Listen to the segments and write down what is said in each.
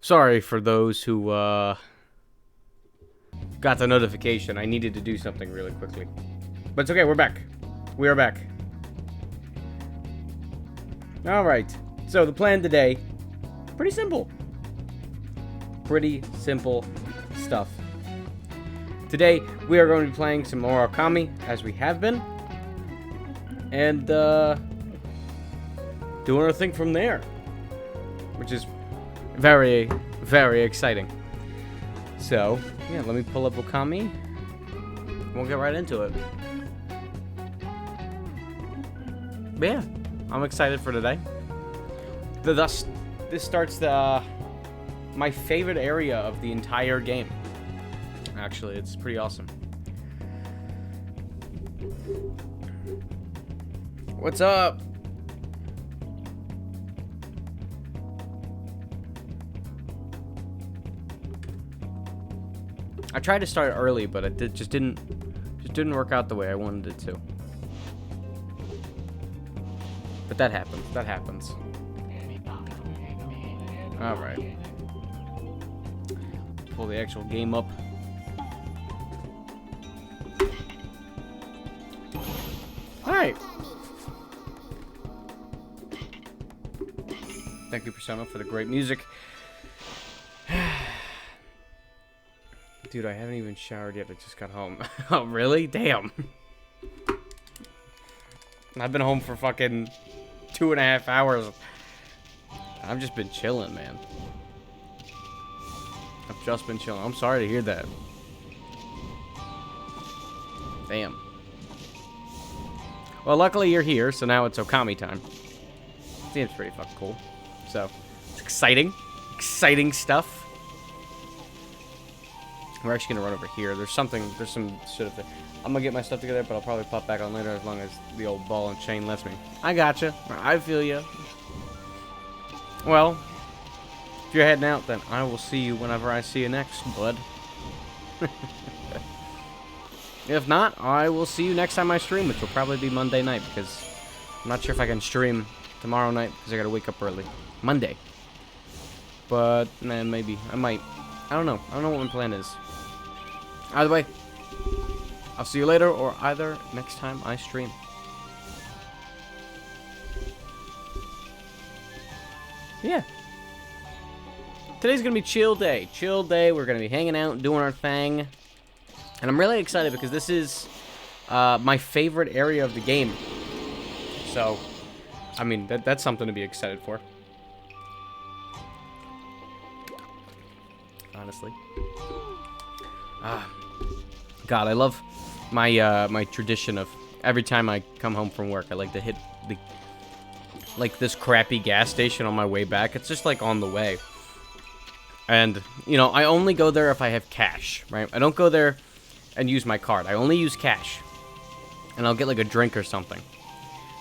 Sorry for those who got the notification. I needed to do something really quickly. But it's okay, we're back. We are back. Alright, so the plan today, pretty simple. Pretty simple stuff. Today, we are going to be playing some more Okami, as we have been. And, doing our thing from there. Which is very, very exciting. So, yeah, let me pull up Okami. We'll get right into it. But yeah, I'm excited for today. This starts my favorite area of the entire game. Actually, it's pretty awesome. What's up? I tried to start early, but it just didn't work out the way I wanted it to. But that happens. That happens. All right. Pull the actual game up. All right. Thank you, Persona, for the great music. Dude, I haven't even showered yet. I just got home. Oh, really? Damn. I've been home for fucking 2.5 hours. I've just been chilling, man. I've just been chilling. I'm sorry to hear that. Damn. Well, luckily you're here, so now it's Okami time. Seems pretty fucking cool. So, it's exciting. Exciting stuff. We're actually gonna run over here. There's some shit up there. I'm gonna get my stuff together, but I'll probably pop back on later as long as the old ball and chain lets me. I gotcha. I feel ya. Well, if you're heading out, then I will see you whenever I see you next, bud. If not, I will see you next time I stream, which will probably be Monday night, because I'm not sure if I can stream tomorrow night, because I gotta wake up early. Monday. But, man, maybe. I might. I don't know. I don't know what my plan is. Either way, I'll see you later, or either next time I stream. Yeah. Today's gonna be chill day. Chill day. We're gonna be hanging out, doing our thing. And I'm really excited because this is my favorite area of the game. So, I mean, that's something to be excited for. Honestly. God, I love my my tradition of every time I come home from work, I like to hit this crappy gas station on my way back. It's just like on the way. And, you know, I only go there if I have cash, right? I don't go there and use my card. I only use cash. And I'll get like a drink or something.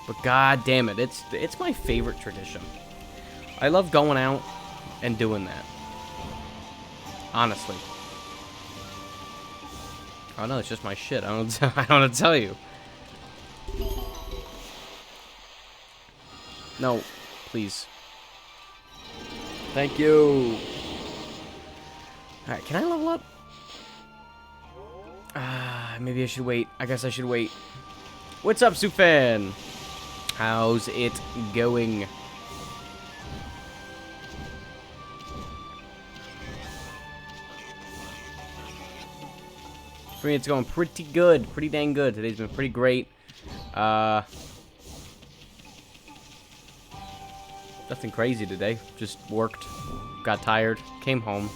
But god damn it, it's my favorite tradition. I love going out and doing that. Honestly. Oh no, it's just my shit. I don't want to tell you. No, please. Thank you. Alright, can I level up? Maybe I should wait. I guess I should wait. What's up, Sufan? How's it going? For me, it's going pretty good. Pretty dang good. Today's been pretty great. Nothing crazy today. Just worked. Got tired. Came home.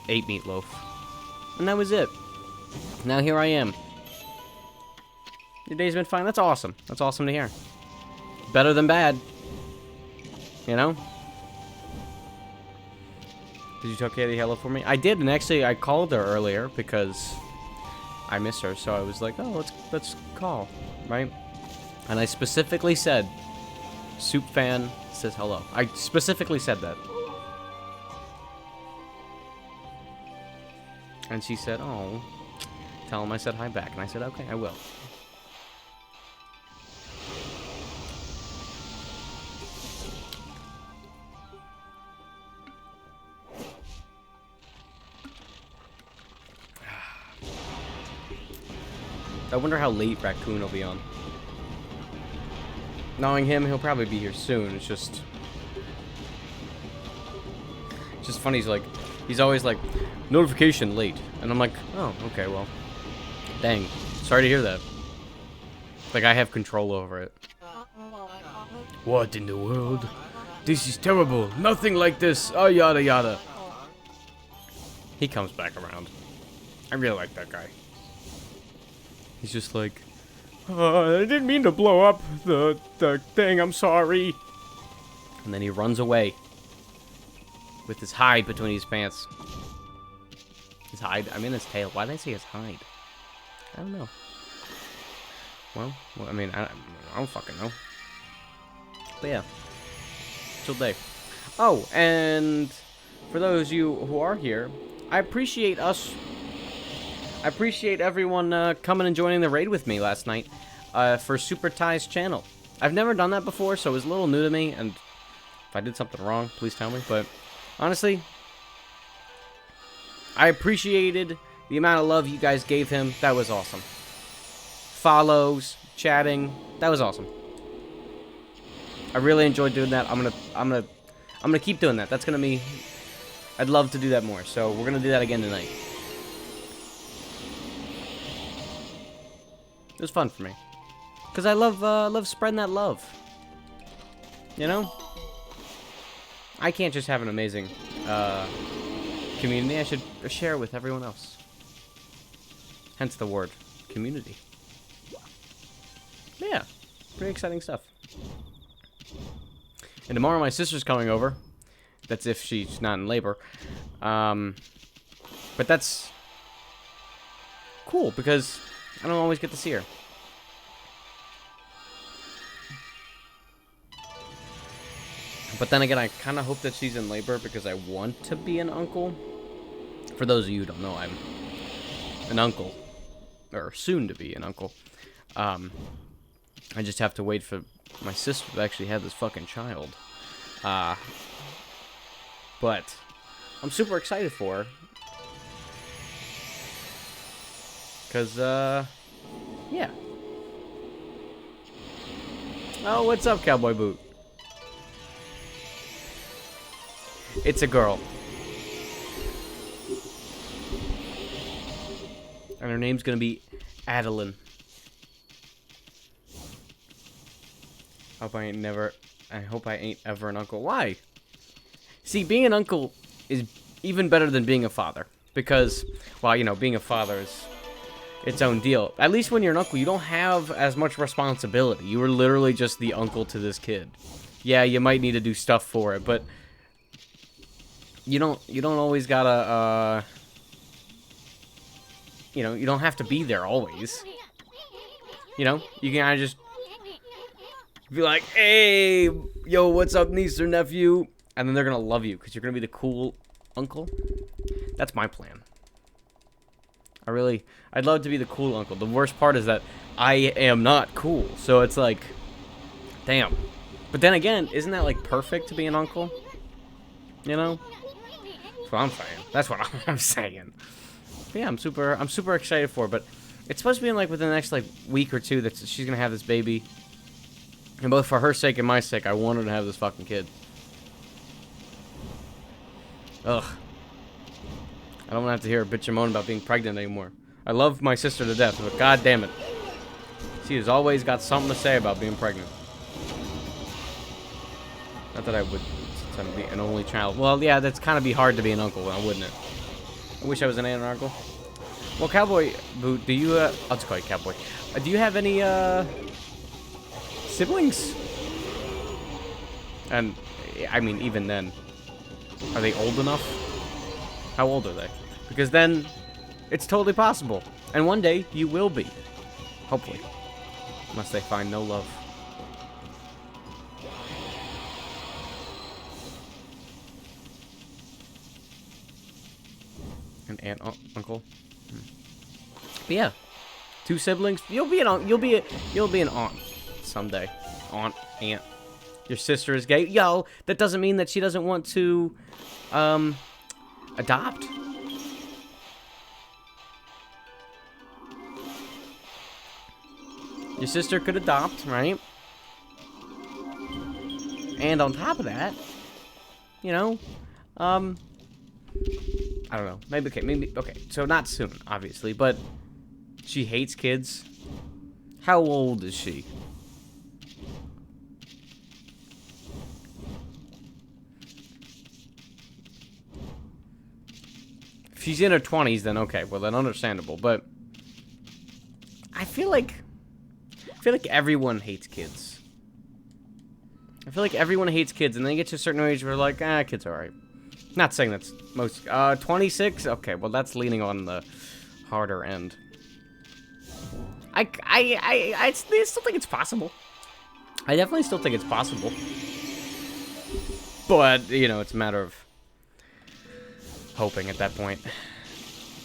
Ate meatloaf. And that was it. Now here I am. Your day's been fine. That's awesome. That's awesome to hear. Better than bad. You know? Did you tell Katie hello for me? I did, and actually I called her earlier because I miss her. So I was like, oh, let's call, right? And I specifically said, Soup fan says hello. I specifically said that. And she said, oh, tell him I said hi back. And I said, okay, I will. wonder how late Raccoon will be on. Knowing him, he'll probably be here soon. It's just funny. He's always like, notification late, and I'm like, oh, okay, well, dang, sorry to hear that. Like I have control over it. What in the world? This is terrible. Nothing like this. Oh, yada yada. He comes back around. I really like that guy. He's just like, I didn't mean to blow up the thing. I'm sorry. And then he runs away with his hide between his pants. His hide? I mean his tail. Why did I say his hide? I don't know. Well, I mean, I don't fucking know. But yeah. Chill day. Oh, and for those of you who are here, I appreciate everyone coming and joining the raid with me last night for Super Ty's channel. I've never done that before, so it was a little new to me, and if I did something wrong, please tell me. But honestly, I appreciated the amount of love you guys gave him. That was awesome. Follows, chatting, that was awesome. I really enjoyed doing that. I'm gonna keep doing that. That's gonna be. I'd love to do that more. So we're gonna do that again tonight. It was fun for me, cause I love spreading that love. You know, I can't just have an amazing community. I should share it with everyone else. Hence the word community. Yeah, pretty exciting stuff. And tomorrow my sister's coming over. That's if she's not in labor. But that's cool because I don't always get to see her. But then again, I kind of hope that she's in labor because I want to be an uncle. For those of you who don't know, I'm an uncle. Or soon to be an uncle. I just have to wait for my sister to actually have this fucking child. But I'm super excited for her. Cause, yeah. Oh, what's up, Cowboy Boot? It's a girl. And her name's gonna be Adeline. I hope I ain't ever an uncle. Why? See, being an uncle is even better than being a father. Because, well, you know, being a father is its own deal. At least when you're an uncle, you don't have as much responsibility. You are literally just the uncle to this kid. Yeah, you might need to do stuff for it, but you don't always gotta, you know, you don't have to be there always. You know, you can kind of just be like, hey, yo, what's up, niece or nephew? And then they're gonna love you because you're gonna be the cool uncle. That's my plan. I'd love to be the cool uncle. The worst part is that I am not cool. So it's like, damn. But then again, isn't that like perfect to be an uncle? You know? That's what I'm saying. That's what I'm saying. But yeah, I'm super excited for it. But it's supposed to be in like within the next like week or two that she's gonna have this baby. And both for her sake and my sake, I want her to have this fucking kid. Ugh. I don't want to have to hear her bitch and moan about being pregnant anymore. I love my sister to death, but god damn it. She has always got something to say about being pregnant. Not that I would be an only child. Well, yeah, that's kind of be hard to be an uncle, wouldn't it? I wish I was an aunt and uncle. Well, Cowboy Boot, do you, I'll just call you Cowboy. Do you have any, siblings? And, I mean, even then, are they old enough? How old are they? Because then, it's totally possible. And one day, you will be. Hopefully. Unless they find no love. An aunt, uncle. But yeah, 2 siblings. You'll be an aunt someday. Aunt. Your sister is gay. Yo, that doesn't mean that she doesn't want to, adopt. Your sister could adopt, right? And on top of that, you know, I don't know. Maybe, okay. So not soon, obviously, but she hates kids. How old is she? If she's in her 20s, then okay. Well, then understandable. But I feel like everyone hates kids. I feel like everyone hates kids, and then you get to a certain age where like, kids are alright. Not saying that's most. 26. Okay, well that's leaning on the harder end. I still think it's possible. I definitely still think it's possible. But you know, it's a matter of hoping at that point.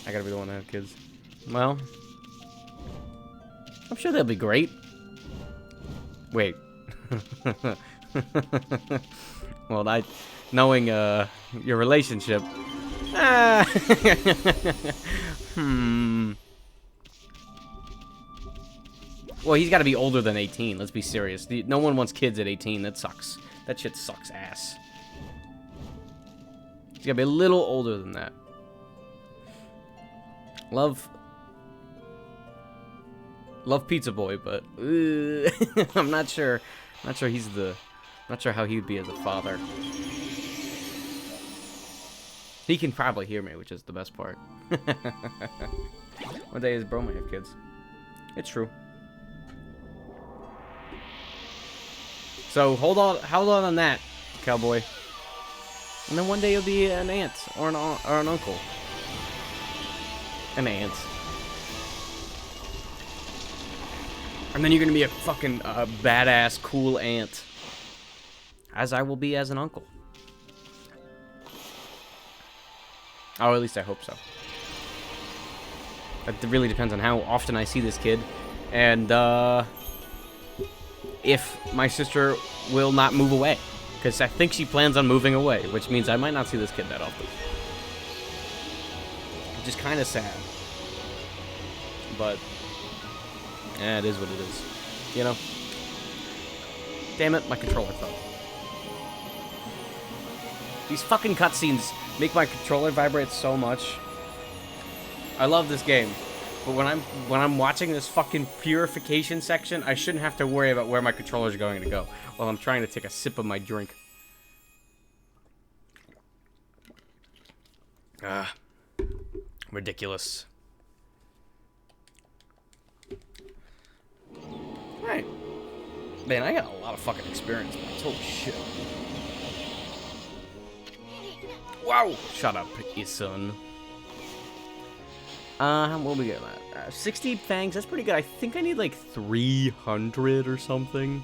I gotta be the one to have kids. Well, I'm sure they'll be great. Wait. Well, knowing your relationship. Well, he's got to be older than 18. Let's be serious. No one wants kids at 18. That sucks. That shit sucks ass. He's got to be a little older than that. Love Pizza Boy, but I'm not sure. Not sure he's the. Not sure how he'd be as a father. He can probably hear me, which is the best part. One day his bro might have kids. It's true. So hold on that, cowboy. And then one day you'll be an aunt or an uncle. An aunt. And then you're gonna be a fucking badass, cool aunt. As I will be as an uncle. Oh, at least I hope so. It really depends on how often I see this kid. And, if my sister will not move away. Because I think she plans on moving away, which means I might not see this kid that often. Which is kind of sad. But, it is what it is. You know? Damn it, my controller fell. These fucking cutscenes make my controller vibrate so much. I love this game, but when I'm watching this fucking purification section, I shouldn't have to worry about where my controller's going to go while I'm trying to take a sip of my drink. Ridiculous. Alright. Man, I got a lot of fucking experience points. Holy shit. Wow! Shut up, Isun. What we get at? 60 fangs, that's pretty good. I think I need like 300 or something.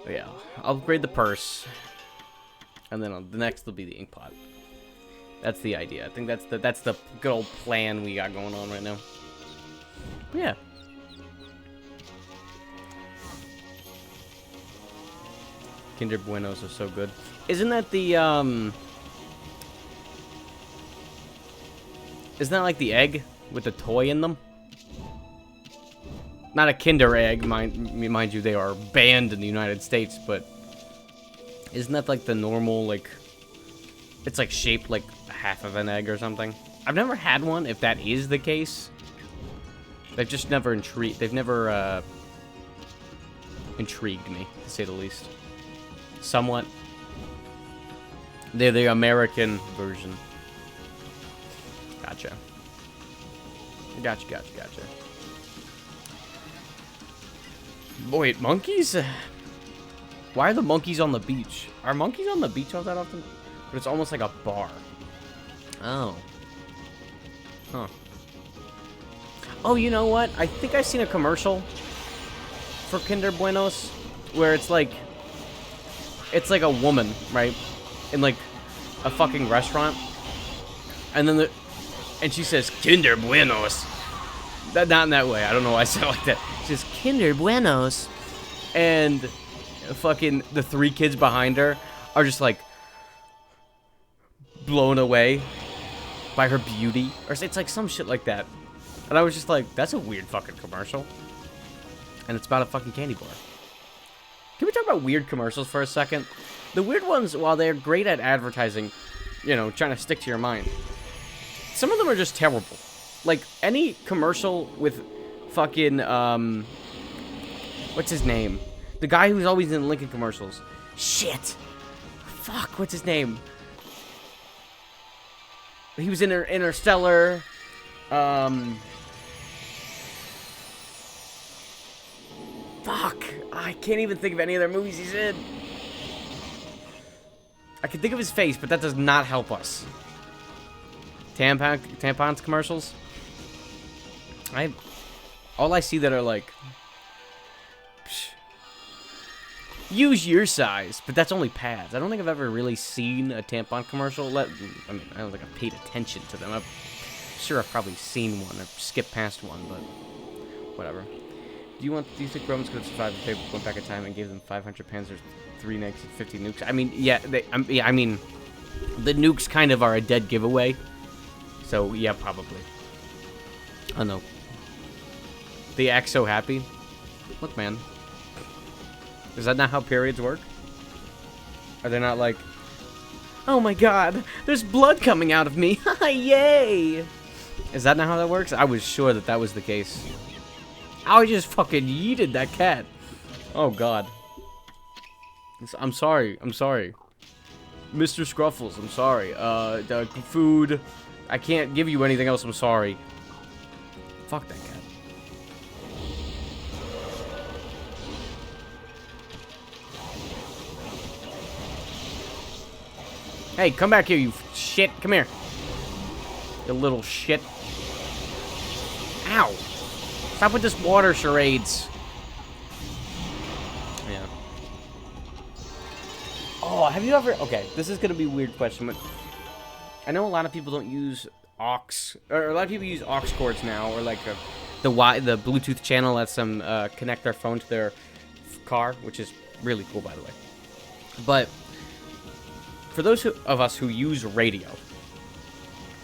But yeah, I'll upgrade the purse. And then the next will be the ink pot. That's the idea. I think that's the good old plan we got going on right now. But yeah. Kinder Buenos are so good. Isn't that the, isn't that like the egg with the toy in them? Not a Kinder egg, mind you, they are banned in the United States, but isn't that like the normal, like, it's like shaped like half of an egg or something? I've never had one, if that is the case. They've just never intrigued me, to say the least. Somewhat. They're the American version. Gotcha. Gotcha. Wait, monkeys? Why are the monkeys on the beach? Are monkeys on the beach all that often? But it's almost like a bar. Oh. Huh. Oh, you know what? I think I've seen a commercial for Kinder Buenos where it's like a woman, right? In like a fucking restaurant. And then and she says Kinder Buenos. Not in that way. I don't know why I said it like that. She says Kinder Buenos. And fucking the 3 kids behind her are just like blown away by her beauty. Or it's like some shit like that. And I was just like, that's a weird fucking commercial. And it's about a fucking candy bar. Can we talk about weird commercials for a second? The weird ones, while they're great at advertising, you know, trying to stick to your mind, some of them are just terrible. Like, any commercial with fucking, what's his name? The guy who's always in Lincoln commercials. Shit! Fuck, what's his name? He was in Interstellar. Fuck! I can't even think of any other movies he's in. I can think of his face, but that does not help us. Tampons commercials? All I see that are like... Psh, use your size, but that's only pads. I don't think I've ever really seen a tampon commercial. I mean, I don't think I've paid attention to them. I'm sure I've probably seen one or skipped past one, but whatever. Do you think Romans could have survived if they went back in time and gave them 500 panzers, 3 nakes, and 50 nukes? I mean, yeah, I mean, the nukes kind of are a dead giveaway. So, yeah, probably. I know. They act so happy. Look, man. Is that not how periods work? Are they not like, oh my god, there's blood coming out of me. Yay! Is that not how that works? I was sure that that was the case. I just fucking yeeted that cat. Oh, God. I'm sorry. I'm sorry. Mr. Scruffles, I'm sorry. The food. I can't give you anything else. I'm sorry. Fuck that cat. Hey, come back here, you shit. Come here. You little shit. Ow. Stop with this water charades. Yeah. Oh, have you ever... Okay, this is going to be a weird question, but... I know a lot of people don't use aux... Or a lot of people use aux cords now, or like the Bluetooth channel lets them connect their phone to their car, which is really cool, by the way. But... For those of us who use radio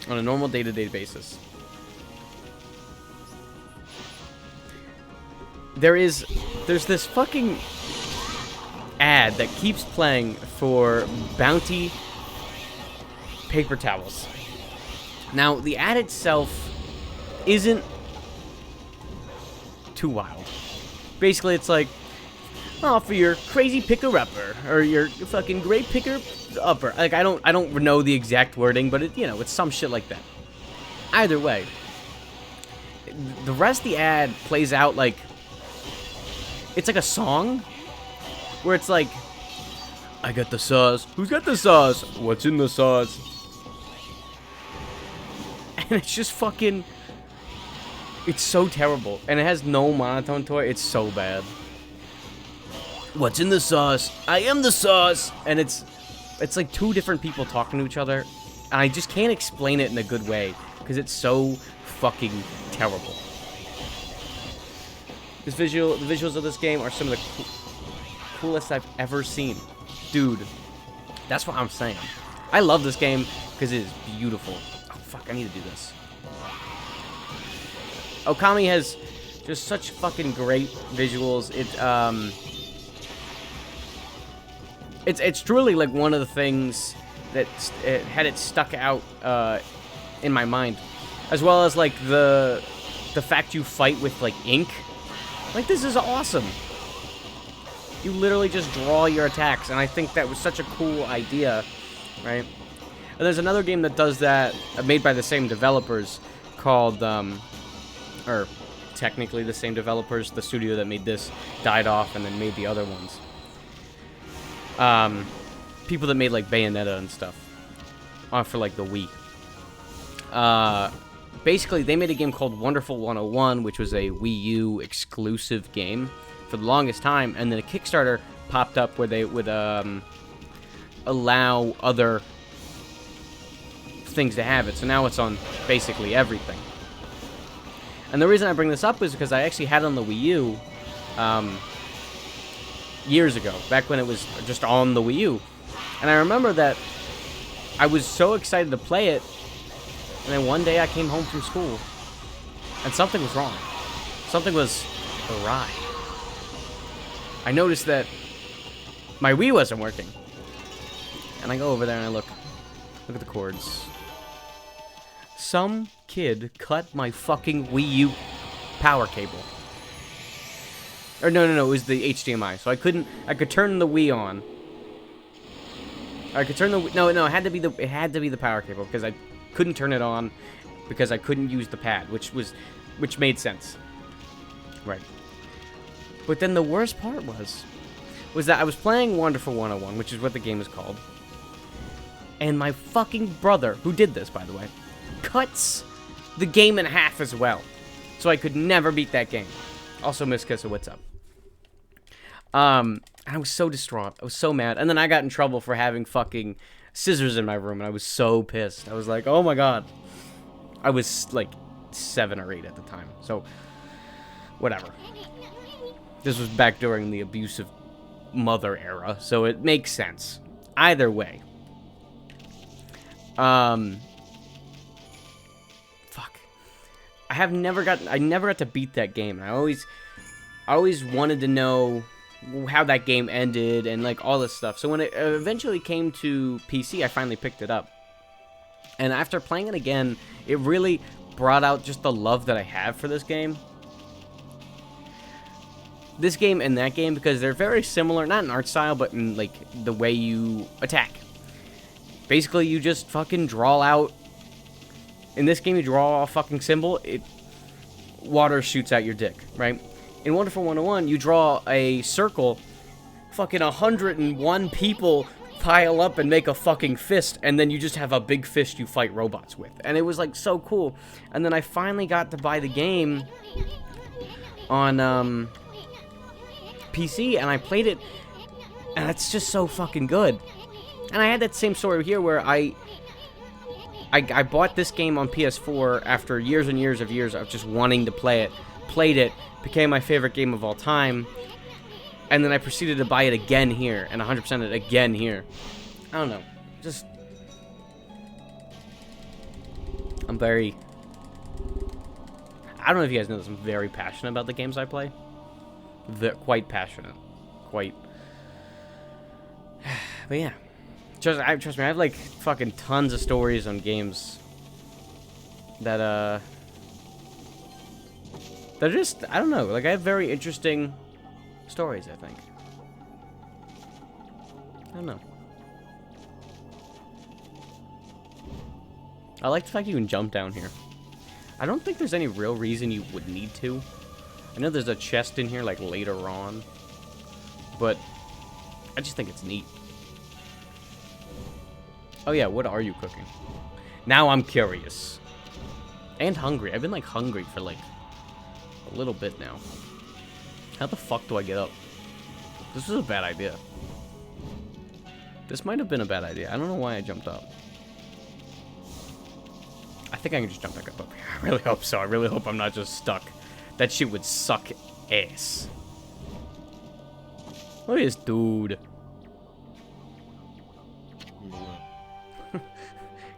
on a normal day-to-day basis... There's this fucking ad that keeps playing for Bounty paper towels. Now, the ad itself isn't too wild. Basically, it's like, oh, for your crazy picker-upper, or your fucking great picker-upper. Like, I don't know the exact wording, but it's some shit like that. Either way, the rest of the ad plays out like, it's like a song, where it's like, I got the sauce. Who's got the sauce? What's in the sauce? And it's just fucking... It's so terrible. And it has no monotone to it. It's so bad. What's in the sauce? I am the sauce! And it's like two different people talking to each other. And I just can't explain it in a good way. Because it's so fucking terrible. The visuals of this game are some of the coolest I've ever seen. Dude, that's what I'm saying. I love this game because it is beautiful. Oh, fuck, I need to do this. Okami has just such fucking great visuals. It's truly like one of the things that had it stuck out in my mind. As well as like the fact you fight with like ink. Like, this is awesome. You literally just draw your attacks, and I think that was such a cool idea, right? And there's another game that does that, made by the same developers, called, or technically the same developers. The studio that made this died off and then made the other ones. People that made, like, Bayonetta and stuff. For, like, the Wii. Basically, they made a game called Wonderful 101, which was a Wii U exclusive game for the longest time, and then a Kickstarter popped up where they would allow other things to have it. So now it's on basically everything. And the reason I bring this up is because I actually had it on the Wii U years ago, back when it was just on the Wii U. And I remember that I was so excited to play it. And then one day I came home from school, And something was wrong. Something was awry. I noticed that my Wii wasn't working. And I go over there and I look at the cords. Some kid cut my fucking Wii U power cable. Or no, it was the HDMI. So I could turn the Wii on. I could turn the no, it had to be the power cable because I couldn't turn it on because I couldn't use the pad, which made sense. Right. But then the worst part was that I was playing Wonderful 101, which is what the game is called. And my fucking brother, who did this, by the way, cuts the game in half as well. So I could never beat that game. Also, Miss Kissa, what's up? And I was so distraught. I was so mad. And then I got in trouble for having fucking scissors in my room, and I was so pissed. I was like, oh my god. I was like 7 or 8 at the time. So, whatever. This was back during the abusive mother era, so it makes sense. Either way. Fuck. I never got to beat that game. I always wanted to know how that game ended and like all this stuff. So when it eventually came to PC, I finally picked it up. And after playing it again, it really brought out just the love that I have for this game. This game and that game, because they're very similar, not in art style, but in like the way you attack. Basically, you just fucking draw out. In this game, you draw a fucking symbol. Water shoots out your dick, right? In Wonderful 101, you draw a circle. Fucking 101 people pile up and make a fucking fist, and then you just have a big fist you fight robots with. And it was like so cool. And then I finally got to buy the game on PC, and I played it, and it's just so fucking good. And I had that same story here where I bought this game on PS4 after years and years of just wanting to play it, played it, became my favorite game of all time, and then I proceeded to buy it again here, and 100% it again here. I don't know, just... I don't know if you guys know this, I'm very passionate about the games I play. Quite passionate. Quite. But yeah. Trust me, I have like fucking tons of stories on games that they're just, I don't know, like I have very interesting stories, I think. I don't know. I like the fact you can jump down here. I don't think there's any real reason you would need to. I know there's a chest in here like later on, but I just think it's neat. Oh yeah, what are you cooking? Now I'm curious. And hungry. I've been like hungry for like a little bit now. How the fuck do I get up? This was a bad idea. This might have been a bad idea. I don't know why I jumped up. I think I can just jump back up here. I really hope so. I really hope I'm not just stuck. That shit would suck ass. Look at this dude.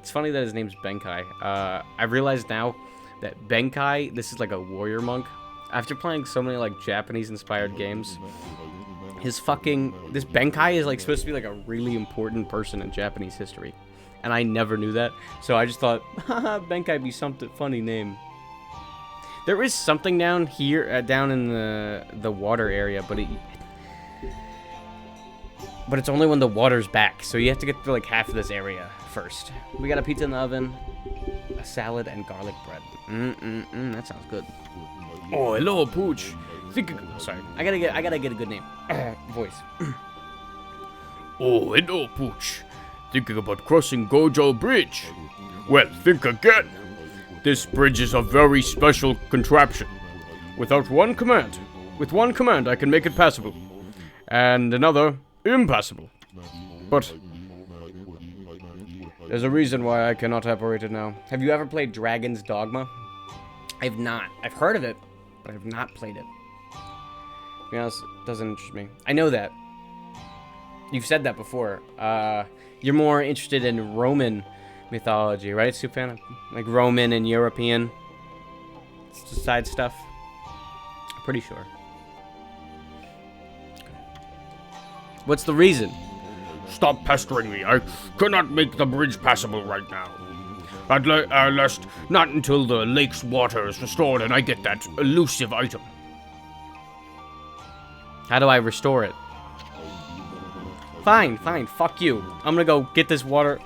It's funny that his name's Benkai. I realize now that Benkai, this is like a warrior monk. After playing so many like Japanese-inspired games, this Benkai is like supposed to be like a really important person in Japanese history, and I never knew that. So I just thought, haha, Benkai be something funny name. There is something down here, down in the water area, but it's only when the water's back. So you have to get through like half of this area first. We got a pizza in the oven, a salad, and garlic bread. That sounds good. Oh, hello, Pooch. Sorry, I gotta get a good name. Voice. Oh, hello, Pooch. Thinking about crossing Gojo Bridge? Well, think again. This bridge is a very special contraption. With one command, I can make it passable. And another, impassable. But there's a reason why I cannot operate it now. Have you ever played Dragon's Dogma? I have not. I've heard of it, but I have not played it. To be honest, it doesn't interest me. I know that. You've said that before. You're more interested in Roman mythology, right, Supan? Like Roman and European. side stuff. Pretty sure. What's the reason? Stop pestering me. I cannot make the bridge passable right now. At least not until the lake's water is restored and I get that elusive item. How do I restore it? Fine, fine. Fuck you. I'm gonna go get this water.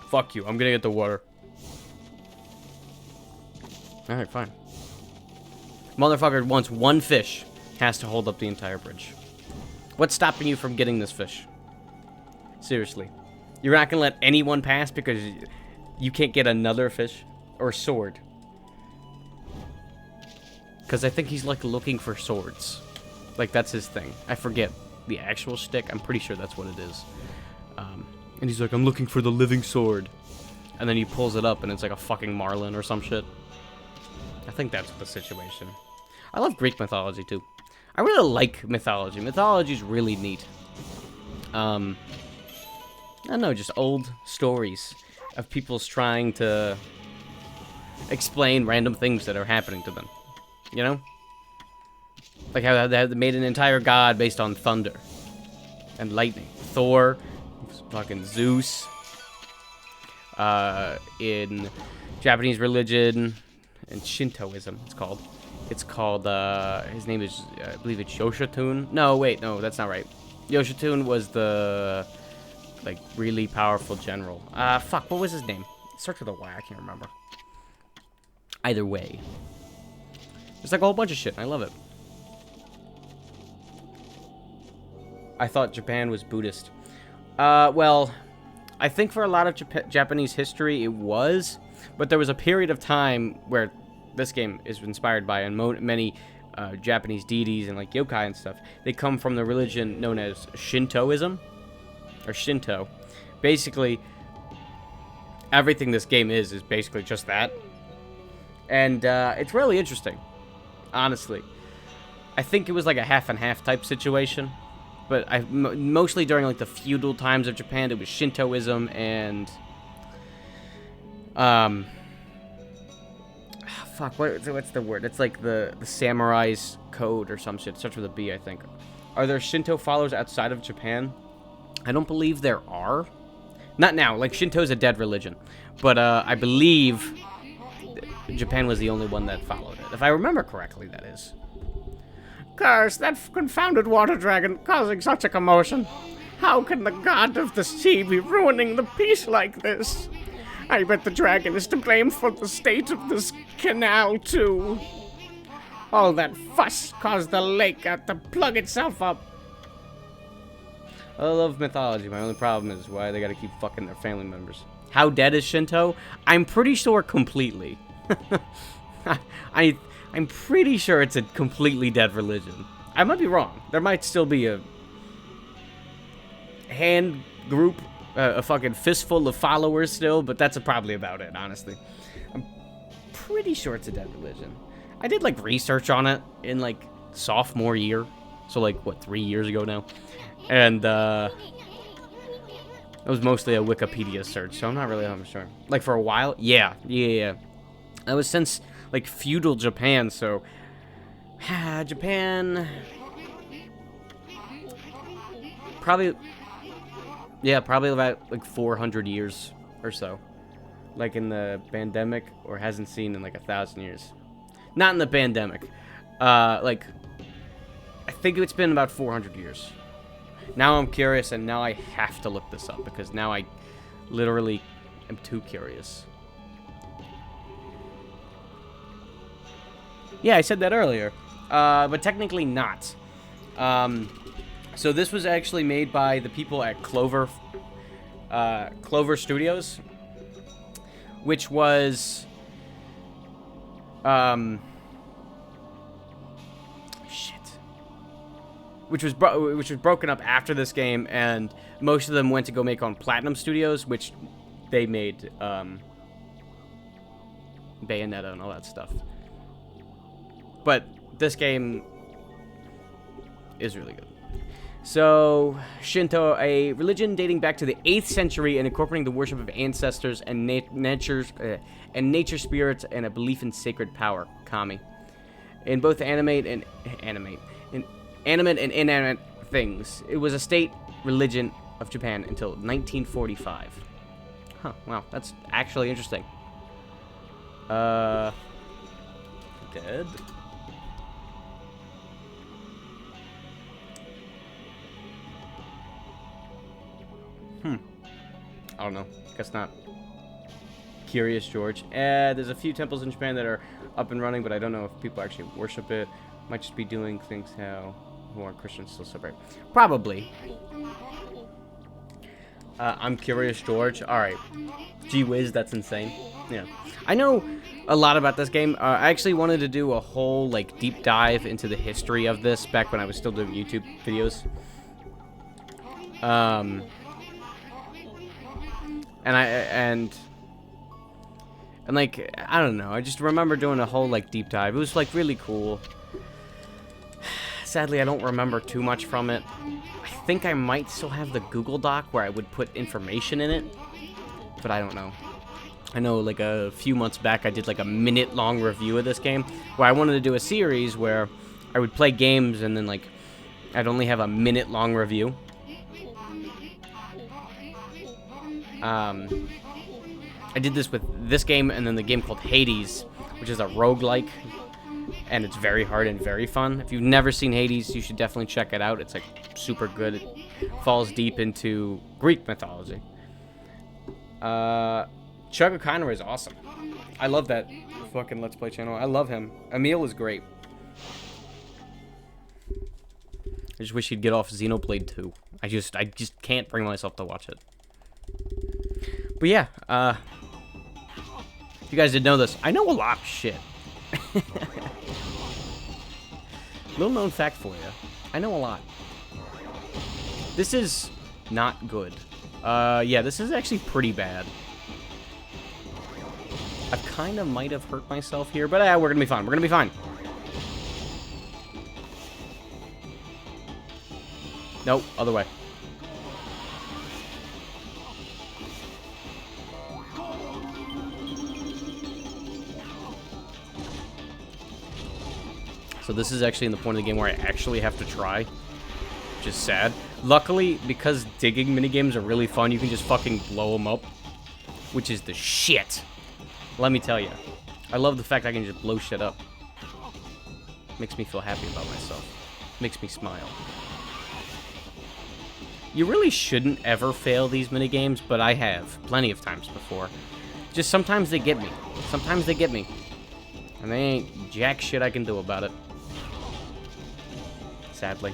Fuck you. I'm gonna get the water. Alright, fine. Motherfucker wants one fish. Has to hold up the entire bridge. What's stopping you from getting this fish? Seriously. You're not gonna let anyone pass because you can't get another fish? Or sword? Because I think he's, like, looking for swords. Like, that's his thing. I forget the actual shtick. I'm pretty sure that's what it is. And he's like, I'm looking for the living sword. And then he pulls it up, and it's like a fucking marlin or some shit. I think that's the situation. I love Greek mythology, too. I really like mythology. Mythology's really neat. I don't know, just old stories of people's trying to explain random things that are happening to them. You know? Like how they made an entire god based on thunder and lightning. Thor, fucking Zeus. In Japanese religion and Shintoism, it's called, his name is, I believe it's Yoshitune. No, wait, no, that's not right. Yoshitune was the, like, really powerful general. Fuck, what was his name? It starts with a Y, I can't remember. Either way. There's like a whole bunch of shit, and I love it. I thought Japan was Buddhist. Well, I think for a lot of Japanese history, it was. But there was a period of time where this game is inspired by, and many Japanese deities and like yokai and stuff, they come from the religion known as Shintoism, or Shinto. Basically, everything this game is basically just that. And it's really interesting, honestly. I think it was like a half and half type situation. But mostly during like the feudal times of Japan, it was Shintoism and fuck, what's the word? It's like the samurai's code or some shit. It starts with a B, I think. Are there Shinto followers outside of Japan? I don't believe there are. Not now. Like, Shinto's a dead religion. But I believe Japan was the only one that followed it. If I remember correctly, that is. Curse, that confounded water dragon causing such a commotion. How can the god of the sea be ruining the peace like this? I bet the dragon is to blame for the state of this canal, too. All that fuss caused the lake to plug itself up. I love mythology. My only problem is why they gotta keep fucking their family members. How dead is Shinto? I'm pretty sure completely. I'm pretty sure it's a completely dead religion. I might be wrong. There might still be a hand group, a fucking fistful of followers still, but that's probably about it, honestly. I'm pretty sure it's a dead religion. I did, like, research on it in, like, sophomore year. So, like, what, 3 years ago now? And, it was mostly a Wikipedia search, so I'm not really sure. Like, for a while? Yeah. That was since, like, feudal Japan, so Japan probably about like 400 years or so, like in the pandemic, or hasn't seen in like 1,000 years. Not in the pandemic, like I think it's been about 400 years. Now I'm curious, and now I have to look this up because now I literally am too curious. Yeah, I said that earlier, but technically not. So this was actually made by the people at Clover Studios, which was, which was broken up after this game, and most of them went to go make on Platinum Studios, which they made Bayonetta and all that stuff. But this game is really good. So, Shinto, a religion dating back to the 8th century and incorporating the worship of ancestors and nature spirits and a belief in sacred power, Kami. In both animate and inanimate things. It was a state religion of Japan until 1945. Huh, wow, that's actually interesting. Dead? I don't know. Guess not. Curious George. There's a few temples in Japan that are up and running, but I don't know if people actually worship it. Might just be doing things how who aren't Christians still celebrate. Probably. I'm Curious George. Alright. Gee whiz, that's insane. Yeah. I know a lot about this game. I actually wanted to do a whole, like, deep dive into the history of this back when I was still doing YouTube videos. And like, I don't know, I just remember doing a whole, like, deep dive. It was, like, really cool. Sadly, I don't remember too much from it. I think I might still have the Google Doc where I would put information in it, but I don't know. I know, like, a few months back, I did, like, a minute-long review of this game, where I wanted to do a series where I would play games and then, like, I'd only have a minute-long review. I did this with this game and then the game called Hades, which is a roguelike, and it's very hard and very fun. If you've never seen Hades, you should definitely check it out. It's, like, super good. It falls deep into Greek mythology. Chugakana is awesome. I love that fucking Let's Play channel. I love him. Emil is great. I just wish he'd get off Xenoblade 2. I just can't bring myself to watch it. But yeah, if you guys didn't know this, I know a lot of shit. Little known fact for you. I know a lot. This is not good. Yeah, this is actually pretty bad. I kind of might have hurt myself here, but we're gonna be fine. We're gonna be fine. Nope, other way. So this is actually in the point of the game where I actually have to try, which is sad. Luckily, because digging minigames are really fun, you can just fucking blow them up, which is the shit. Let me tell you. I love the fact I can just blow shit up. Makes me feel happy about myself. Makes me smile. You really shouldn't ever fail these minigames, but I have plenty of times before. Just sometimes they get me. Sometimes they get me. And there ain't jack shit I can do about it. Sadly.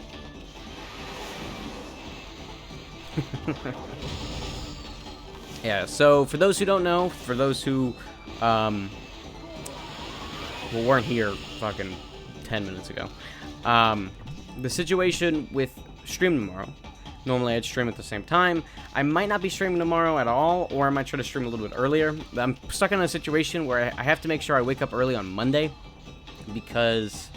Yeah, so for those who don't know, for those who weren't here fucking 10 minutes ago, the situation with stream tomorrow, normally I'd stream at the same time. I might not be streaming tomorrow at all, or I might try to stream a little bit earlier. I'm stuck in a situation where I have to make sure I wake up early on Monday, because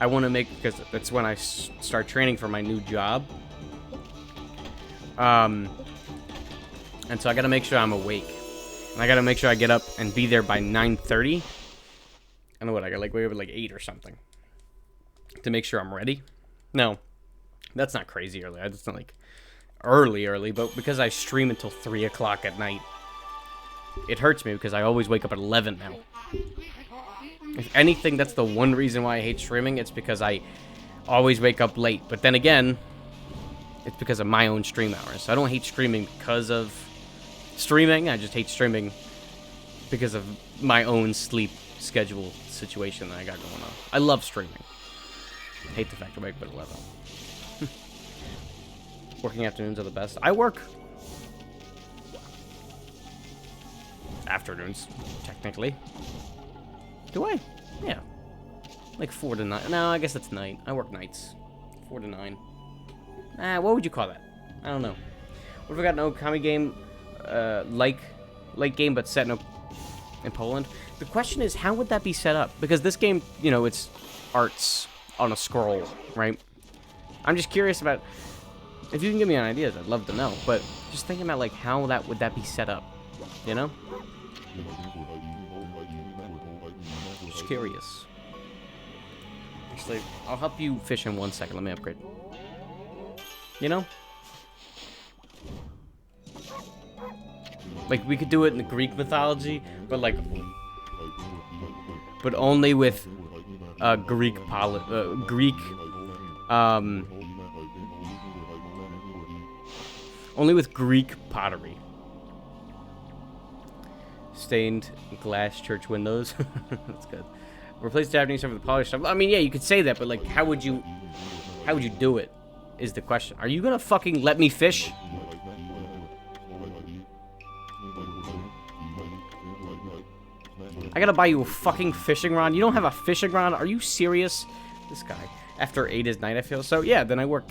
I want to because that's when I start training for my new job. And so I got to make sure I'm awake. And I got to make sure I get up and be there by 9:30. I know what, I got like wake up at like 8 or something to make sure I'm ready. No, that's not crazy early. That's not like early, but because I stream until 3 o'clock at night, it hurts me because I always wake up at 11 now. If anything, that's the one reason why I hate streaming. It's because I always wake up late. But then again, it's because of my own stream hours. I don't hate streaming because of streaming. I just hate streaming because of my own sleep schedule situation that I got going on. I love streaming. I hate the fact I wake up at 11. Working afternoons are the best. I work afternoons, technically. Do I? Yeah. Like 4 to 9. No, I guess that's night. I work nights. 4 to 9. What would you call that? I don't know. What if we got an Okami game, like game, but set in Poland? The question is, how would that be set up? Because this game, you know, it's arts on a scroll, right? I'm just curious about If you can give me any ideas, I'd love to know. But just thinking about, like, how would that be set up? You know? Just curious. Actually, I'll help you fish in 1 second. Let me upgrade. You know? Like, we could do it in the Greek mythology, but, like... But only with, Greek, only with Greek pottery. Stained glass church windows. That's good. Replace Japanese stuff with polished stuff. I mean, yeah, you could say that, but, like, how would you do it, is the question. Are you gonna fucking let me fish? I gotta buy you a fucking fishing rod. You don't have a fishing rod? Are you serious? This guy. After 8 is night, I feel. So, yeah, then I work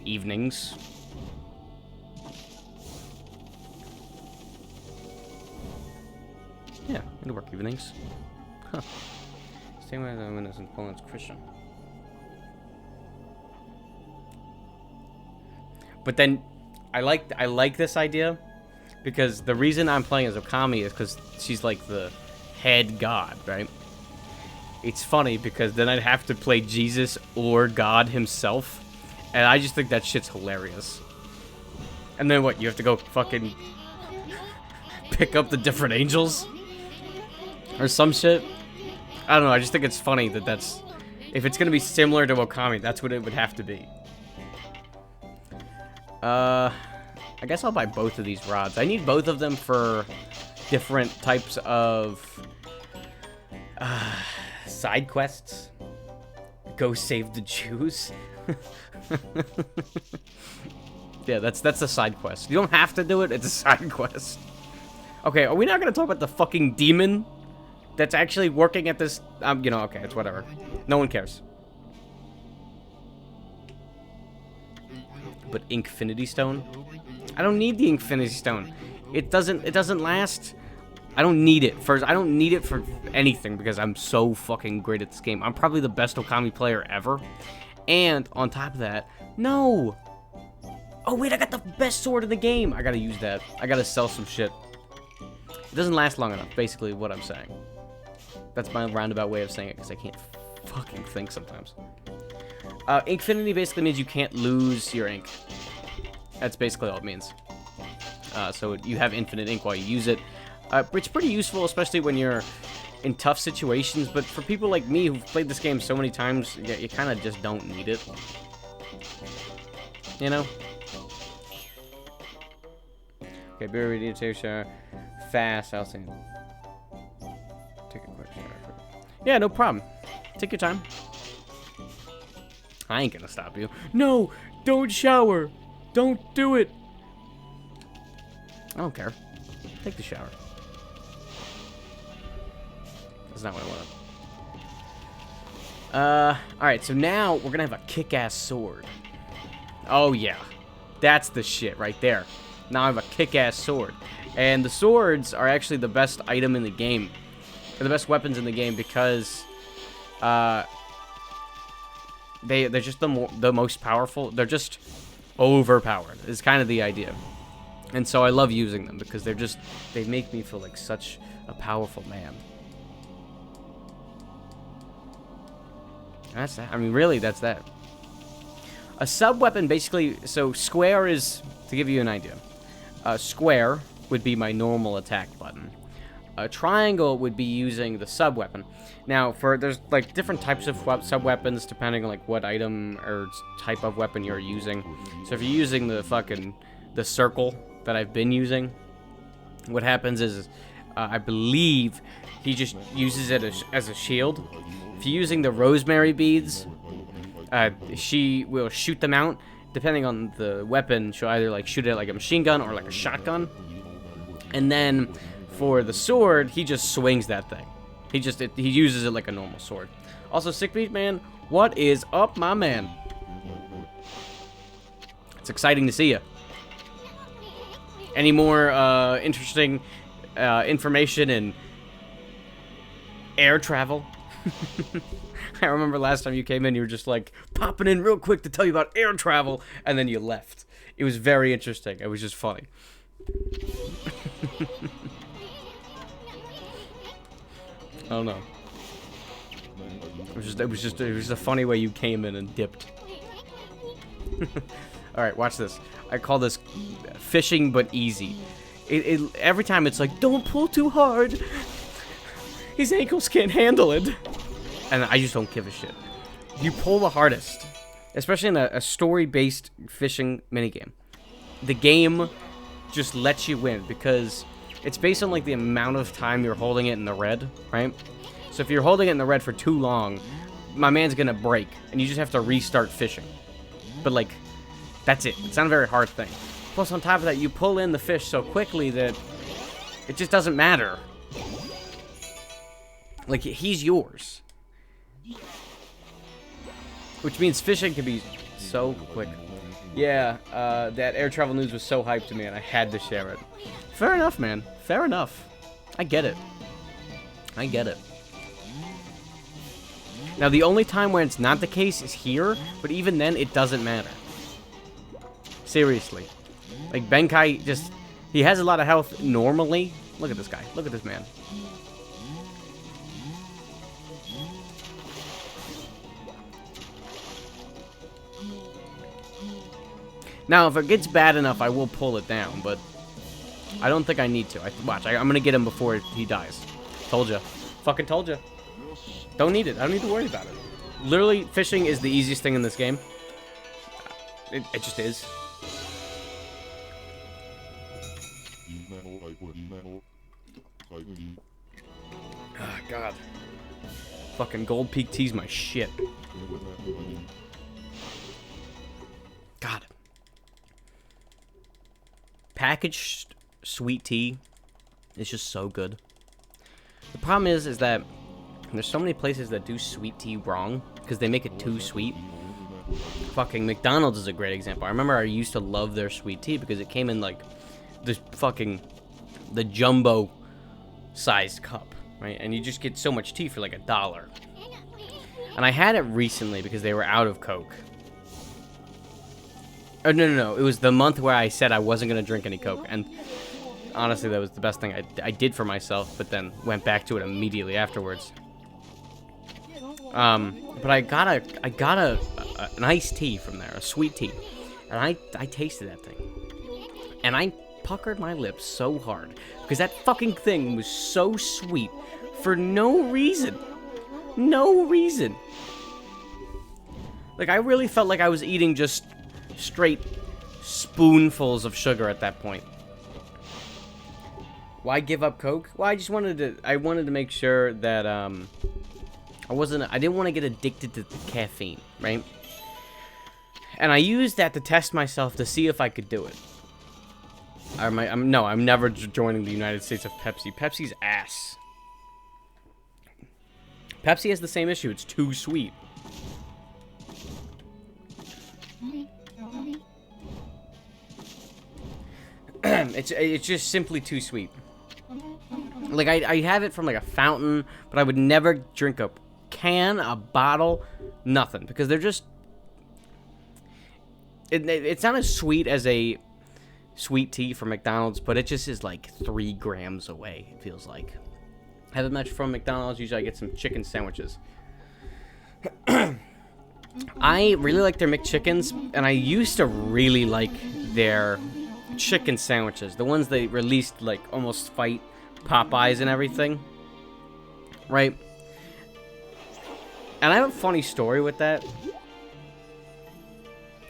evenings. Yeah, I work evenings. Huh. Stay with the windows in Poland's Christian. But then, I like this idea, because the reason I'm playing as Okami is because she's like the head god, right? It's funny because then I'd have to play Jesus or God himself, and I just think that shit's hilarious. And then what, you have to go fucking pick up the different angels? Or some shit? I don't know, I just think it's funny that that's... If it's gonna be similar to Okami, that's what it would have to be. I guess I'll buy both of these rods. I need both of them for different types of side quests. Go save the Jews. Yeah, that's a side quest. You don't have to do it, it's a side quest. Okay, are we not gonna talk about the fucking demon that's actually working at this? You know, okay, it's whatever. No one cares. But Infinity Stone? I don't need the Infinity Stone. It doesn't last. I don't need it. First, I don't need it for anything because I'm so fucking great at this game. I'm probably the best Okami player ever. And on top of that, no. Oh wait, I got the best sword in the game. I gotta use that. I gotta sell some shit. It doesn't last long enough, basically what I'm saying. That's my roundabout way of saying it because I can't fucking think sometimes. Infinity basically means you can't lose your ink. That's basically all it means. So you have infinite ink while you use it. It's pretty useful, especially when you're in tough situations, but for people like me who've played this game so many times, you kind of just don't need it. You know? Okay, be ready to take a shower. Fast, I'll say. Take a quick shower. Yeah, no problem. Take your time. I ain't gonna stop you. No! Don't shower! Don't do it! I don't care. Take the shower. That's not what I wanted. Alright, so now we're gonna have a kick-ass sword. Oh, yeah. That's the shit right there. Now I have a kick-ass sword. And the swords are actually the best item in the game. They're the best weapons in the game because... They're just the most powerful. They're just overpowered is kind of the idea. And so I love using them because they make me feel like such a powerful man. That's that. I mean, really, that's that. A sub-weapon basically, so square is, to give you an idea, square would be my normal attack button. A triangle would be using the sub-weapon. Now, there's like different types of sub-weapons depending on like what item or type of weapon you're using. So if you're using the circle that I've been using, what happens is, I believe he just uses it as a shield. If you're using the rosemary beads, she will shoot them out. Depending on the weapon, she'll either like shoot it like a machine gun or like a shotgun. And then for the sword, he just swings that thing. He uses it like a normal sword. Also, Sickbeat Man, what is up, my man? It's exciting to see you. Any more interesting information in air travel? I remember last time you came in, you were just like, popping in real quick to tell you about air travel, and then you left. It was very interesting. It was just funny. I don't know. It was just a funny way you came in and dipped. All right, watch this. I call this fishing but easy. Every time it's like, don't pull too hard. His ankles can't handle it. And I just don't give a shit. You pull the hardest, especially in a story-based fishing minigame. The game just lets you win because it's based on like the amount of time you're holding it in the red, right? So if you're holding it in the red for too long, my man's gonna break, and you just have to restart fishing. But like, that's it. It's not a very hard thing. Plus, on top of that, you pull in the fish so quickly that it just doesn't matter. Like, he's yours. Which means fishing can be so quick. Yeah, that air travel news was so hyped to me, and I had to share it. Fair enough, man. Fair enough. I get it. I get it. Now, the only time where it's not the case is here, but even then, it doesn't matter. Seriously. Like, Benkai just... He has a lot of health normally. Look at this guy. Look at this man. Now, if it gets bad enough, I will pull it down, but I don't think I need to. Watch, I'm gonna get him before he dies. Told ya. Fucking told ya. Don't need it. I don't need to worry about it. Literally, fishing is the easiest thing in this game. It just is. Ah, God. Fucking Gold Peak Tea's my shit. God. Packaged sweet tea is just so good. The problem is that there's so many places that do sweet tea wrong because they make it too sweet. Fucking McDonald's is a great example. I remember I used to love their sweet tea because it came in like this fucking the jumbo sized cup, right? And you just get so much tea for like $1. And I had it recently because they were out of Coke. Oh, no. It was the month where I said I wasn't going to drink any Coke. And honestly, that was the best thing I did for myself, but then went back to it immediately afterwards. But I got an iced tea from there, a sweet tea. And I tasted that thing. And I puckered my lips so hard. Because that fucking thing was so sweet for no reason. No reason. Like, I really felt like I was eating just straight spoonfuls of sugar at that point. Why give up Coke? Well, I wanted to make sure that, I didn't want to get addicted to caffeine, right? And I used that to test myself to see if I could do it. No, I'm never joining the United States of Pepsi. Pepsi's ass. Pepsi has the same issue. It's too sweet. It's just simply too sweet. Like, I have it from, like, a fountain, but I would never drink a can, a bottle, nothing. Because they're just... It's not as sweet as a sweet tea from McDonald's, but it just is, like, 3 grams away, it feels like. I have a match from McDonald's. Usually I get some chicken sandwiches. I really like their McChickens, and I used to really like their chicken sandwiches. The ones they released, like, almost fight Popeyes and everything. Right? And I have a funny story with that.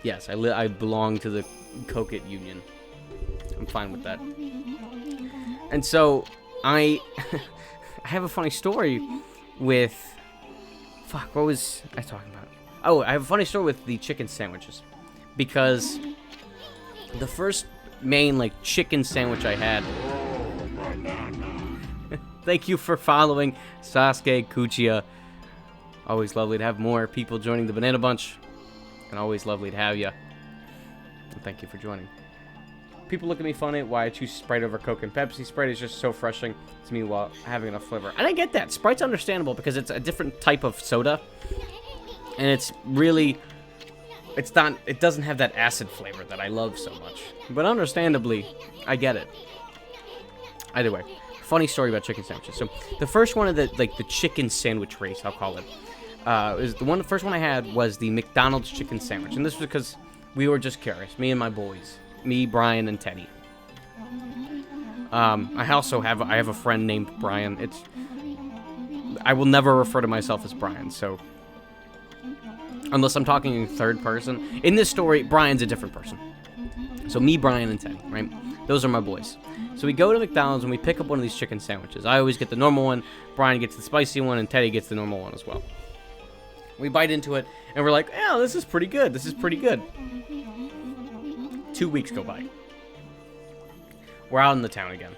Yes, I belong to the Coke-It Union. I'm fine with that. And so, I have a funny story with... Fuck, what was I talking about? Oh, I have a funny story with the chicken sandwiches. Because the first main, like, chicken sandwich I had... Thank you for following Sasuke Kuchiya. Always lovely to have more people joining the Banana Bunch. And always lovely to have you. And thank you for joining. People look at me funny why I choose Sprite over Coke and Pepsi. Sprite is just so refreshing to me while having enough flavor. And I get that. Sprite's understandable because it's a different type of soda. And it's really... It doesn't have that acid flavor that I love so much. But understandably, I get it. Either way, funny story about chicken sandwiches. So the first one of the chicken sandwich race, I'll call it, the first one I had was the McDonald's chicken sandwich, and this was because we were just curious, me and my boys, me, Brian, and Teddy. I also have a friend named Brian. I will never refer to myself as Brian, so unless I'm talking in third person. In this story, Brian's a different person. So me, Brian, and Teddy, right? Those are my boys. So we go to McDonald's and we pick up one of these chicken sandwiches. I always get the normal one, Brian gets the spicy one, and Teddy gets the normal one as well. We bite into it, and we're like, oh, this is pretty good. This is pretty good. 2 weeks go by. We're out in the town again.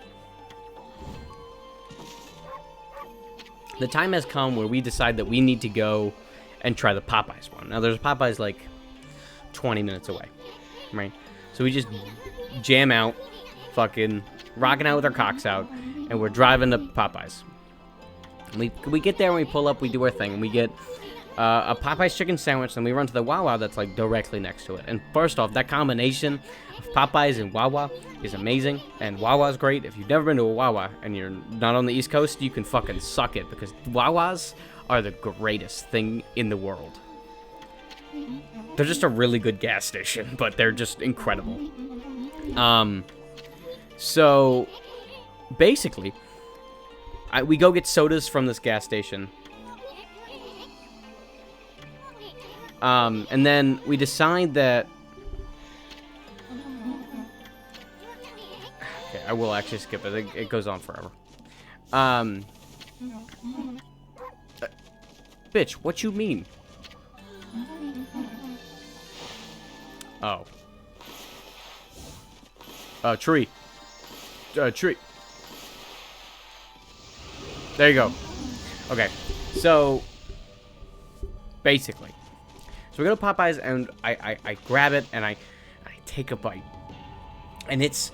The time has come where we decide that we need to go and try the Popeyes one. Now, there's Popeyes like 20 minutes away, right? So we just jam out, fucking rocking out with our cocks out, and we're driving to Popeyes. We get there and we pull up, we do our thing, and we get a Popeyes chicken sandwich, and we run to the Wawa that's like directly next to it. And first off, that combination of Popeyes and Wawa is amazing, and Wawa's great. If you've never been to a Wawa and you're not on the East Coast, you can fucking suck it, because Wawas are the greatest thing in the world. They're just a really good gas station, but they're just incredible. So basically, we go get sodas from this gas station. And then we decide that... Okay, I will actually skip it. It goes on forever. Bitch, what you mean? Oh. Tree. Tree. There you go. Okay, so... Basically. So we go to Popeyes, and I grab it, and I take a bite. And it's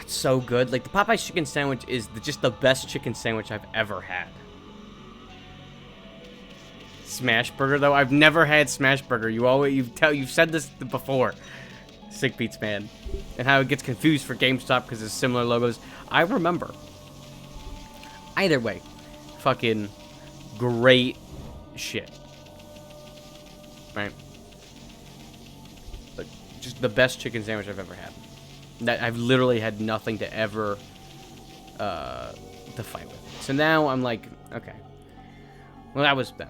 so good. Like, the Popeyes chicken sandwich is just the best chicken sandwich I've ever had. Smash Burger, though, I've never had Smash Burger. You've said this before, Sick Beats Man, and how it gets confused for GameStop because it's similar logos. I remember. Either way, fucking great shit. Right? Like, just the best chicken sandwich I've ever had. That I've literally had nothing to ever to fight with. So now I'm like, okay. Well, that was then.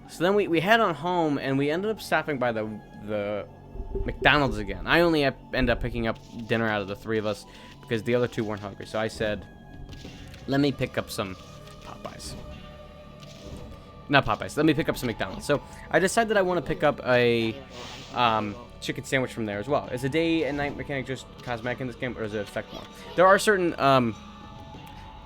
So then we head on home, and we ended up stopping by the McDonald's again. I only end up picking up dinner out of the three of us because the other two weren't hungry. So I said, let me pick up some Popeyes. Not Popeyes. Let me pick up some McDonald's. So I decided that I want to pick up a chicken sandwich from there as well. Is a day and night mechanic just cosmetic in this game, or does it affect more? There are certain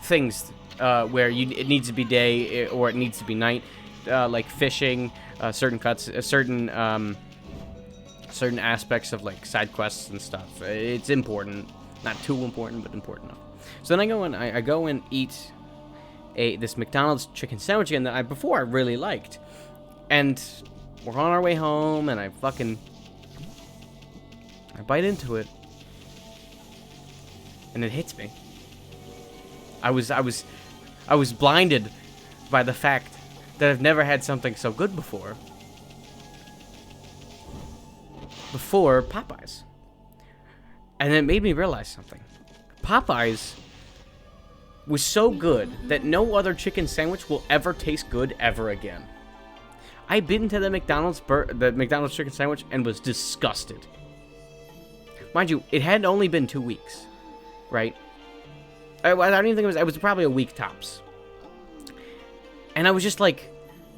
things where it needs to be day or it needs to be night, like fishing, certain cuts, certain aspects of like side quests and stuff. It's important, not too important, but important enough. So then I go and eat this McDonald's chicken sandwich again that before I really liked, and we're on our way home, and I bite into it, and it hits me. I was blinded by the fact that I've never had something so good before Popeyes, and it made me realize something. Popeyes was so good that no other chicken sandwich will ever taste good ever again. I bit into the McDonald's chicken sandwich and was disgusted. Mind you, it had only been 2 weeks, right? I don't even think it was probably a week tops. And I was just like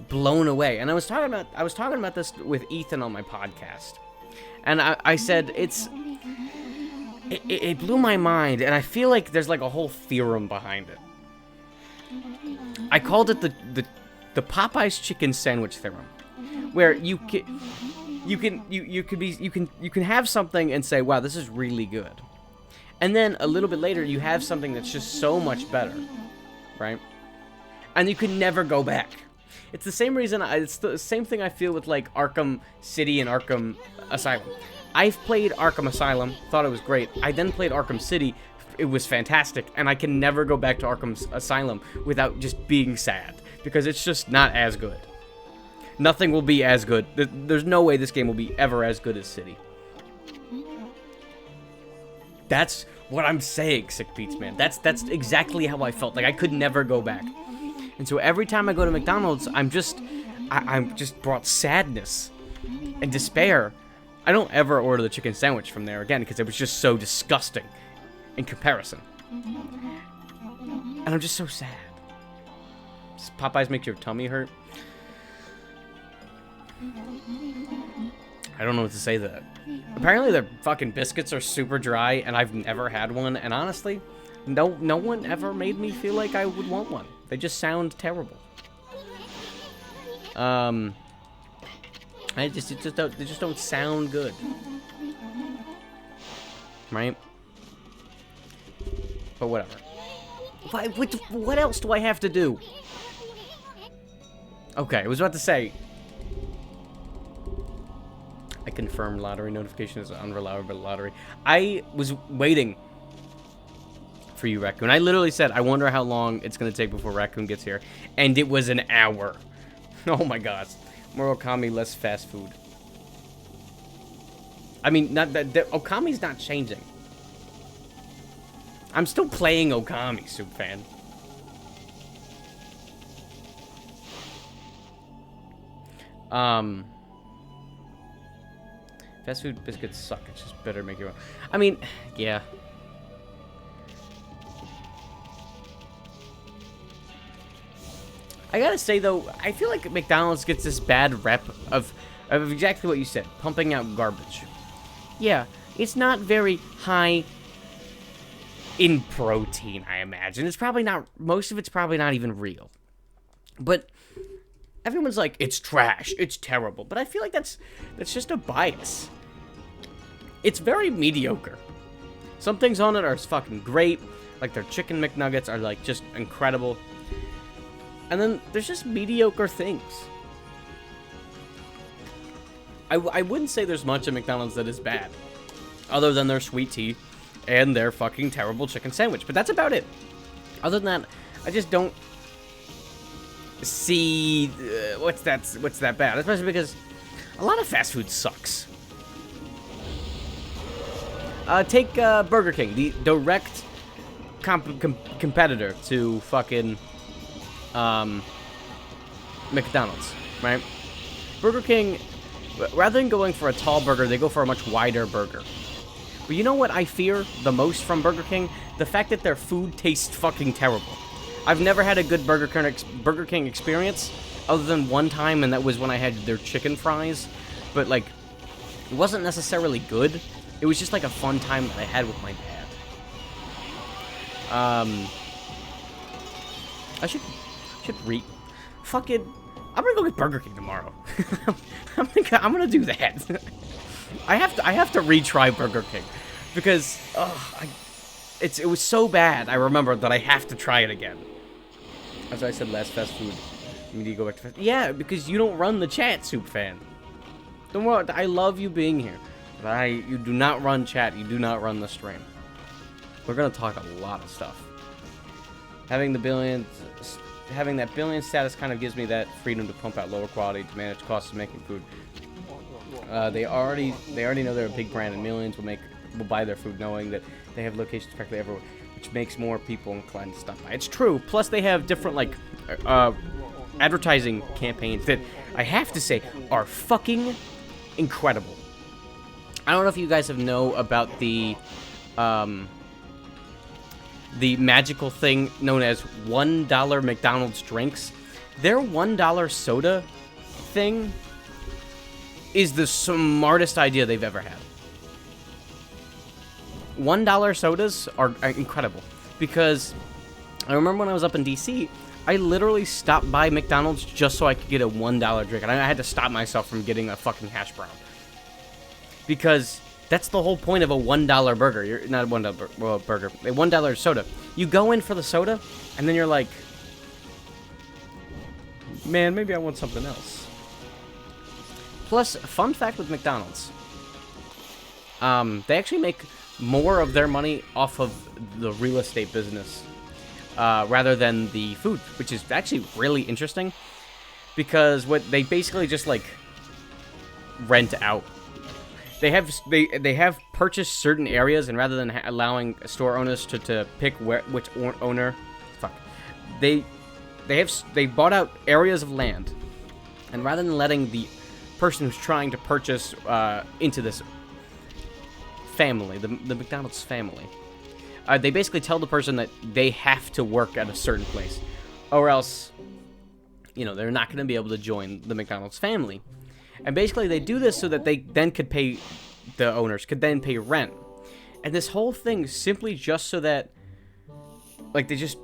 blown away. And I was talking about this with Ethan on my podcast. And I said it blew my mind, and I feel like there's like a whole theorem behind it. I called it the Popeyes chicken sandwich theorem, where you can have something and say, wow, this is really good, And then a little bit later, you have something that's just so much better, right? And you can never go back. It's the same reason, it's the same thing I feel with, like, Arkham City and Arkham Asylum. I've played Arkham Asylum, thought it was great. I then played Arkham City, it was fantastic, and I can never go back to Arkham Asylum without just being sad, because it's just not as good. Nothing will be as good. There's no way this game will be ever as good as City. That's what I'm saying, Sick Beats, man. That's exactly how I felt. Like, I could never go back. And so every time I go to McDonald's, I'm just brought sadness and despair. I don't ever order the chicken sandwich from there again because it was just so disgusting in comparison. And I'm just so sad. Does Popeyes make your tummy hurt? I don't know what to say to that. Apparently their fucking biscuits are super dry, and I've never had one, and honestly, no one ever made me feel like I would want one. They just sound terrible. They just don't sound good. Right? But whatever. What else do I have to do? Okay, I was about to say, I confirmed lottery notification is unreliable lottery. I was waiting for you, Raccoon. I literally said, I wonder how long it's going to take before Raccoon gets here. And it was an hour. Oh my god. More Okami, less fast food. I mean, not that Okami's not changing. I'm still playing Okami, Soup Fan. Fast food biscuits suck. It's just better make your own. I mean, yeah. I gotta say, though, I feel like McDonald's gets this bad rep of exactly what you said, pumping out garbage. Yeah, it's not very high in protein, I imagine. It's probably not, most of it's probably not even real. But everyone's like, it's trash, it's terrible. But I feel like that's just a bias. It's very mediocre. Some things on it are fucking great, like their chicken McNuggets are like just incredible. And then there's just mediocre things. I wouldn't say there's much at McDonald's that is bad, other than their sweet tea and their fucking terrible chicken sandwich. But that's about it. Other than that, I just don't see what's that bad. Especially because a lot of fast food sucks. Take Burger King, the direct competitor to fucking McDonald's, right? Burger King, rather than going for a tall burger, they go for a much wider burger. But you know what I fear the most from Burger King? The fact that their food tastes fucking terrible. I've never had a good Burger King experience, other than one time, and that was when I had their chicken fries. But, like, it wasn't necessarily good. It was just, like, a fun time that I had with my dad. I should fucking, I'm gonna go get Burger King tomorrow. I'm gonna do that. I have to retry Burger King because it was so bad. I remember that I have to try it again. As I said, last fast food. You need to go back to fast. Yeah, because you don't run the chat, Soup Fan. Don't worry. I love you being here, but you do not run chat. You do not run the stream. We're gonna talk a lot of stuff. Having that billion status kind of gives me that freedom to pump out lower quality to manage costs of making food. They already know they're a big brand, and millions will buy their food knowing that they have locations practically everywhere, which makes more people inclined to stop by. It's true. Plus, they have different like advertising campaigns that I have to say are fucking incredible. I don't know if you guys know about the magical thing known as $1 McDonald's drinks. Their $1 soda thing is the smartest idea they've ever had. $1 sodas are incredible because I remember when I was up in DC, I literally stopped by McDonald's just so I could get a $1 drink, and I had to stop myself from getting a fucking hash brown because That's the whole point of a $1 burger. You're not a $1 burger, a $1 soda. You go in for the soda, and then you're like, man, maybe I want something else. Plus, fun fact with McDonald's, they actually make more of their money off of the real estate business rather than the food, which is actually really interesting because what they basically just like rent out. They have purchased certain areas, and rather than allowing store owners to pick which owner, they bought out areas of land, and rather than letting the person who's trying to purchase into this family, the McDonald's family, they basically tell the person that they have to work at a certain place, or else, you know, they're not going to be able to join the McDonald's family. And basically, they do this so that they then could pay, the owners could then pay rent. And this whole thing simply just so that, like, they just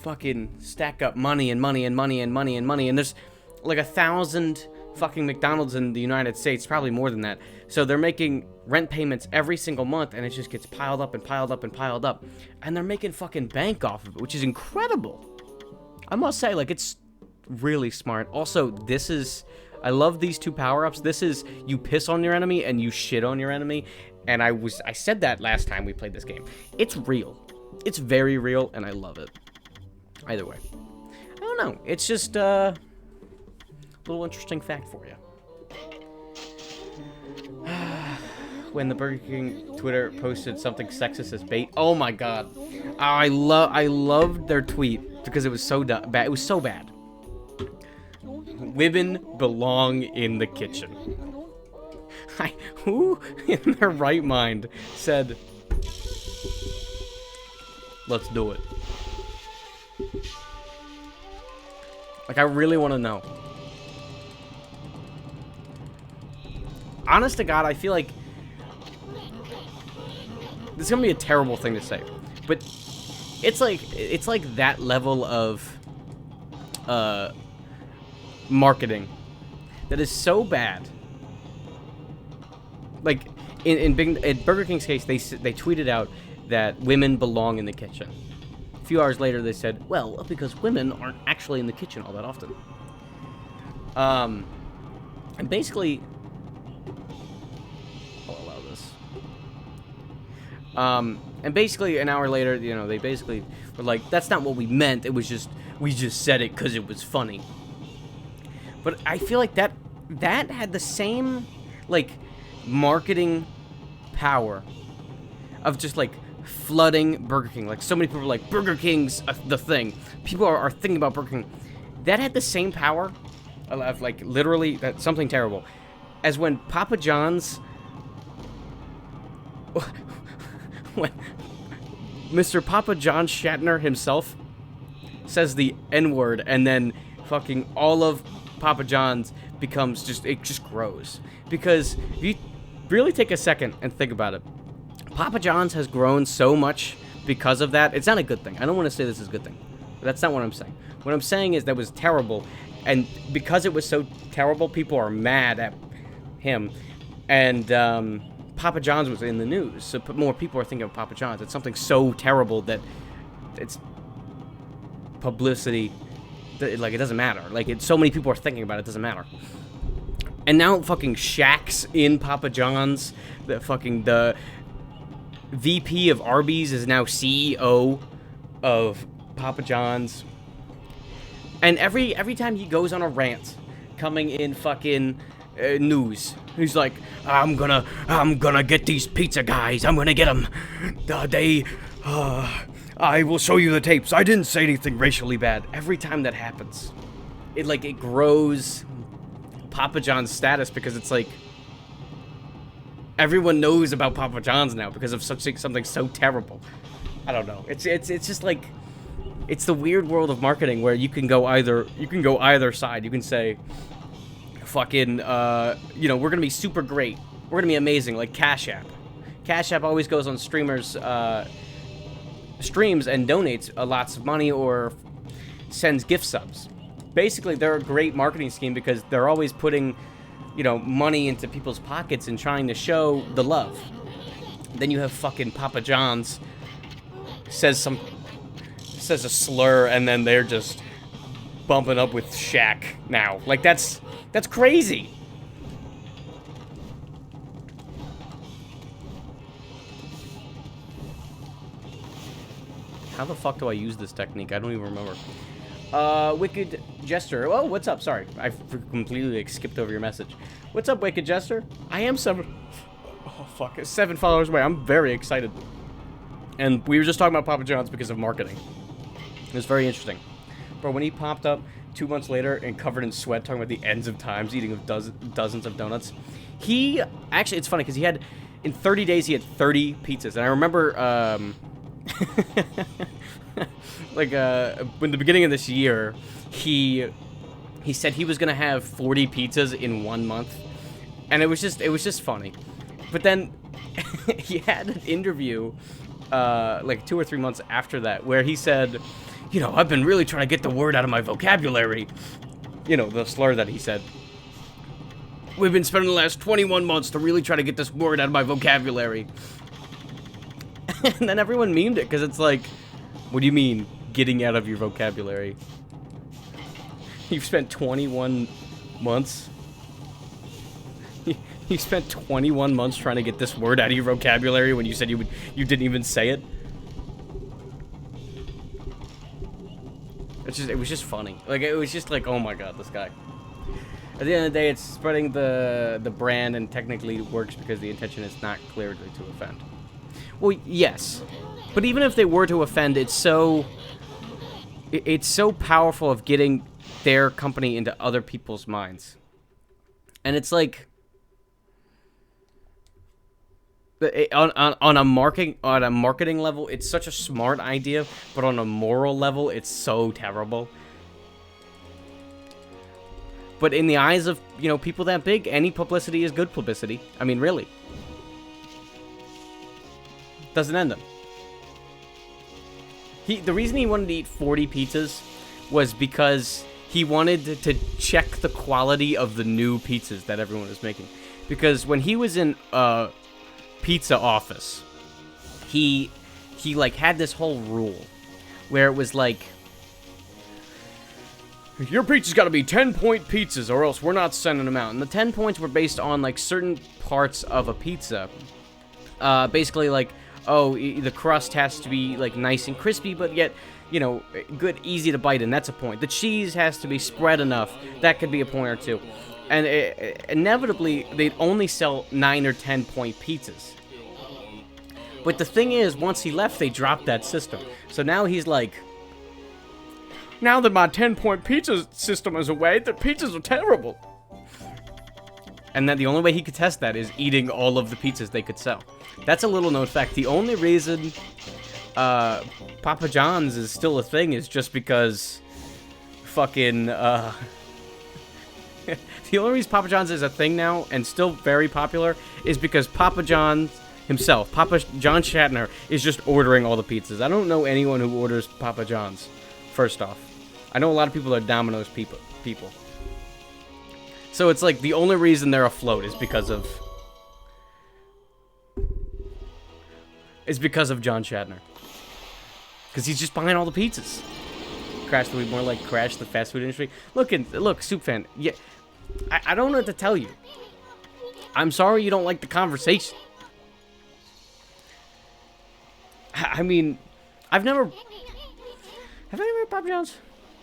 fucking stack up money and money and money and money and money. And there's like 1,000 fucking McDonald's in the United States, probably more than that. So they're making rent payments every single month, and it just gets piled up and piled up and piled up. And they're making fucking bank off of it, which is incredible. I must say, like, it's really smart. Also, this is... I love these two power-ups. This is you piss on your enemy and you shit on your enemy. And I said that last time we played this game. It's real. It's very real, and I love it. Either way. I don't know. It's just a little interesting fact for you. When the Burger King Twitter posted something sexist as bait. Oh my god. I loved their tweet because it was so bad. It was so bad. Women belong in the kitchen. Who in their right mind said, let's do it? Like, I really want to know. Honest to God, I feel like this is gonna be a terrible thing to say, but it's like that level of marketing that is so bad. Like in Burger King's case, they tweeted out that women belong in the kitchen. A few hours later, they said, well, because women aren't actually in the kitchen all that often. And basically, I'll allow this. And basically, an hour later, you know, they basically were like, that's not what we meant. It was just, we just said it because it was funny. But I feel like that had the same, like, marketing power of just, like, flooding Burger King. Like, so many people are like, Burger King's the thing. People are thinking about Burger King. That had the same power of, like, literally, that's something terrible, as when Papa John's, when Mr. Papa John Shatner himself says the N-word, and then fucking all of Papa John's becomes just, it just grows. Because if you really take a second and think about it, Papa John's has grown so much because of that. It's not a good thing. I don't want to say this is a good thing. But that's not what I'm saying. What I'm saying is that was terrible. And because it was so terrible, people are mad at him. And Papa John's was in the news. So more people are thinking of Papa John's. It's something so terrible that it's publicity. Like, it doesn't matter. Like, so many people are thinking about it, it doesn't matter. And now fucking Shaq's in Papa John's. The VP of Arby's is now CEO of Papa John's. And every time he goes on a rant, coming in fucking news, he's like, I'm gonna get these pizza guys. I'm gonna get them. I will show you the tapes. I didn't say anything racially bad. Every time that happens, it grows Papa John's status, because it's like everyone knows about Papa John's now because of something so terrible. I don't know. It's just like, it's the weird world of marketing where you can go either side. You can say, fucking, you know, we're gonna be super great. We're gonna be amazing, like Cash App. Cash App always goes on streamers' streams and donates lots of money or sends gift subs. Basically, they're a great marketing scheme because they're always putting you know, money into people's pockets and trying to show the love. Then you have fucking Papa John's says a slur, and then they're just bumping up with Shaq now. Like, that's crazy. How the fuck do I use this technique? I don't even remember. Wicked Jester. Oh, what's up? Sorry, I completely like, skipped over your message. What's up, Wicked Jester? I am 7 followers away. I'm very excited. And we were just talking about Papa John's because of marketing. It was very interesting. But when he popped up 2 months later and covered in sweat, talking about the ends of times, eating of dozens of donuts, he actually, it's funny because he had, in 30 days, he had 30 pizzas. And I remember, like, in the beginning of this year, he said he was gonna have 40 pizzas in 1 month, and it was just funny. But then he had an interview, like 2 or 3 months after that, where he said, you know, I've been really trying to get the word out of my vocabulary. You know, the slur that he said. We've been spending the last 21 months to really try to get this word out of my vocabulary. And then everyone memed it, because it's like, what do you mean, getting out of your vocabulary? You've spent 21 months? You spent 21 months trying to get this word out of your vocabulary when you said you didn't even say it? It was just funny. Like, it was just like, oh my god, this guy. At the end of the day, it's spreading the brand, and technically it works because the intention is not clearly to offend. Well, yes. But even if they were to offend, it's so powerful of getting their company into other people's minds. And it's like, on a marketing level, it's such a smart idea, but on a moral level, it's so terrible. But in the eyes of, you know, people that big, any publicity is good publicity. I mean, really. Doesn't end them. The reason he wanted to eat 40 pizzas was because he wanted to check the quality of the new pizzas that everyone was making. Because when he was in pizza office, he like had this whole rule where it was like, your pizza's got to be 10-point pizzas or else we're not sending them out. And the 10 points were based on like certain parts of a pizza. Basically like, oh, the crust has to be like nice and crispy, but yet, you know, good, easy to bite in. That's a point. The cheese has to be spread enough. That could be a point or two. And inevitably, they'd only sell 9 or 10-point pizzas. But the thing is, once he left, they dropped that system. So now he's like, now that my 10-point pizza system is away, the pizzas are terrible. And then the only way he could test that is eating all of the pizzas they could sell. That's a little known fact. The only reason Papa John's is still a thing is just because fucking the only reason Papa John's is a thing now and still very popular is because Papa John himself, Papa John Shatner, is just ordering all the pizzas. I don't know anyone who orders Papa John's, first off. I know a lot of people are Domino's people. So it's like the only reason they're afloat is because of John Shatner. Because he's just buying all the pizzas. Crash the more like crash the fast food industry. Look, Soup Fan. Yeah, I don't know what to tell you. I'm sorry you don't like the conversation. I mean, have I ever had Papa John's?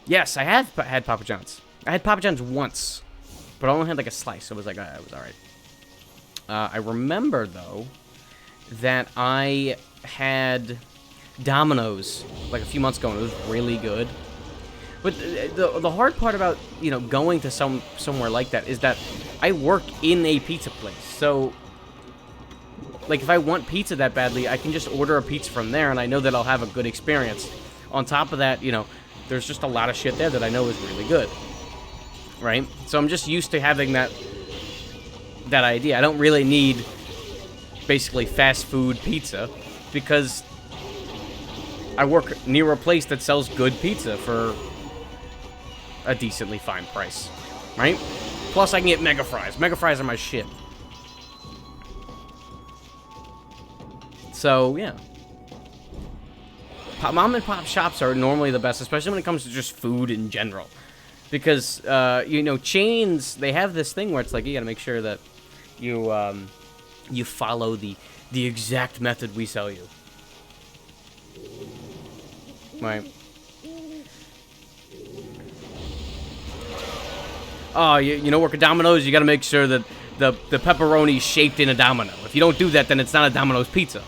Yes, I have had Papa John's. I had Papa John's once, but I only had like a slice, so it was like, it was alright. I remember, though, that I had Domino's like a few months ago, and it was really good. But the hard part about, you know, going to somewhere like that is that I work in a pizza place. So, like, if I want pizza that badly, I can just order a pizza from there, and I know that I'll have a good experience. On top of that, you know, there's just a lot of shit there that I know is really good. Right? So I'm just used to having that idea. I don't really need, basically, fast food pizza, because I work near a place that sells good pizza for a decently fine price, right? Plus, I can get mega fries. Mega fries are my shit. So, yeah. Mom and pop shops are normally the best, especially when it comes to just food in general. Because, you know, chains, they have this thing where it's like, you gotta make sure that you, you follow the exact method we sell you. Right. Oh, you know, work at Domino's, you gotta make sure that the pepperoni's shaped in a domino. If you don't do that, then it's not a Domino's pizza.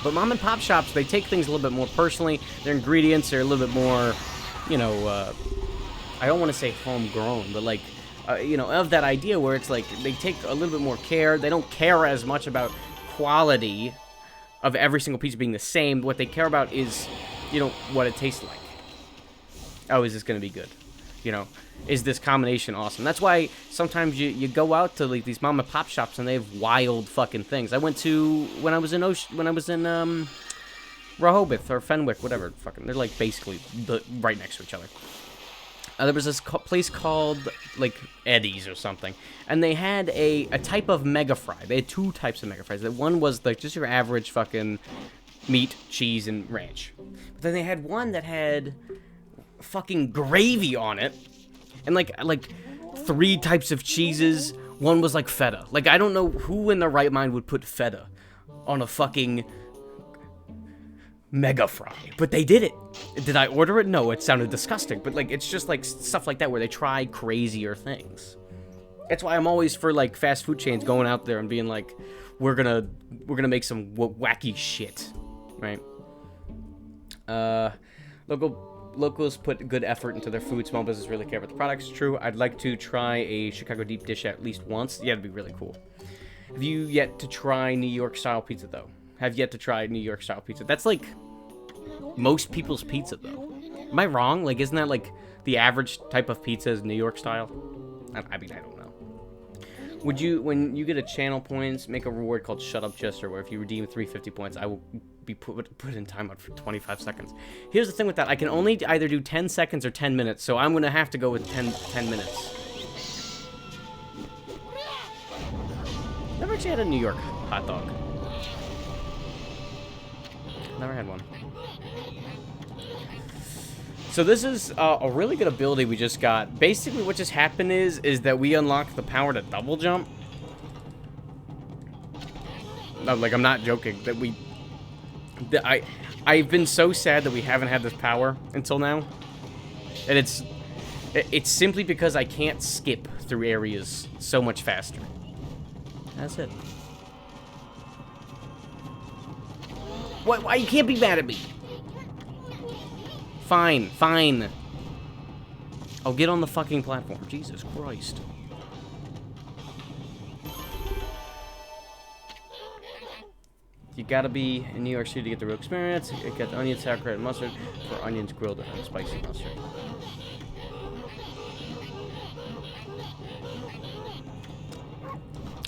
But mom and pop shops, they take things a little bit more personally. Their ingredients are a little bit more, you know, I don't want to say homegrown, but like, you know, of that idea where it's like they take a little bit more care. They don't care as much about quality of every single piece being the same. What they care about is, you know, what it tastes like. Oh, is this going to be good? You know, is this combination awesome? That's why sometimes you go out to like these mom and pop shops and they have wild fucking things. I went to when I was in Rehoboth or Fenwick, whatever. Fucking, they're like basically right next to each other. There was this place called like Eddie's or something, and they had a type of mega fry. They had two types of mega fries. One was like just your average fucking meat, cheese, and ranch. But then they had one that had fucking gravy on it, and like 3 types of cheeses. One was like feta. Like, I don't know who in their right mind would put feta on a fucking mega fry, but they did it. Did I order it? No, it sounded disgusting, but like, it's just like stuff like that where they try crazier things. That's why I'm always for like fast food chains going out there and being like, we're gonna make some wacky shit, right? Locals put good effort into their food. Small business really care about the products. True. I'd like to try a Chicago deep dish at least once. Yeah, it'd be really cool. Have you yet to try New York style pizza though? Have yet to try New York style pizza. That's like most people's pizza though. Am I wrong? Like, isn't that like the average type of pizza is New York style? I mean, I don't know. Would you, when you get a channel points, make a reward called Shut Up Jester, where if you redeem 350 points, I will be put in timeout for 25 seconds. Here's the thing with that. I can only either do 10 seconds or 10 minutes, so I'm going to have to go with 10 minutes. Never actually had a New York hot dog. Never had one. So this is a really good ability we just got. Basically what just happened is that we unlocked the power to double jump. No, like, I'm not joking. I've been so sad that we haven't had this power until now. And it's simply because I can't skip through areas so much faster. That's it. Why you can't be mad at me? Fine, fine. I'll get on the fucking platform. Jesus Christ. You gotta be in New York City to get the real experience. You get the onion, sour cream, and mustard for onions grilled and spicy mustard.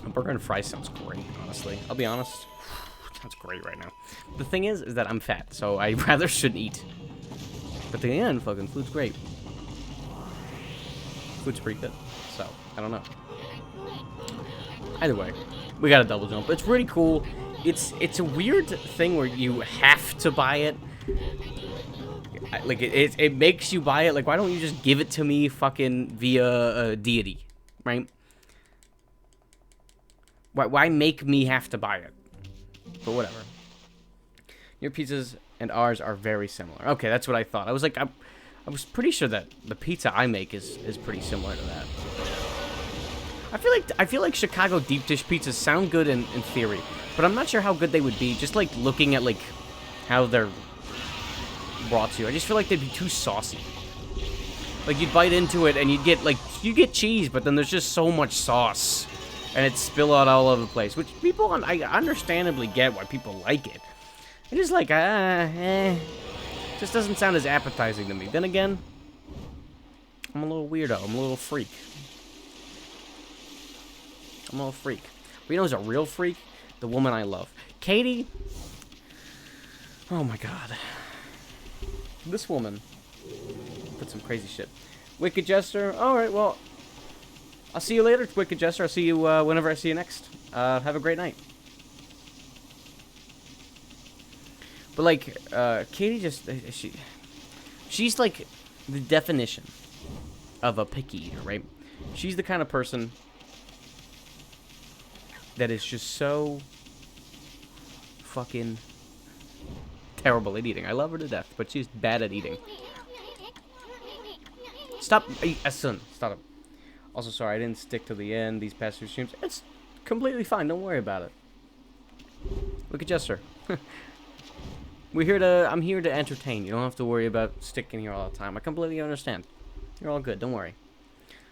A burger and fries sounds great, honestly. I'll be honest. Sounds great right now. The thing is that I'm fat, so I rather shouldn't eat. But in the end, fucking food's great. Food's pretty good, so I don't know. Either way, we got a double jump. It's pretty cool. It's a weird thing where you have to buy it. Like, it makes you buy it. Like, why don't you just give it to me fucking via deity, right? Why make me have to buy it? But whatever. Your pizzas and ours are very similar. Okay, that's what I thought. I was like, I was pretty sure that the pizza I make is pretty similar to that. I feel like Chicago deep dish pizzas sound good in theory, but I'm not sure how good they would be. Just like looking at like how they're brought to you, I just feel like they'd be too saucy. Like, you'd bite into it and you get cheese, but then there's just so much sauce, and it'd spill out all over the place. Which people, I understandably get why people like it. It just like, just doesn't sound as appetizing to me. Then again, I'm a little weirdo. I'm a little freak. I'm a little freak. But you know who's a real freak? The woman I love. Katie. Oh my god. This woman put some crazy shit. Wicked Jester. Alright, well, I'll see you later, Wicked Jester. I'll see you whenever I see you next. Have a great night. But like, Katie just she's like the definition of a picky eater, right? She's the kind of person that is just so fucking terrible at eating. I love her to death, but she's bad at eating. Stop, son, stop it. Also, sorry, I didn't stick to the end these past few streams. It's completely fine. Don't worry about it. Look at Jester. I'm here to entertain. You don't have to worry about sticking here all the time. I completely understand. You're all good. Don't worry.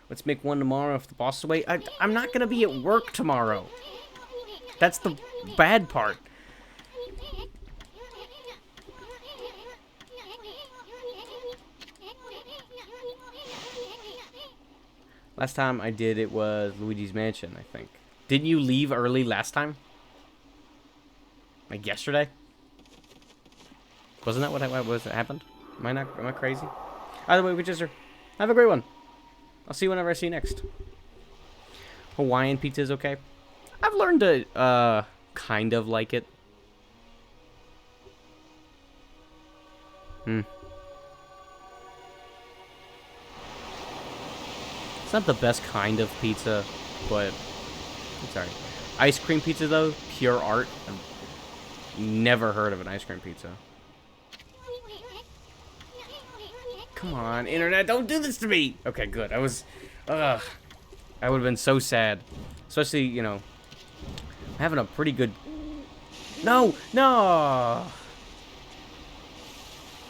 Let's make one tomorrow if the boss is away. I'm not gonna be at work tomorrow. That's the bad part. Last time I did it was Luigi's Mansion, I think. Didn't you leave early last time? Like yesterday? Wasn't that what happened? Am I crazy? Either way, we just have a great one. I'll see you whenever I see you next. Hawaiian pizza is okay. I've learned to kind of like it. It's not the best kind of pizza, but it's alright. Ice cream pizza, though, pure art. I've never heard of an ice cream pizza. Come on, internet, don't do this to me! Okay, good. I would have been so sad. Especially, you know, having a pretty good... No! No!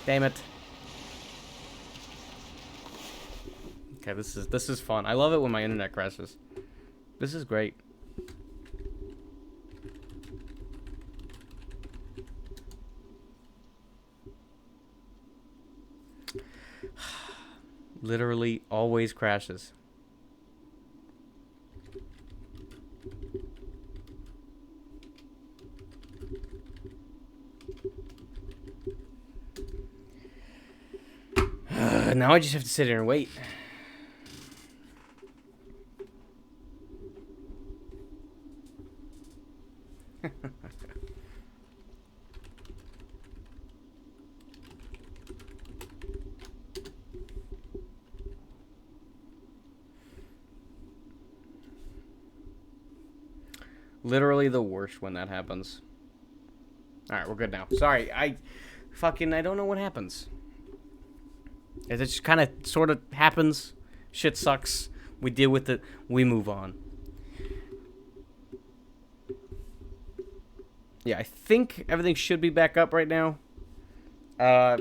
Damn it. Okay, this is fun. I love it when my internet crashes. This is great. Literally always crashes. Now I just have to sit here and wait. Literally the worst when that happens. Alright, we're good now. Sorry, I don't know what happens. It just kind of sort of happens. Shit sucks. We deal with it. We move on. Yeah, I think everything should be back up right now. I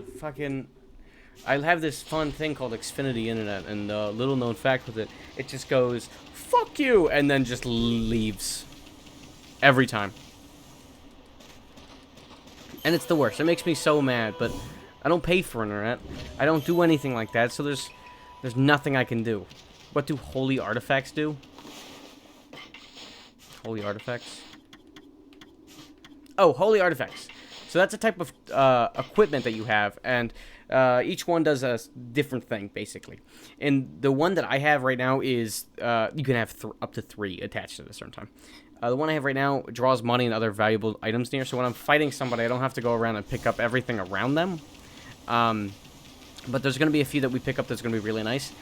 have this fun thing called Xfinity Internet, and the little known fact with it, it just goes, fuck you, and then just leaves. Every time. And it's the worst. It makes me so mad, but I don't pay for internet. I don't do anything like that, so there's nothing I can do. What do holy artifacts do? Holy artifacts? Oh, holy artifacts. So that's a type of equipment that you have, and each one does a different thing, basically. And the one that I have right now is, you can have up to 3 attached at a certain time. The one I have right now draws money and other valuable items near, so when I'm fighting somebody, I don't have to go around and pick up everything around them. But there's going to be a few that we pick up that's going to be really nice.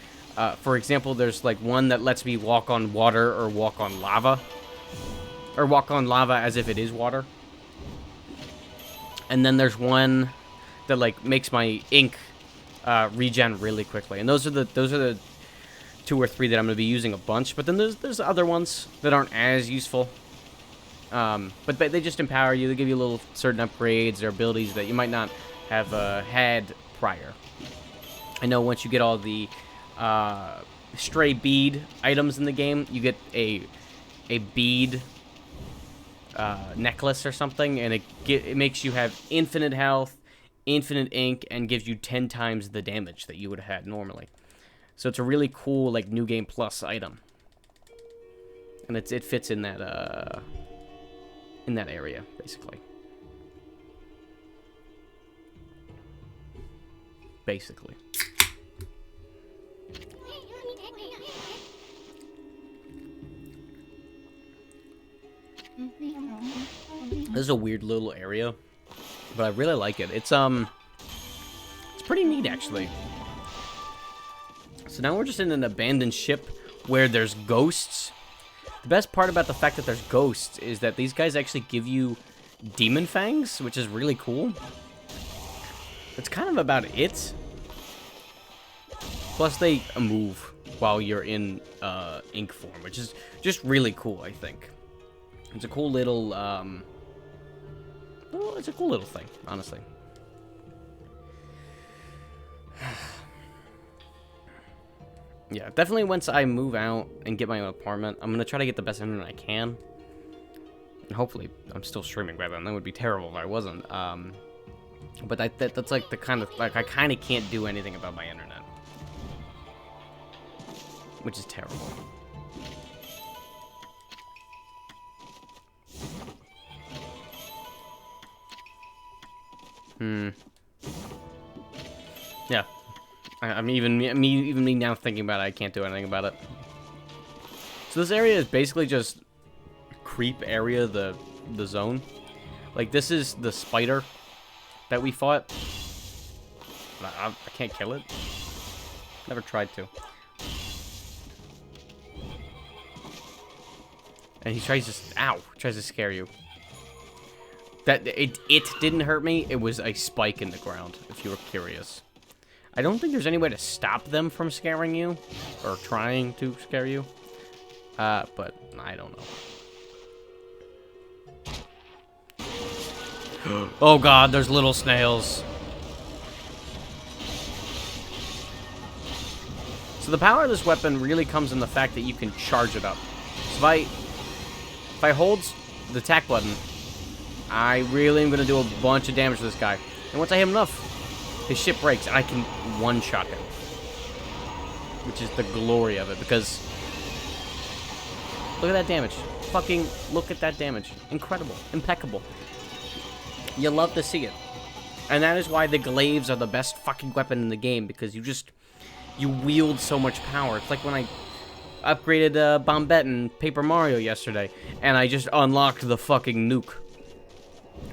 For example, there's like one that lets me walk on water or walk on lava. Or walk on lava as if it is water. And then there's one that like makes my ink regen really quickly. And those are the 2 or 3 that I'm going to be using a bunch. But then there's other ones that aren't as useful. But they just empower you. They give you little certain upgrades or abilities that you might not have had prior. I know once you get all the stray bead items in the game, you get a bead necklace or something, and it makes you have infinite health, infinite ink, and gives you 10 times the damage that you would have had normally. So it's a really cool, like, New Game Plus item. And it fits in that area, basically. This is a weird little area, but I really like it. It's pretty neat, actually. So now we're just in an abandoned ship where there's ghosts. The best part about the fact that there's ghosts is that these guys actually give you demon fangs, which is really cool. That's kind of about it. Plus, they move while you're in ink form, which is just really cool, I think. It's a cool little, well, it's a cool little thing, honestly. Yeah, definitely once I move out and get my own apartment, I'm going to try to get the best internet I can. And hopefully, I'm still streaming by then. That would be terrible if I wasn't. But that's like the kind of, like, I kind of can't do anything about my internet. Which is terrible. Yeah. I'm even me now thinking about it, I can't do anything about it. So this area is basically just creep area, the zone. Like, this is the spider that we fought. I can't kill it. Never tried to. And he tries to scare you. That it didn't hurt me. It was a spike in the ground, if you were curious. I don't think there's any way to stop them from scaring you, or trying to scare you. But I don't know. Oh god, there's little snails. So the power of this weapon really comes in the fact that you can charge it up. So if I hold the attack button, I really am going to do a bunch of damage to this guy. And once I hit him enough, his ship breaks, and I can one-shot him. Which is the glory of it, because... Look at that damage. Fucking look at that damage. Incredible. Impeccable. You love to see it. And that is why the glaives are the best fucking weapon in the game, because you wield so much power. It's like when I upgraded Bombette in Paper Mario yesterday, and I just unlocked the fucking nuke.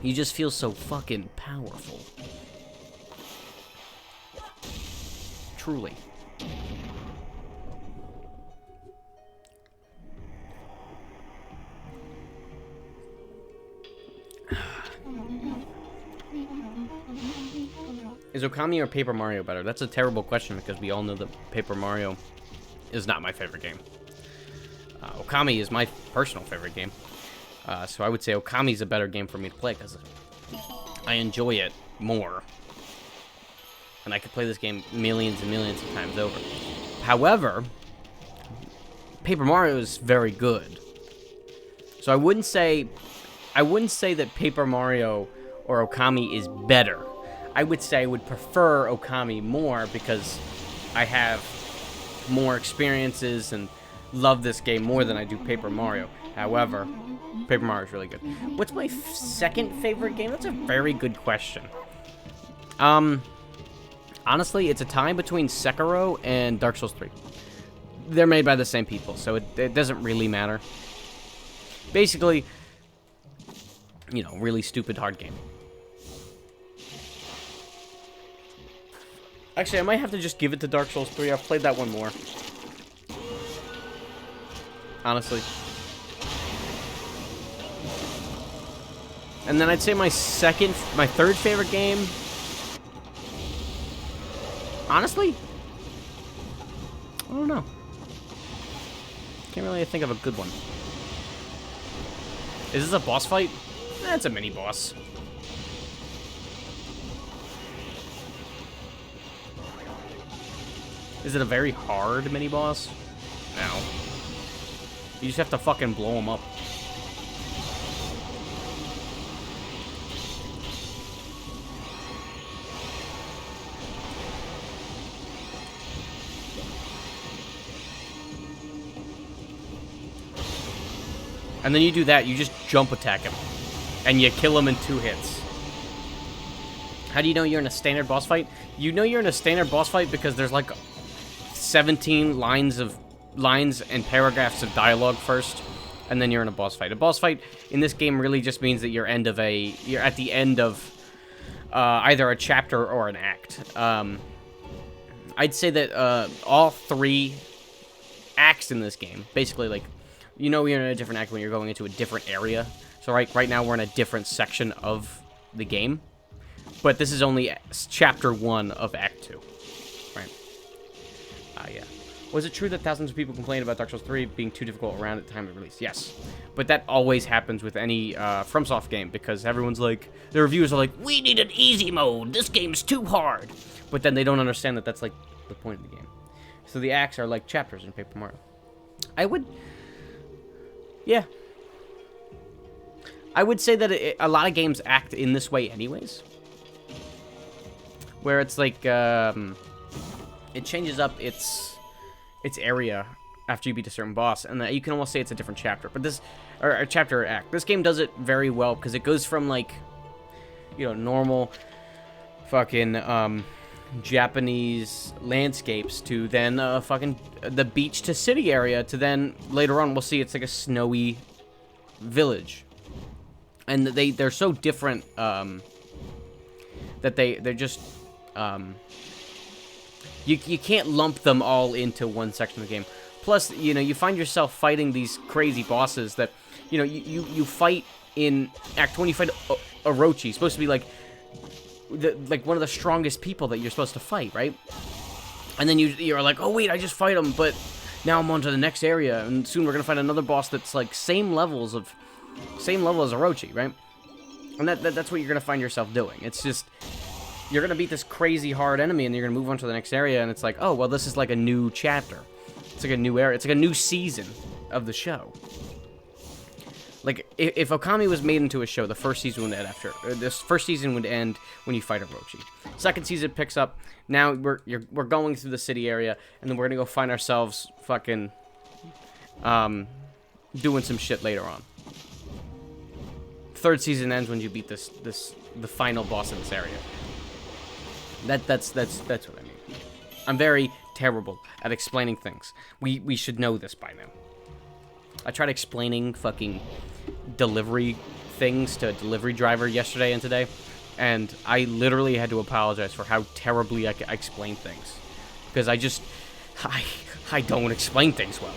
You just feel so fucking powerful. Truly. Is Okami or Paper Mario better? That's a terrible question because we all know that Paper Mario is not my favorite game. Okami is my personal favorite game. So I would say Okami is a better game for me to play because I enjoy it more. And I could play this game millions and millions of times over. However, Paper Mario is very good. So I wouldn't say that Paper Mario or Okami is better. I would say I would prefer Okami more because I have more experiences and love this game more than I do Paper Mario. However, Paper Mario is really good. What's my second favorite game? That's a very good question. Honestly, it's a tie between Sekiro and Dark Souls 3. They're made by the same people, so it doesn't really matter. Basically, you know, really stupid hard game. Actually, I might have to just give it to Dark Souls 3. I've played that one more. Honestly. And then I'd say my third favorite game... Honestly? I don't know. Can't really think of a good one. Is this a boss fight? It's a mini-boss. Is it a very hard mini-boss? No. You just have to fucking blow him up. And then you do that, you just jump attack him. And you kill him in 2 hits. How do you know you're in a standard boss fight? You know you're in a standard boss fight because there's like 17 lines and paragraphs of dialogue first. and then you're in a boss fight. A boss fight in this game really just means that you're at the end of either a chapter or an act. I'd say that all 3 acts in this game, basically, like, you're in a different act when you're going into a different area. So right now we're in a different section of the game, but this is only chapter 1 of Act 2. Right? Yeah. Was it true that thousands of people complained about Dark Souls 3 being too difficult around at the time of release? Yes. But that always happens with any FromSoft game, because everyone's like, the reviewers are like, we need an easy mode, this game's too hard. But then they don't understand that that's like the point of the game. So the acts are like chapters in Paper Mario. Yeah. I would say that a lot of games act in this way anyways. Where it's like, it changes up its area after you beat a certain boss, and you can almost say it's a different chapter. But or a chapter or act. This game does it very well, because it goes from, like, normal fucking, Japanese landscapes to then, fucking the beach to city area to then, later on, we'll see it's like a snowy village. And they're so different, that they're just, you can't lump them all into one section of the game. Plus, you find yourself fighting these crazy bosses that, you fight in Act 1, you fight Orochi, supposed to be like one of the strongest people that you're supposed to fight, right? And then you're like, oh wait, I just fight him, but now I'm on to the next area, and soon we're gonna fight another boss that's like same level as Orochi, right? And that's what you're gonna find yourself doing. It's just, you're gonna beat this crazy hard enemy, and you're gonna move on to the next area, and it's like, oh well, this is like a new chapter. It's like a new area. It's like a new season of the show. Like, if Okami was made into a show, the first season would end this first season would end when you fight Orochi. Second season picks up. Now we're going through the city area, and then we're gonna go find ourselves fucking doing some shit later on. Third season ends when you beat the final boss in this area. That's what I mean. I'm very terrible at explaining things. We should know this by now. I tried explaining fucking delivery things to a delivery driver yesterday and today, and I literally had to apologize for how terribly I explain things. Because I don't explain things well.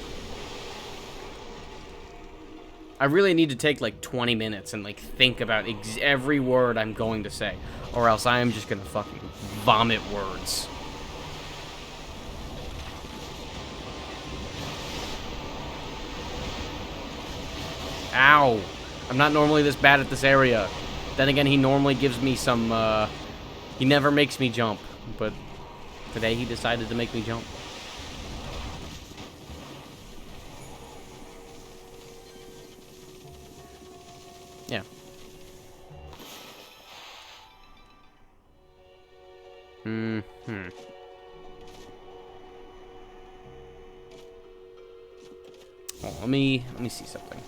I really need to take like 20 minutes and like think about every word I'm going to say, or else I am just gonna fucking vomit words. Ow! I'm not normally this bad at this area. Then again, he normally gives me some, he never makes me jump. But today he decided to make me jump. Yeah. Oh, let me see something.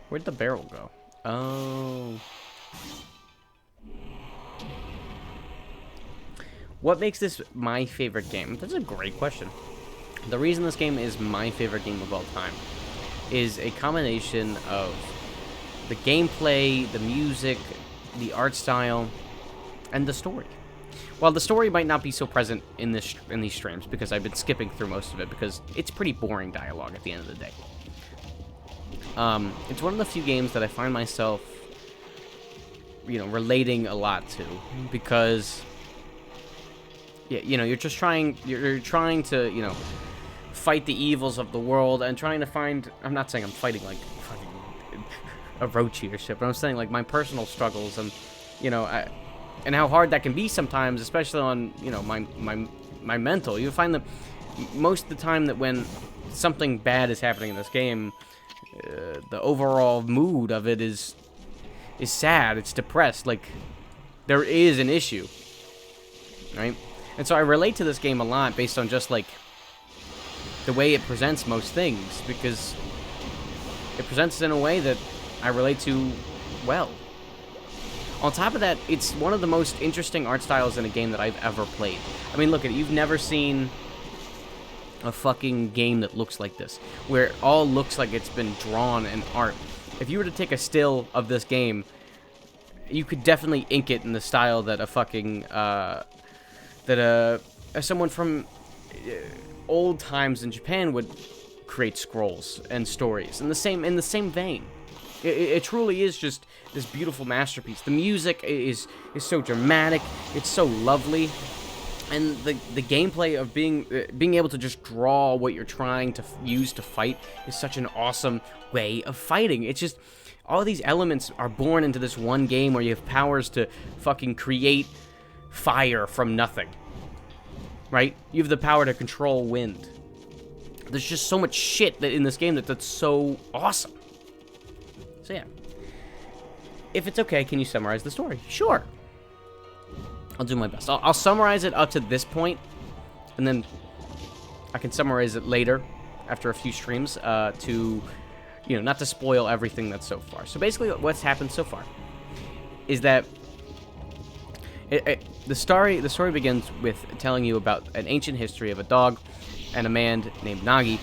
Where'd the barrel go? Oh. What makes this my favorite game? That's a great question. The reason this game is my favorite game of all time is a combination of the gameplay, the music, the art style, and the story. While the story might not be so present in these streams, because I've been skipping through most of it, because it's pretty boring dialogue at the end of the day. It's one of the few games that I find myself, relating a lot to, because, you're trying to, fight the evils of the world and trying to find. I'm not saying I'm fighting like fucking Orochi or shit, but I'm saying like my personal struggles and, and how hard that can be sometimes, especially on, my mental. You find that most of the time that when something bad is happening in this game, the overall mood of it is sad. It's depressed. Like, there is an issue, right? And so I relate to this game a lot based on just like the way it presents most things, because it presents it in a way that I relate to well. On top of that, it's one of the most interesting art styles in a game that I've ever played. I mean, look, you've never seen a fucking game that looks like this, where it all looks like it's been drawn in art. If you were to take a still of this game, you could definitely ink it in the style that a fucking, someone from old times in Japan would create scrolls and stories in the same vein. It truly is just this beautiful masterpiece. The music is so dramatic. It's so lovely, and the gameplay of being able to just draw what you're trying to use to fight is such an awesome way of fighting. It's just all these elements are born into this one game where you have powers to fucking create fire from nothing. Right? You have the power to control wind. There's just so much shit that in this game that's so awesome. So yeah. If it's okay, can you summarize the story? Sure. I'll do my best. I'll summarize it up to this point, and then I can summarize it later after a few streams to, not to spoil everything that's so far. So basically what's happened so far is that the story begins with telling you about an ancient history of a dog and a man named Nagi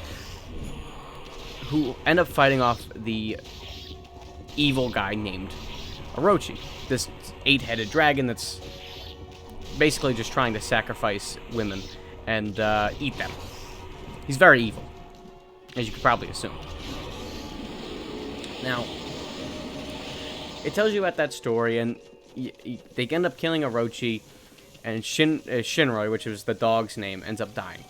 who end up fighting off the evil guy named Orochi, this 8-headed dragon that's basically just trying to sacrifice women and eat them. He's very evil, as you could probably assume. Now, it tells you about that story, and they end up killing Orochi, and Shinroi, which was the dog's name, ends up dying.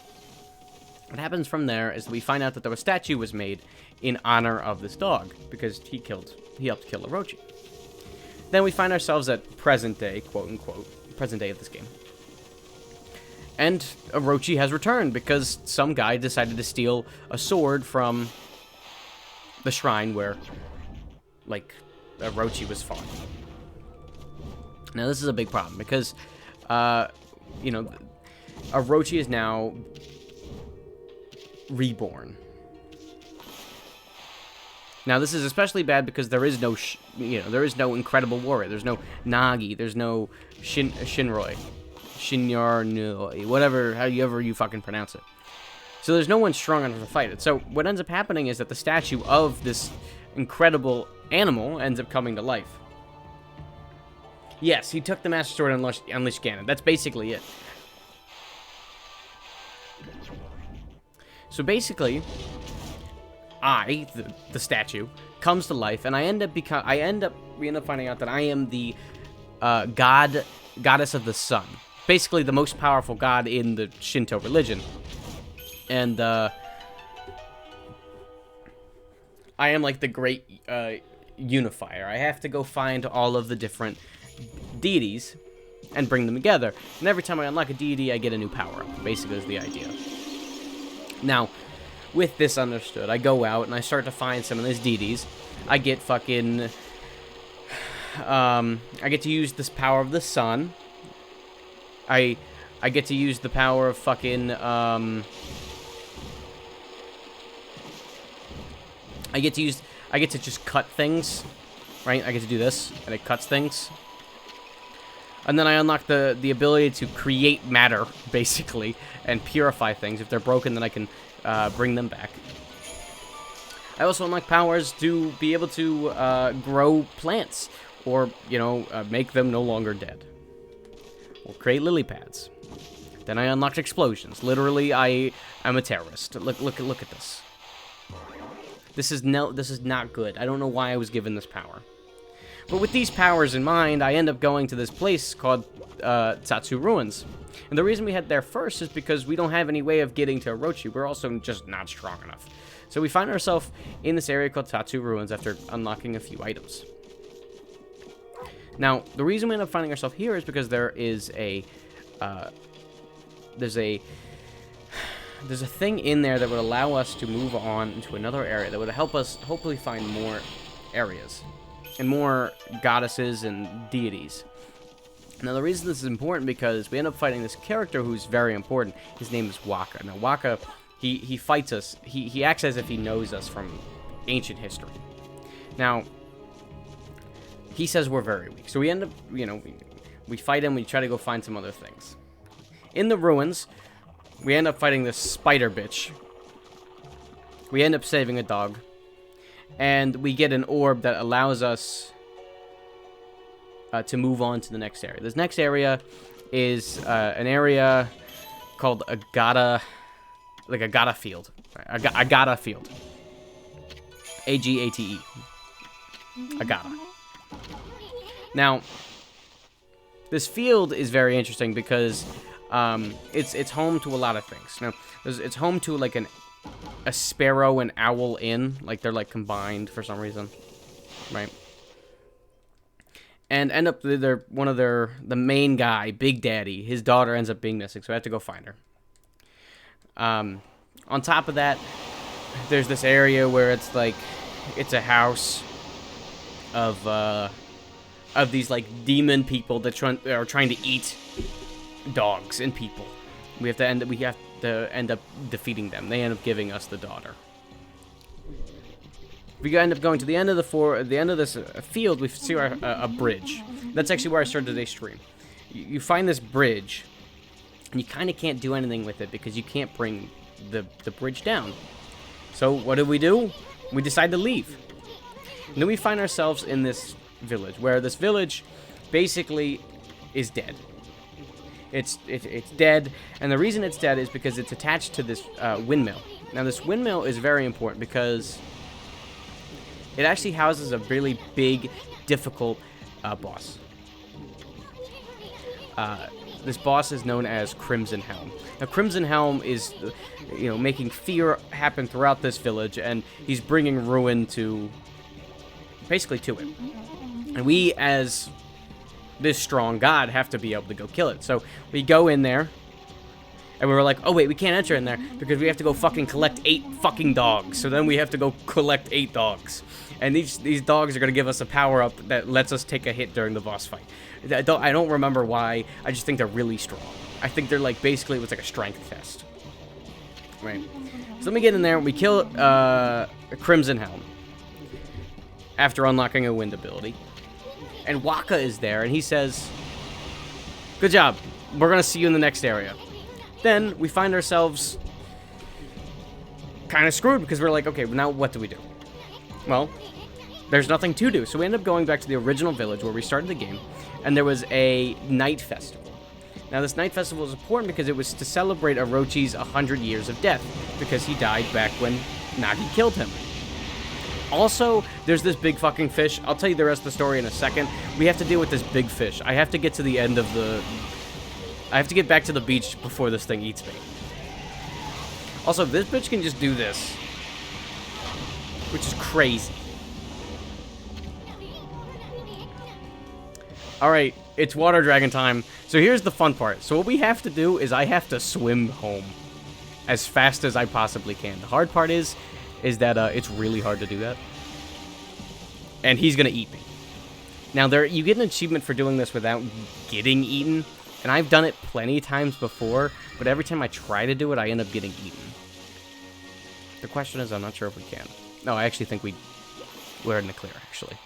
What happens from there is that we find out that a statue was made in honor of this dog, because he helped kill Orochi. Then we find ourselves at present day, quote-unquote, present day of this game. And Orochi has returned, because some guy decided to steal a sword from the shrine where, Orochi was fought. Now, this is a big problem, because, Orochi is now reborn. Now, this is especially bad because there is no, there is no incredible warrior. There's no Nagi. There's no Shinroi. However you fucking pronounce it. So there's no one strong enough to fight it. So what ends up happening is that the statue of this incredible animal ends up coming to life. Yes, he took the Master Sword and unleashed Ganon. That's basically it. So basically, the statue, comes to life, and we end up finding out that I am the goddess of the sun. Basically, the most powerful god in the Shinto religion. And I am like the great unifier. I have to go find all of the different deities and bring them together. And every time I unlock a deity, I get a new power-up. Basically, is the idea. Now, with this understood, I go out and I start to find some of these deities. I get fucking... I get to use this power of the sun. I get to use the power of fucking... I get to just cut things, right? I get to do this, and it cuts things. And then I unlock the ability to create matter, basically, and purify things. If they're broken, then I can bring them back. I also unlock powers to be able to grow plants, or, make them no longer dead. Or create lily pads. Then I unlocked explosions. Literally, I am a terrorist. Look at this. This is not good. I don't know why I was given this power. But with these powers in mind, I end up going to this place called Tatsu Ruins. And the reason we head there first is because we don't have any way of getting to Orochi. We're also just not strong enough. So we find ourselves in this area called Tatsu Ruins after unlocking a few items. Now, the reason we end up finding ourselves here is because there's a thing in there that would allow us to move on into another area that would help us hopefully find more areas and more goddesses and deities. Now, the reason this is important because we end up fighting this character who's very important. His name is Waka. Now, Waka, he fights us. He acts as if he knows us from ancient history. Now, he says we're very weak. So we end up, we fight him. We try to go find some other things. In the ruins, we end up fighting this spider bitch. We end up saving a dog. And we get an orb that allows us to move on to the next area. This next area is an area called Agata, like Agata Field. Agata Field. Agate. Agata. Now, this field is very interesting because it's home to a lot of things. Now, it's home to like a sparrow and owl inn, like they're like combined for some reason, right? And end up the main guy, Big Daddy, his daughter ends up being missing, so I have to go find her. On top of that, there's this area where it's like it's a house of these like demon people that are trying to eat dogs and people. We have to end up defeating them. They end up giving us the daughter. We end up going to the end of this field. We see a bridge. That's actually where I started today's stream. You find this bridge, and you kind of can't do anything with it because you can't bring the bridge down. So what do? We decide to leave. And then we find ourselves in this village, where this village basically is dead. It's dead, and the reason it's dead is because it's attached to this windmill. Now, this windmill is very important because it actually houses a really big, difficult boss. This boss is known as Crimson Helm. Now, Crimson Helm is, making fear happen throughout this village, and he's bringing ruin to it. And we, as this strong god, have to be able to go kill it. So we go in there, and we were like, oh wait, we can't enter in there because we have to go fucking collect 8 fucking dogs. So then we have to go collect 8 dogs. And these dogs are going to give us a power-up that lets us take a hit during the boss fight. I don't remember why. I just think they're really strong. I think they're like, basically, it was like a strength test. Right. So let me get in there, and we kill Crimson Helm after unlocking a wind ability. And Waka is there, and he says, good job. We're going to see you in the next area. Then we find ourselves kind of screwed because we're like, okay, now what do we do? Well, there's nothing to do. So we end up going back to the original village where we started the game, and there was a night festival. Now, this night festival is important because it was to celebrate Orochi's 100 years of death, because he died back when Nagi killed him. Also, there's this big fucking fish. I'll tell you the rest of the story in a second. We have to deal with this big fish. I have to get to the end of I have to get back to the beach before this thing eats me. Also, this bitch can just do this, which is crazy. Alright, it's water dragon time. So here's the fun part. So what we have to do is I have to swim home as fast as I possibly can. The hard part is that it's really hard to do that. And he's gonna eat me. Now, you get an achievement for doing this without getting eaten. And I've done it plenty of times before, but every time I try to do it, I end up getting eaten. The question is, I'm not sure if we can. No, I actually think we're in the clear, actually.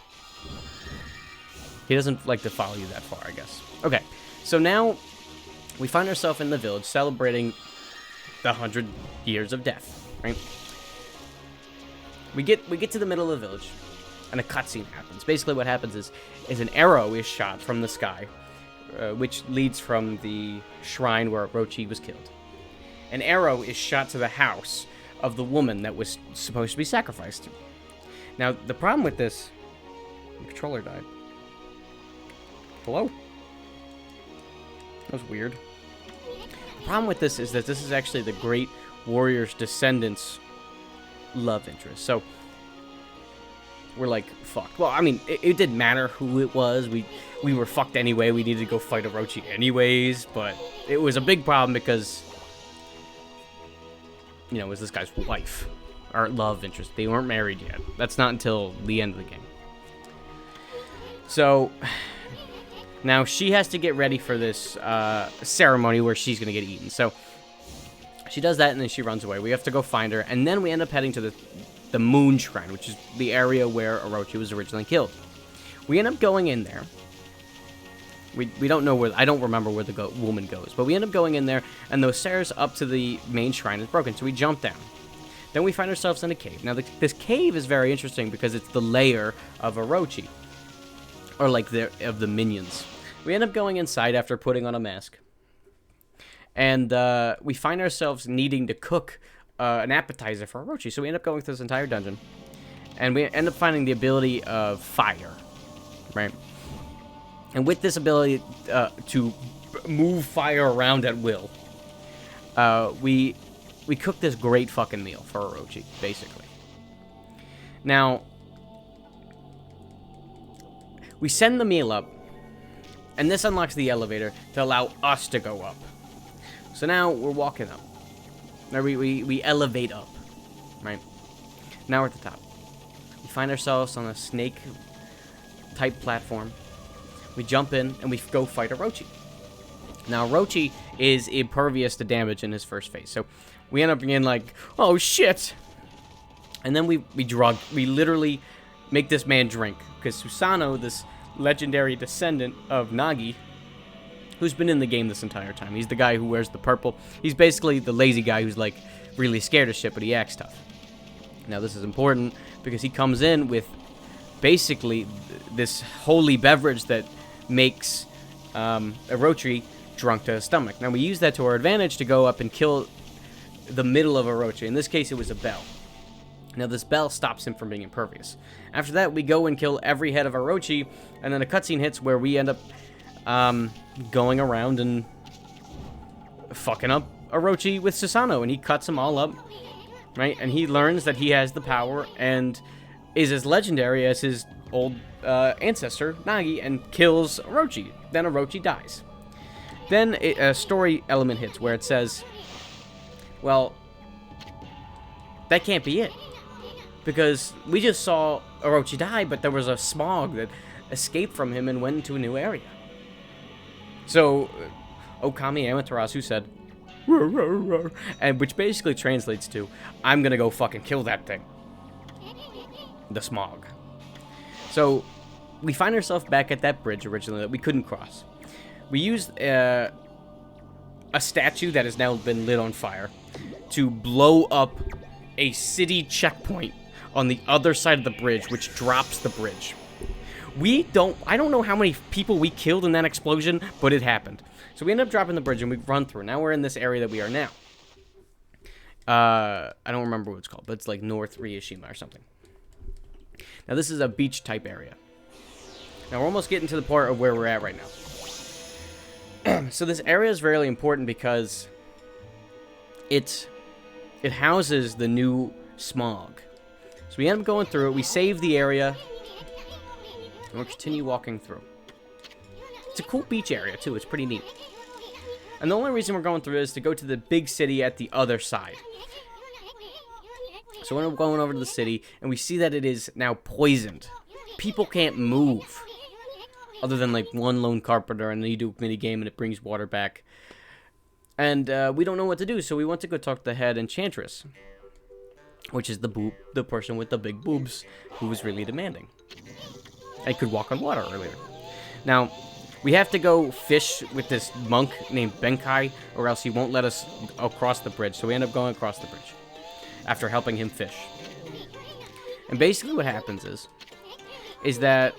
He doesn't like to follow you that far, I guess. Okay, so now we find ourselves in the village celebrating the 100 years of death, right? We get to the middle of the village, and a cutscene happens. Basically, what happens is an arrow is shot from the sky, which leads from the shrine where Orochi was killed. An arrow is shot to the house of the woman that was supposed to be sacrificed. Now, the problem with this... The controller died. Hello? That was weird. The problem with this is that this is actually the Great Warrior's descendant's love interest. So, we're like, fuck. Well, I mean, it didn't matter who it was. We were fucked anyway. We needed to go fight Orochi anyways. But it was a big problem because, it was this guy's wife. Or love interest. They weren't married yet. That's not until the end of the game. So, now she has to get ready for this ceremony where she's going to get eaten. So, she does that and then she runs away. We have to go find her. And then we end up heading to the Moon Shrine, which is the area where Orochi was originally killed. We end up going in there. We don't know where, I don't remember where the woman goes, but we end up going in there, and the stairs up to the main shrine is broken, so we jump down. Then we find ourselves in a cave. Now, this cave is very interesting because it's the lair of Orochi, or like of the minions. We end up going inside after putting on a mask, and we find ourselves needing to cook an appetizer for Orochi, so we end up going through this entire dungeon, and we end up finding the ability of fire, right? And with this ability to move fire around at will, we cook this great fucking meal for Orochi, basically. Now, we send the meal up, and this unlocks the elevator to allow us to go up. So now we're walking up. Or we elevate up, right? Now we're at the top. We find ourselves on a snake-type platform. We jump in, and we go fight Orochi. Now, Orochi is impervious to damage in his first phase, so we end up being like, oh, shit! And then we literally make this man drink, because Susanoo, this legendary descendant of Nagi, who's been in the game this entire time, he's the guy who wears the purple. He's basically the lazy guy who's, like, really scared of shit, but he acts tough. Now, this is important, because he comes in with basically this holy beverage that makes Orochi drunk to his stomach. Now, we use that to our advantage to go up and kill the middle of Orochi. In this case, it was a bell. Now, this bell stops him from being impervious. After that, we go and kill every head of Orochi, and then a cutscene hits where we end up going around and fucking up Orochi with Susanoo, and he cuts them all up, right? And he learns that he has the power and is as legendary as his old ancestor, Nagi, and kills Orochi. Then Orochi dies. Then a story element hits where it says, well, that can't be it. Because we just saw Orochi die, but there was a smog that escaped from him and went into a new area. So, Okami Amaterasu said, "Roar, roar, roar," and which basically translates to, I'm gonna go fucking kill that thing. The smog. So, we find ourselves back at that bridge originally that we couldn't cross. We used a statue that has now been lit on fire to blow up a city checkpoint on the other side of the bridge, which drops the bridge. I don't know how many people we killed in that explosion, but it happened. So we ended up dropping the bridge and we run through. Now we're in this area that we are now. I don't remember what it's called, but it's like North Ryushima or something. Now this is a beach type area. Now we're almost getting to the part of where we're at right now. So this area is really important because it houses the new smog. So we end up going through it. We save the area. And we'll continue walking through. It's a cool beach area, too. It's pretty neat. And the only reason we're going through is to go to the big city at the other side. So we're going over to the city, and we see that it is now poisoned. People can't move. Other than, like, one lone carpenter, and then you do a mini-game, and it brings water back. And we don't know what to do, so we want to go talk to the head Enchantress. Which is the person with the big boobs who was really demanding. I could walk on water earlier. Now, we have to go fish with this monk named Benkai, or else he won't let us across the bridge. So we end up going across the bridge after helping him fish. And basically what happens is that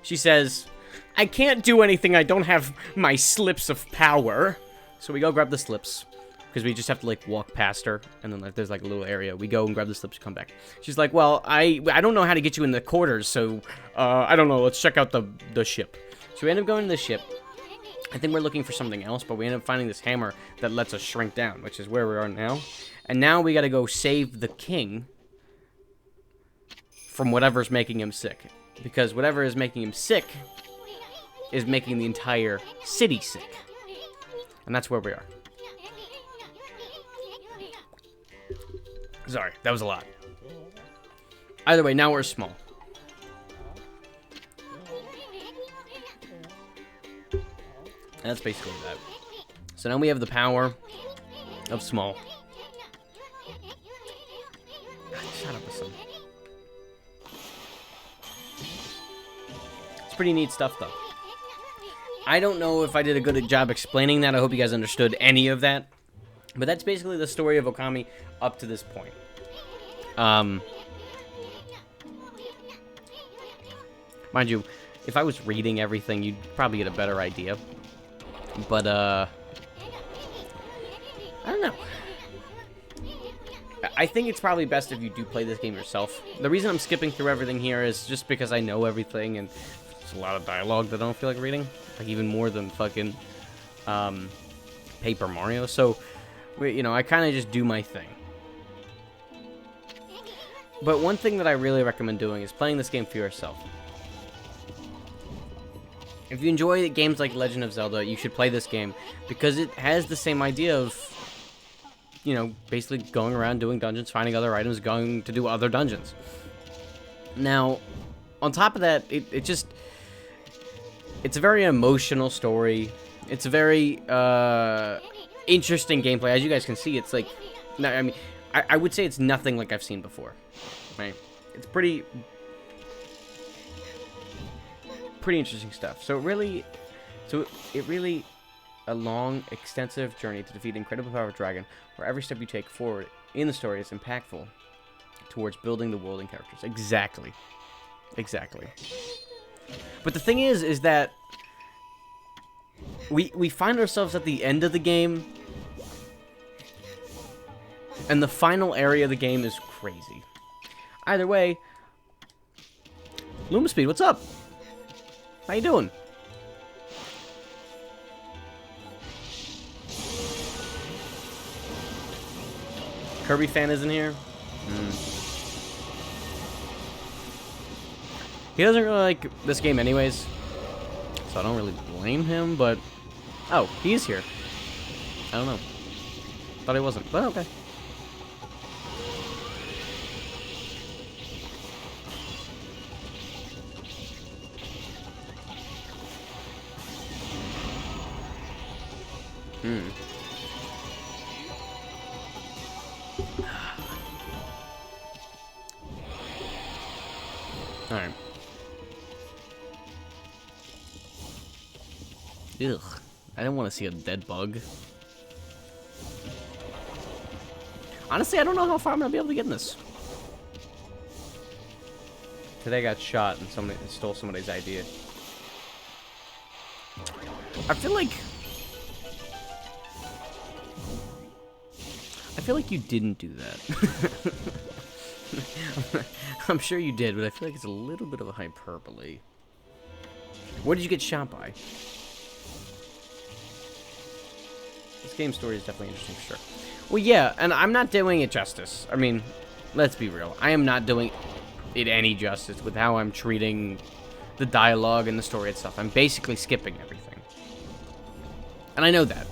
she says, I can't do anything, I don't have my slips of power. So we go grab the slips. Because we just have to, like, walk past her, and then, like, there's, like, a little area. We go and grab the slips, come back. She's like, well, I don't know how to get you in the quarters, so, I don't know, let's check out the ship. So we end up going to the ship. I think we're looking for something else, but we end up finding this hammer that lets us shrink down, which is where we are now. And now we gotta go save the king from whatever's making him sick. Because whatever is making him sick is making the entire city sick. And that's where we are. Sorry, that was a lot. Either way, now we're small. And that's basically that. So now we have the power of small. God, shut up with some. pretty neat stuff, though. I don't know if I did a good job explaining that. I hope you guys understood any of that. But that's basically the story of Okami up to this point. Mind you, if I was reading everything, you'd probably get a better idea. But, I don't know. I think it's probably best if you do play this game yourself. The reason I'm skipping through everything here is just because I know everything, and there's a lot of dialogue that I don't feel like reading. Like, even more than fucking, Paper Mario. So, you know, I kind of just do my thing. But one thing that I really recommend doing is playing this game for yourself. If you enjoy games like Legend of Zelda, you should play this game, because it has the same idea of, you know, basically going around doing dungeons, finding other items, going to do other dungeons. Now, on top of that, it's a very emotional story. It's a very interesting gameplay. As you guys can see, it's like, I mean, I would say it's nothing like I've seen before. Right? It's pretty interesting stuff. So it really, a long, extensive journey to defeat incredible power of dragon, where every step you take forward in the story is impactful towards building the world and characters. Exactly. But the thing is that we find ourselves at the end of the game, and the final area of the game is crazy. Either way, Lumaspeed, what's up? How you doing? Kirby fan isn't here? He doesn't really like this game anyways, so I don't really blame him, but... Oh, he's here. I don't know. Thought he wasn't, but okay. Alright. Ugh. I didn't want to see a dead bug. Honestly, I don't know how far I'm going to be able to get in this. Today I got shot and somebody stole somebody's idea. I feel like you didn't do that. I'm sure you did, but I feel like it's a little bit of a hyperbole. What did you get shot by? This game story is definitely interesting for sure. Well, yeah, and I'm not doing it justice. I mean, let's be real. I am not doing it any justice with how I'm treating the dialogue and the story itself. I'm basically skipping everything. And I know that.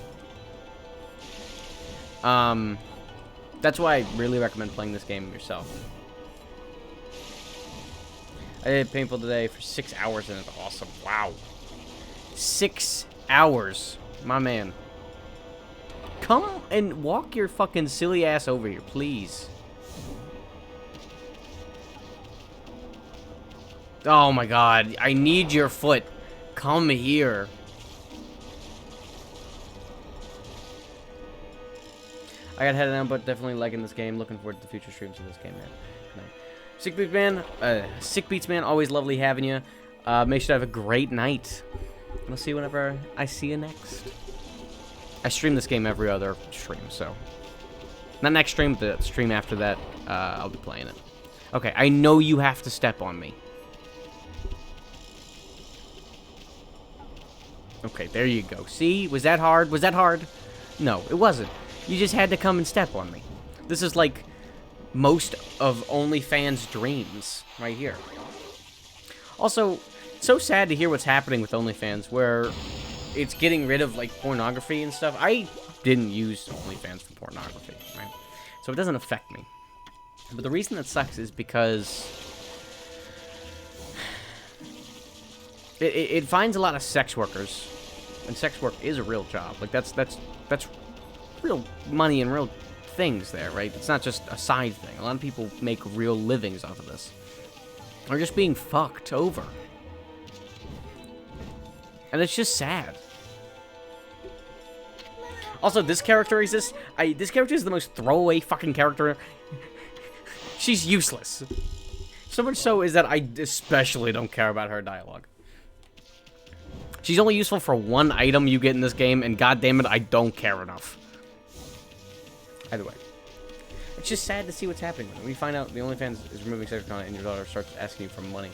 That's why I really recommend playing this game yourself. I did paintball today for 6 hours and it's awesome. Wow. 6 hours. My man. Come and walk your fucking silly ass over here, please. Oh my god. I need your foot. Come here. I got headed out, but definitely liking this game. Looking forward to the future streams of this game, man. Sick Beats man, always lovely having you. Make sure to have a great night. We'll see you whenever I see you next. I stream this game every other stream, so... Not next stream, but the stream after that, I'll be playing it. Okay, I know you have to step on me. Okay, there you go. See? Was that hard? Was that hard? No, it wasn't. You just had to come and step on me. This is like most of OnlyFans' dreams right here. Also, it's so sad to hear what's happening with OnlyFans, where it's getting rid of like pornography and stuff. I didn't use OnlyFans for pornography, right? So it doesn't affect me. But the reason that sucks is because it finds a lot of sex workers, and sex work is a real job. Like that's real money and real things there, right? It's not just a side thing. A lot of people make real livings off of this. Or just being fucked over. And it's just sad. Also, this character exists. This character is the most throwaway fucking character. She's useless. So much so is that I especially don't care about her dialogue. She's only useful for one item you get in this game, and goddammit, I don't care enough. Either way. It's just sad to see what's happening. When we find out the OnlyFans is removing sexual content and your daughter starts asking you for money.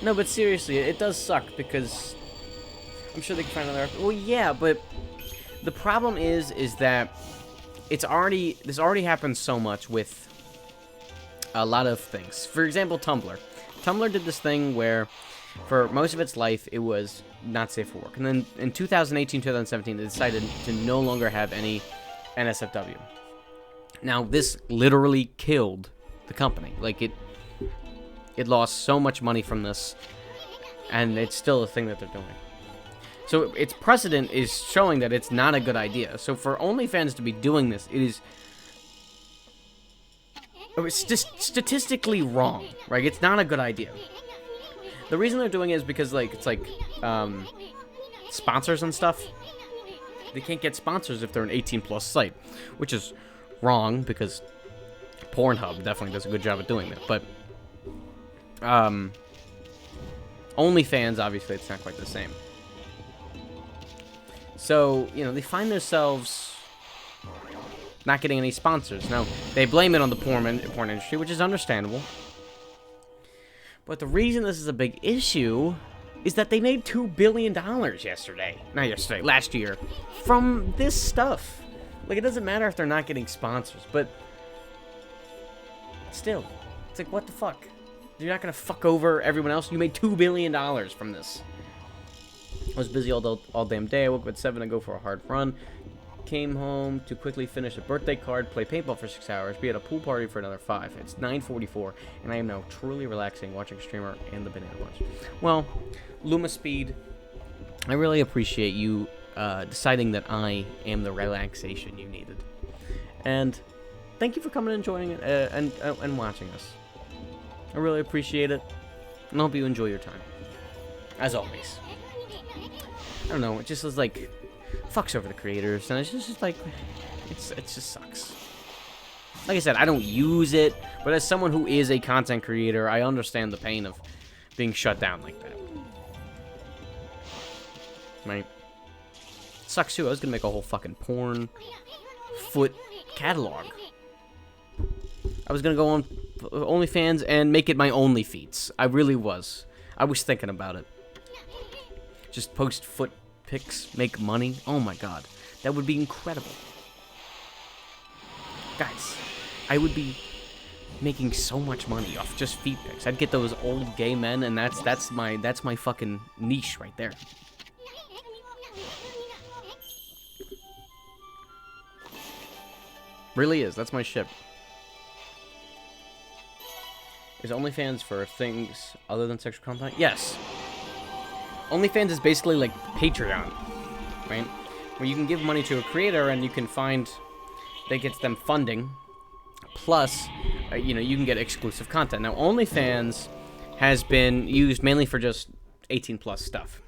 No, but seriously, it does suck because I'm sure they can find another. Well, yeah, but the problem is that this already happens so much with a lot of things. For example, Tumblr. Tumblr did this thing where, for most of its life, it was not safe for work. And then in 2018, 2017, they decided to no longer have any NSFW. Now, this literally killed the company. Like, it lost so much money from this, and it's still a thing that they're doing. So its precedent is showing that it's not a good idea. So for OnlyFans to be doing this, it's just statistically wrong, right? It's not a good idea. The reason they're doing it is because, like, it's like sponsors and stuff. They can't get sponsors if they're an 18+ site, which is wrong because Pornhub definitely does a good job at doing that. But OnlyFans, obviously, it's not quite the same. So, you know, they find themselves not getting any sponsors. Now, they blame it on the porn industry, which is understandable. But the reason this is a big issue is that they made $2 billion last year, from this stuff. Like, it doesn't matter if they're not getting sponsors, but still, it's like, what the fuck? You're not gonna fuck over everyone else? You made $2 billion from this. I was busy all damn day. I woke up at 7 to go for a hard run. Came home to quickly finish a birthday card, play paintball for 6 hours, be at a pool party for another 5. It's 9:44, and I am now truly relaxing watching streamer and the banana bunch. Well, Luma Speed, I really appreciate you deciding that I am the relaxation you needed. And thank you for coming and joining it and watching us. I really appreciate it, and I hope you enjoy your time. As always. I don't know, it just was like, fucks over the creators, and it's just like, it just sucks. Like I said, I don't use it, but as someone who is a content creator, I understand the pain of being shut down like that. Right? It sucks too. I was gonna make a whole fucking porn foot catalog. I was gonna go on OnlyFans and make it my only feeds. I really was. I was thinking about it. Just post foot pics, make money. Oh my god. That would be incredible. Guys, I would be making so much money off just feet pics. I'd get those old gay men, and that's my fucking niche right there. Really is. That's my ship. Is OnlyFans for things other than sexual content? Yes. OnlyFans is basically like Patreon, right? Where you can give money to a creator and you can find that gets them funding. Plus, you know, you can get exclusive content. Now, OnlyFans has been used mainly for just 18+ stuff.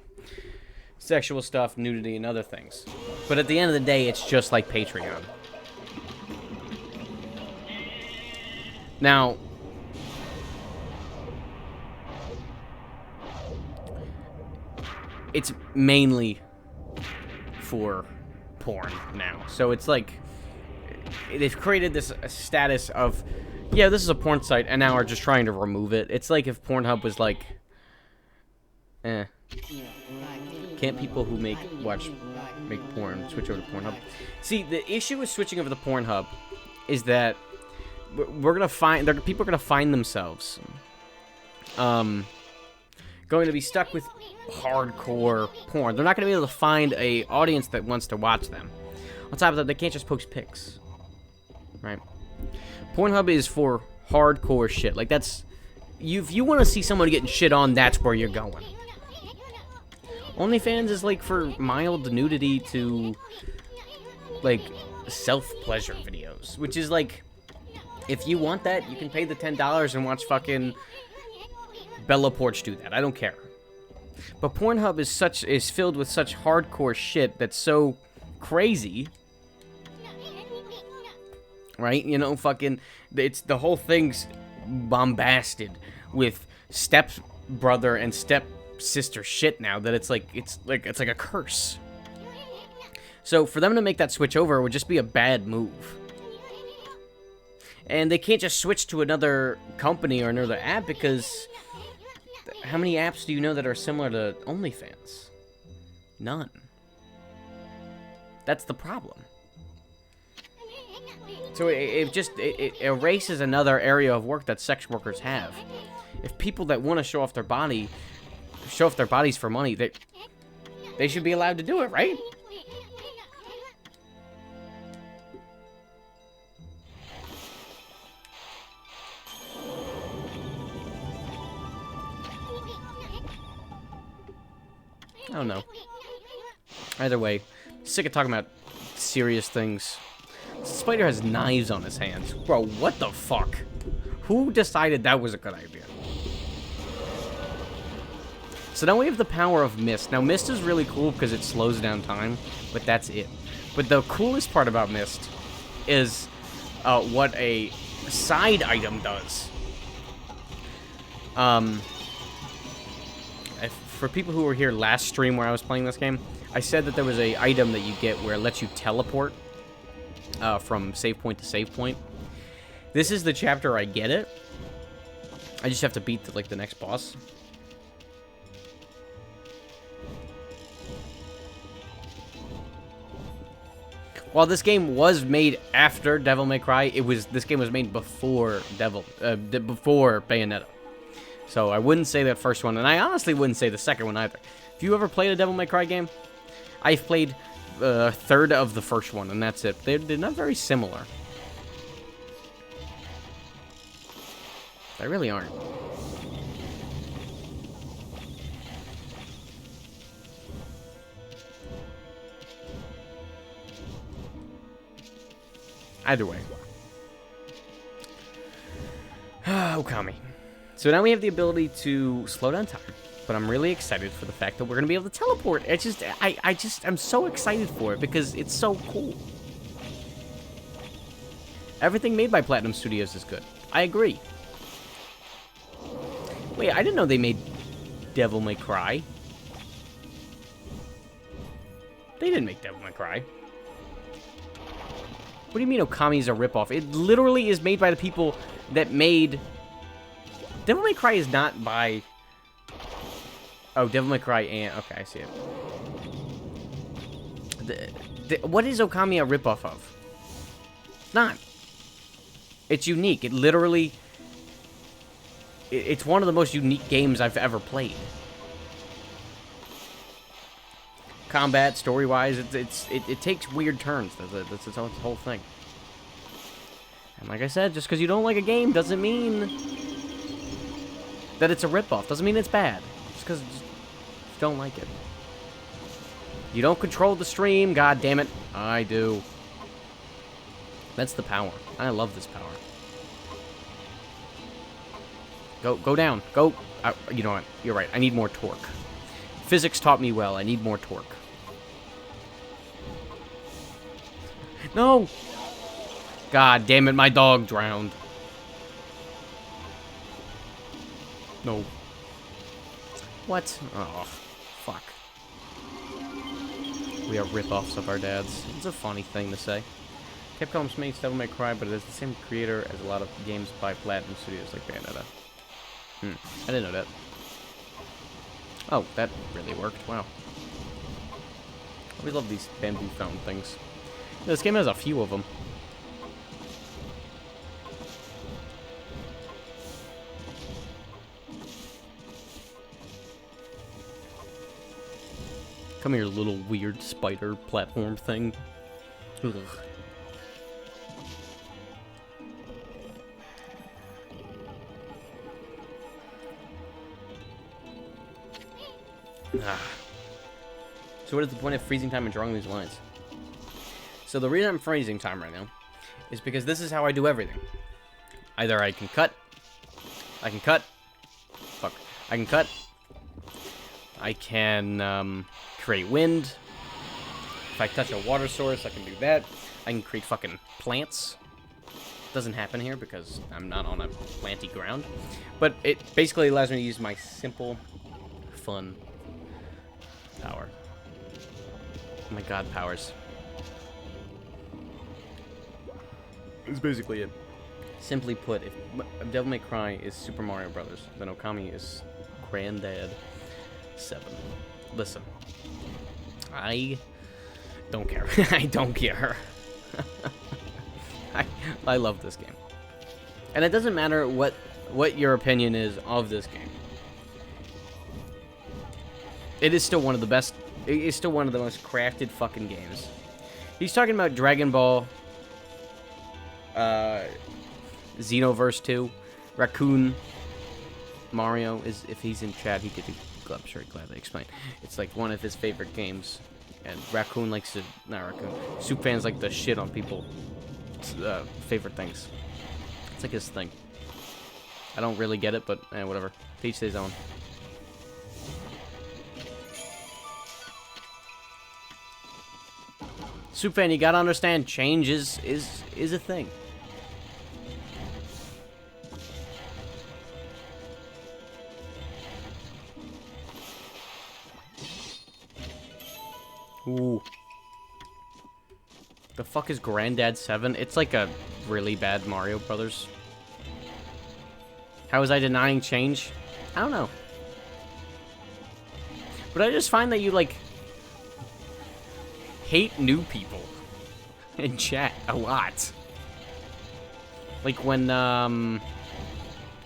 Sexual stuff, nudity, and other things. But at the end of the day, it's just like Patreon. Now, it's mainly for porn now. So it's like, they've created this status of, yeah, this is a porn site, and now are just trying to remove it. It's like if Pornhub was like, can't people who make porn switch over to Pornhub? See, the issue with switching over to Pornhub is that people are gonna find themselves going to be stuck with hardcore porn. They're not going to be able to find a audience that wants to watch them. On top of that, they can't just post pics. Right? Pornhub is for hardcore shit. Like, that's... If you want to see someone getting shit on, that's where you're going. OnlyFans is, like, for mild nudity to, like, self-pleasure videos. Which is, like... If you want that, you can pay the $10 and watch fucking Bellaports do that. I don't care. But Pornhub is filled with such hardcore shit that's so crazy. Right? You know, fucking, it's the whole thing's bombasted with step-brother and step-sister shit now that it's like a curse. So for them to make that switch over would just be a bad move. And they can't just switch to another company or another app because how many apps do you know that are similar to OnlyFans? None. That's the problem. So it erases another area of work that sex workers have. If people that want to show off their bodies for money, they should be allowed to do it, right? I don't know. Either way, sick of talking about serious things. Spider has knives on his hands. Bro, what the fuck? Who decided that was a good idea? So now we have the power of Mist. Now, Mist is really cool because it slows down time, but that's it. But the coolest part about Mist is what a side item does. For people who were here last stream where I was playing this game, I said that there was a item that you get where it lets you teleport from save point to save point. This is the chapter I get it. I just have to beat the next boss. While this game was made after Devil May Cry, this game was made before before Bayonetta. So I wouldn't say that first one, and I honestly wouldn't say the second one either. If you ever played a Devil May Cry game, I've played a third of the first one, and that's it. They're not very similar. They really aren't. Either way. Okami. So now we have the ability to slow down time, but I'm really excited for the fact that we're gonna be able to teleport. I'm so excited for it because it's so cool. Everything made by Platinum Studios is good. I agree. Wait, I didn't know they made Devil May Cry. They didn't make Devil May Cry. What do you mean Okami's a ripoff? It literally is made by the people that made... Devil May Cry is not by... Oh, Devil May Cry and... Okay, I see it. What is Okami a ripoff of? It's not. It's unique. It literally... It's one of the most unique games I've ever played. Combat, story-wise, it takes weird turns. That's its whole thing. And like I said, just because you don't like a game doesn't mean that it's a ripoff. Doesn't mean it's bad. Just because you don't like it. You don't control the stream, god damn it. I do. That's the power. I love this power. Go down. Go. You know what? You're right. I need more torque. Physics taught me well. I need more torque. No! God damn it, my dog drowned. No. What? Oh, fuck. We are rip-offs of our dads. It's a funny thing to say. Capcom's makes Devil May Cry, but it is the same creator as a lot of games by Platinum Studios like Bayonetta. I didn't know that. Oh, that really worked. Wow. We love these bamboo fountain things. This game has a few of them. Come here, little weird spider platform thing. Ugh. So what is the point of freezing time and drawing these lines? So the reason I'm freezing time right now is because this is how I do everything. Either I can cut, I can cut. I can create wind. If I touch a water source, I can do that. I can create fucking plants. Doesn't happen here because I'm not on a planty ground. But it basically allows me to use my simple, fun power. Oh my god, powers. That's basically it. Simply put, if Devil May Cry is Super Mario Brothers, then Okami is Granddad 7. Listen, I don't care. I don't care. I love this game. And it doesn't matter what your opinion is of this game. It is still one of the best. It is still one of the most crafted fucking games. He's talking about Dragon Ball, Xenoverse 2, Raccoon Mario. Is if he's in chat, he could. I'm sure he'd gladly explain. It's like one of his favorite games, and Raccoon likes to. Not Raccoon. Soup fans like to shit on people. Favorite things. It's like his thing. I don't really get it, but whatever. Teach his own. Soup fan, you gotta understand, change is a thing. Ooh. The fuck is Granddad 7? It's like a really bad Mario Brothers. How was I denying change? I don't know. But I just find that you, like, hate new people in chat a lot. Like when,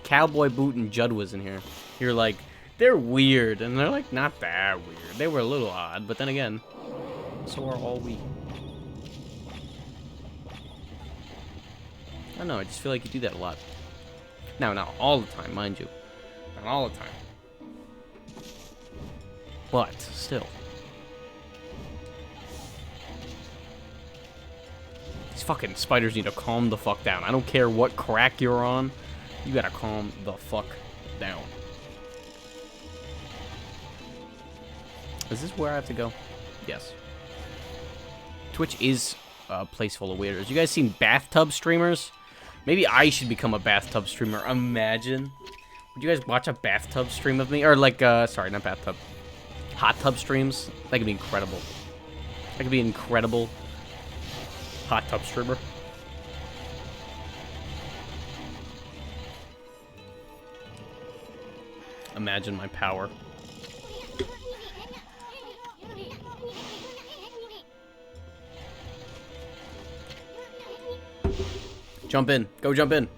Cowboy Boot and Judd was in here. You're like, they're weird. And they're like, not that weird. They were a little odd. But then again, so are all we. I don't know, I just feel like you do that a lot. Now, not all the time, mind you. Not all the time. But, still. These fucking spiders need to calm the fuck down. I don't care what crack you're on. You gotta calm the fuck down. Is this where I have to go? Yes. Twitch is a place full of weirdos. You guys seen bathtub streamers? Maybe I should become a bathtub streamer. Imagine. Would you guys watch a bathtub stream of me? Or like, sorry, not bathtub. Hot tub streams? That could be incredible. That could be an incredible hot tub streamer. Imagine my power. Jump in. Go jump in.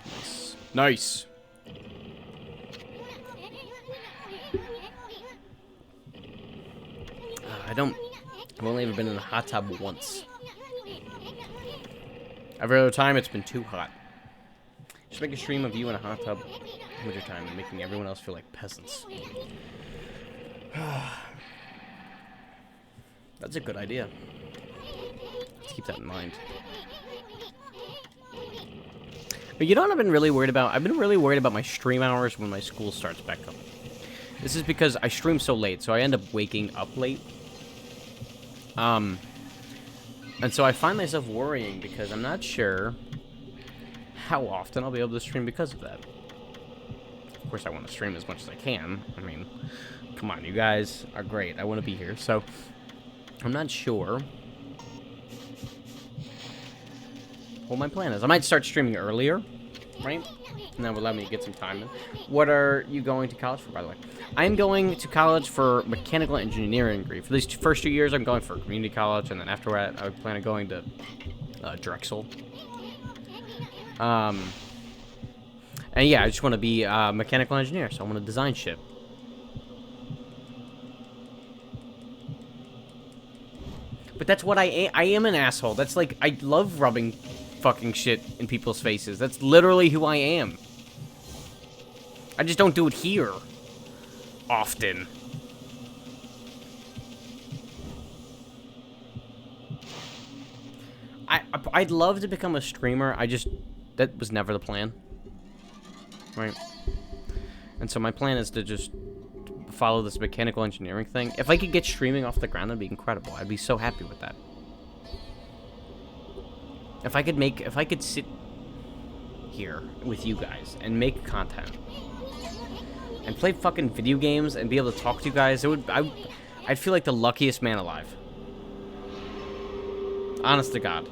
Nice. Nice. I've only ever been in a hot tub once. Every other time, it's been too hot. Just make a stream of you in a hot tub in winter time and making everyone else feel like peasants. That's a good idea. Let's keep that in mind. But you know what I've been really worried about? I've been really worried about my stream hours when my school starts back up. This is because I stream so late, so I end up waking up late. And so I find myself worrying because I'm not sure how often I'll be able to stream because of that. Of course, I want to stream as much as I can. I mean, come on, you guys are great. I want to be here. So, I'm not sure what my plan is. I might start streaming earlier, right? And that will allow me to get some time in. What are you going to college for, by the way? I am going to college for mechanical engineering degree. For these first 2 years, I'm going for community college, and then after that, I plan on going to Drexel. And yeah, I just want to be a mechanical engineer, so I want to design shit. But that's what I am. I am an asshole. That's like, I love rubbing fucking shit in people's faces. That's literally who I am. I just don't do it here often. I'd love to become a streamer. I just That was never the plan. Right? And so my plan is to just follow this mechanical engineering thing. If I could get streaming off the ground, that'd be incredible. I'd be so happy with that. If I could sit here with you guys and make content and play fucking video games and be able to talk to you guys, I'd feel like the luckiest man alive. Honest to God.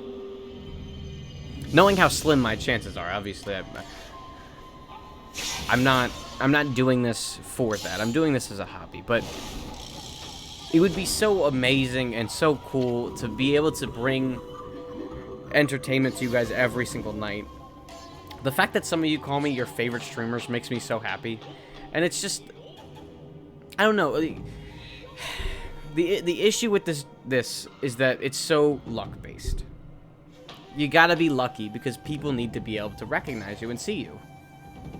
Knowing how slim my chances are, obviously, I'm not doing this for that. I'm doing this as a hobby, but it would be so amazing and so cool to be able to bring entertainment to you guys every single night. The fact that some of you call me your favorite streamers makes me so happy. And it's just, I don't know. The issue with this is that it's so luck based. You gotta be lucky because people need to be able to recognize you and see you.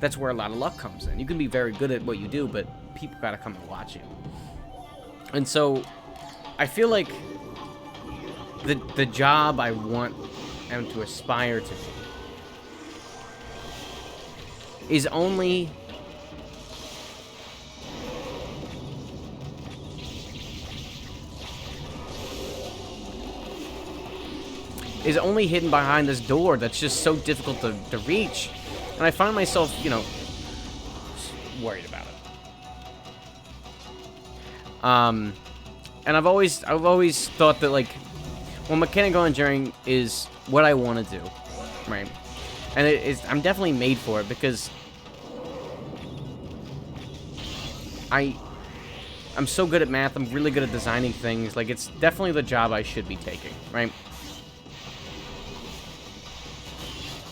That's where a lot of luck comes in. You can be very good at what you do, but people gotta come and watch you. And so, I feel like the job I want and to aspire to is only hidden behind this door that's just so difficult to reach. And I find myself, you know, worried about it. And I've always thought that, like, well, mechanical engineering is what I want to do, right? And I'm definitely made for it because I'm so good at math. I'm really good at designing things. Like, it's definitely the job I should be taking, right?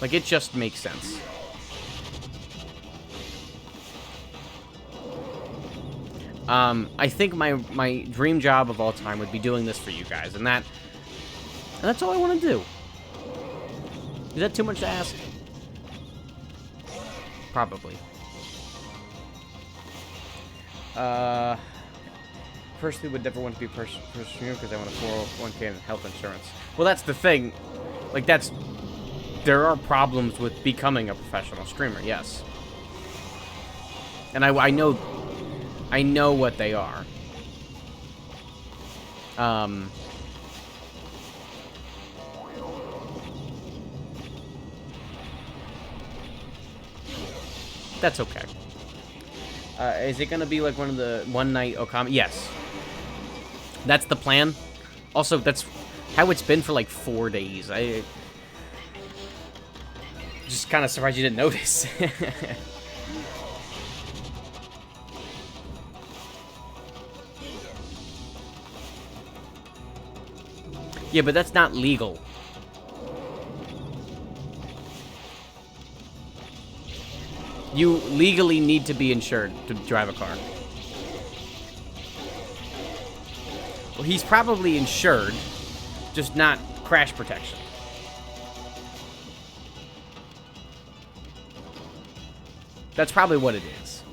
Like, it just makes sense. I think my dream job of all time would be doing this for you guys, and that's all I want to do. Is that too much to ask? Probably. Personally, would never want to be a personal streamer because I want a 401k and health insurance. Well, that's the thing. Like, there are problems with becoming a professional streamer, yes. And I know what they are. That's okay. Is it gonna be like one of the one-night Okami? Yes. That's the plan. Also, that's how it's been for like 4 days. I just kind of surprised you didn't notice. Yeah, but that's not legal. You legally need to be insured to drive a car. Well, he's probably insured, just not crash protection. That's probably what it is.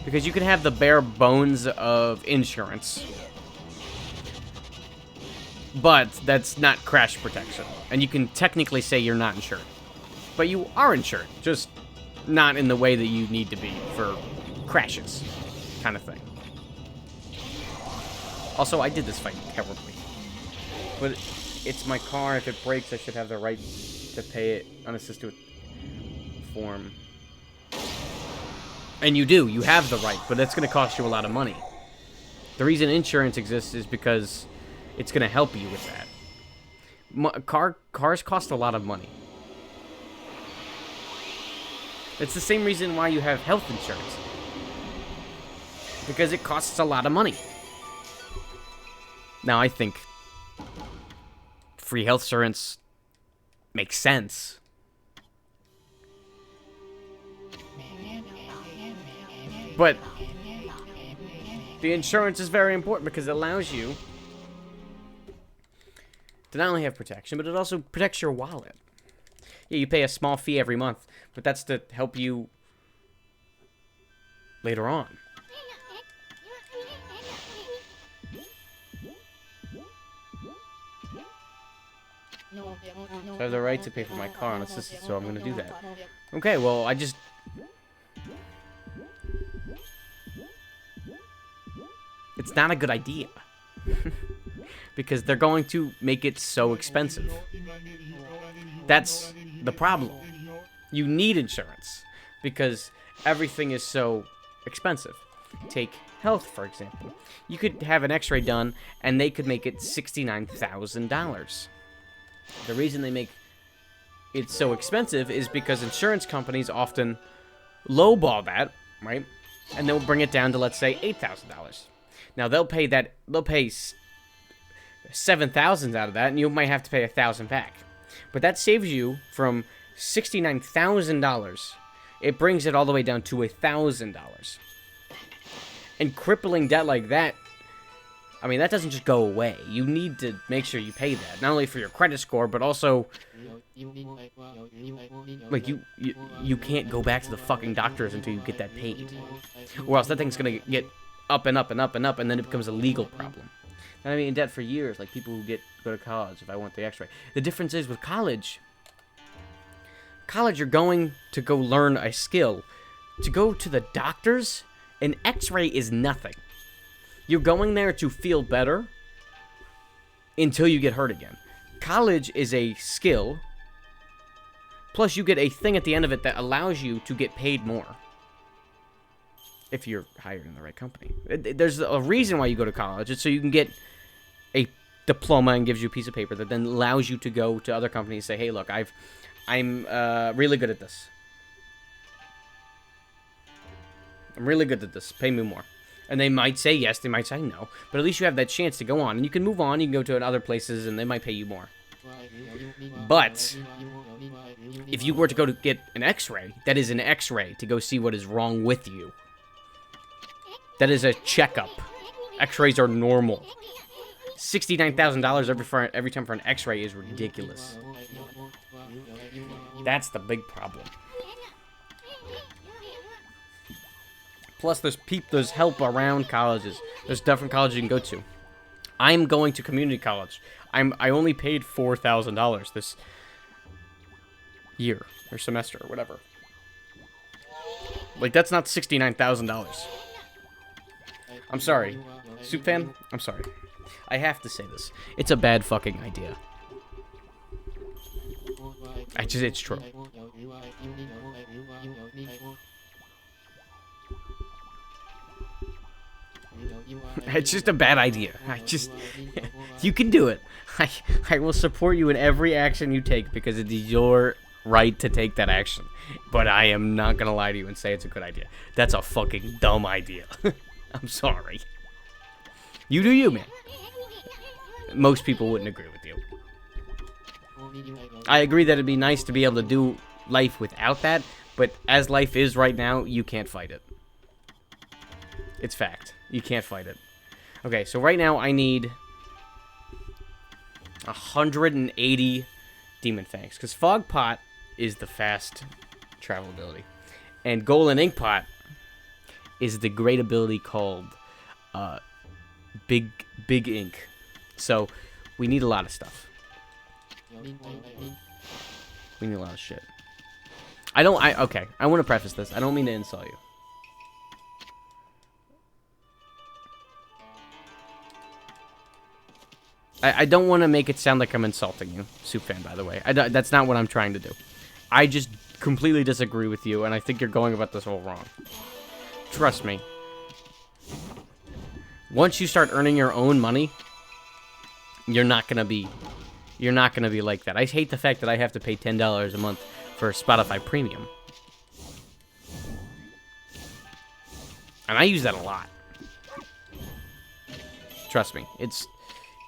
Because you can have the bare bones of insurance, but that's not crash protection. And you can technically say you're not insured. But you are insured, just not in the way that you need to be for crashes, kind of thing. Also, I did this fight terribly. But it's my car. If it breaks, I should have the right to pay it unassisted form. And you do. You have the right, but that's going to cost you a lot of money. The reason insurance exists is because it's going to help you with that. Cars cost a lot of money. It's the same reason why you have health insurance. Because it costs a lot of money. Now, I think free health insurance makes sense. But the insurance is very important because it allows you to not only have protection, but it also protects your wallet. Yeah, you pay a small fee every month, but that's to help you later on. So I have the right to pay for my car unassisted, so I'm gonna do that. Okay, well, I just... It's not a good idea. Because they're going to make it so expensive. That's the problem. You need insurance. Because everything is so expensive. Take health, for example. You could have an x-ray done, and they could make it $69,000. The reason they make it so expensive is because insurance companies often lowball that, right? And they'll bring it down to, let's say, $8,000. Now, they'll pay $7,000 out of that, and you might have to pay $1,000 back. But that saves you from $69,000. It brings it all the way down to $1,000. And crippling debt like that, I mean, that doesn't just go away. You need to make sure you pay that, not only for your credit score, but also, like, you can't go back to the fucking doctors until you get that paid. Or else that thing's gonna get up and up and up and up, and then it becomes a legal problem. And I mean, in debt for years, like people who go to college, if I want the x-ray. The difference is with college, you're going to go learn a skill. To go to the doctors, an x-ray is nothing. You're going there to feel better until you get hurt again. College is a skill, plus you get a thing at the end of it that allows you to get paid more. If you're hired in the right company. There's a reason why you go to college. It's so you can get a diploma and gives you a piece of paper that then allows you to go to other companies and say, hey, look, I'm really good at this. I'm really good at this. Pay me more. And they might say yes, they might say no. But at least you have that chance to go on. And you can move on. You can go to other places, and they might pay you more. But if you were to go to get an x-ray, that is an x-ray to go see what is wrong with you. That is a checkup. X-rays are normal. $69,000 every time for an x-ray is ridiculous. That's the big problem. Plus, there's help around colleges. There's different colleges you can go to. I'm going to community college. I only paid $4,000 this year or semester or whatever. Like, that's not $69,000. I'm sorry. Soup fan, I'm sorry. I have to say this. It's a bad fucking idea. It's true. It's just a bad idea. You can do it. I will support you in every action you take because it is your right to take that action. But I am not gonna lie to you and say it's a good idea. That's a fucking dumb idea. I'm sorry. You do you, man. Most people wouldn't agree with you. I agree that it'd be nice to be able to do life without that, but as life is right now, you can't fight it. It's fact. You can't fight it. Okay, so right now I need 180 Demon Fangs, because Fog Pot is the fast travel ability, and Golden Ink Pot is the great ability called Big Ink. So we need a lot of stuff. We need a lot of shit. Okay, I want to preface this. I don't mean to insult you. I don't want to make it sound like I'm insulting you, Soup fan, by the way. That's not what I'm trying to do. I just completely disagree with you, and I think you're going about this all wrong. Trust me. Once you start earning your own money, you're not gonna be like that. I hate the fact that I have to pay $10 a month for Spotify Premium. And I use that a lot. Trust me.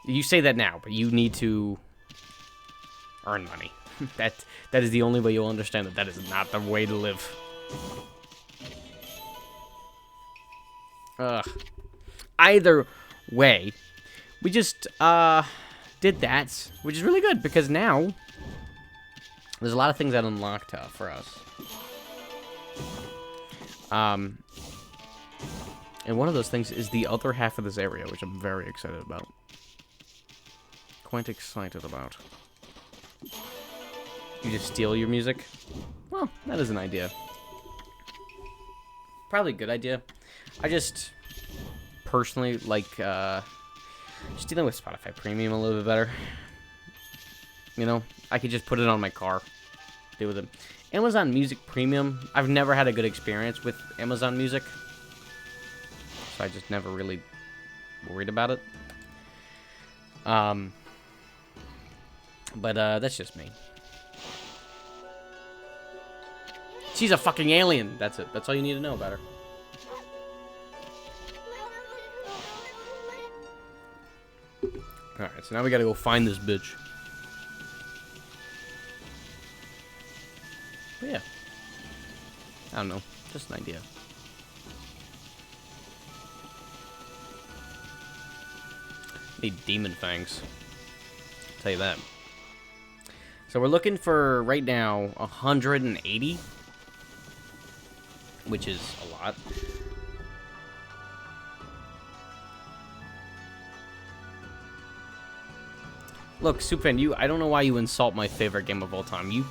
You say that now, but you need to earn money. That is the only way you'll understand that is not the way to live. Either way, we just did that, which is really good because now there's a lot of things that unlocked for us. And one of those things is the other half of this area, which I'm very excited about. Quite excited about. You just steal your music? Well, that is an idea. Probably a good idea. I just personally like just dealing with Spotify Premium a little bit better. You know, I could just put it on my car, deal with it. Amazon Music Premium, I've never had a good experience with Amazon Music, so I just never really worried about it. But that's just me. She's a fucking alien. That's it. That's all you need to know about her. Alright, so now we gotta go find this bitch. But yeah. I don't know. Just an idea. Need demon fangs. I'll tell you that. So we're looking for, right now, 180. Which is a lot. Look, Superfan, I don't know why you insult my favorite game of all time.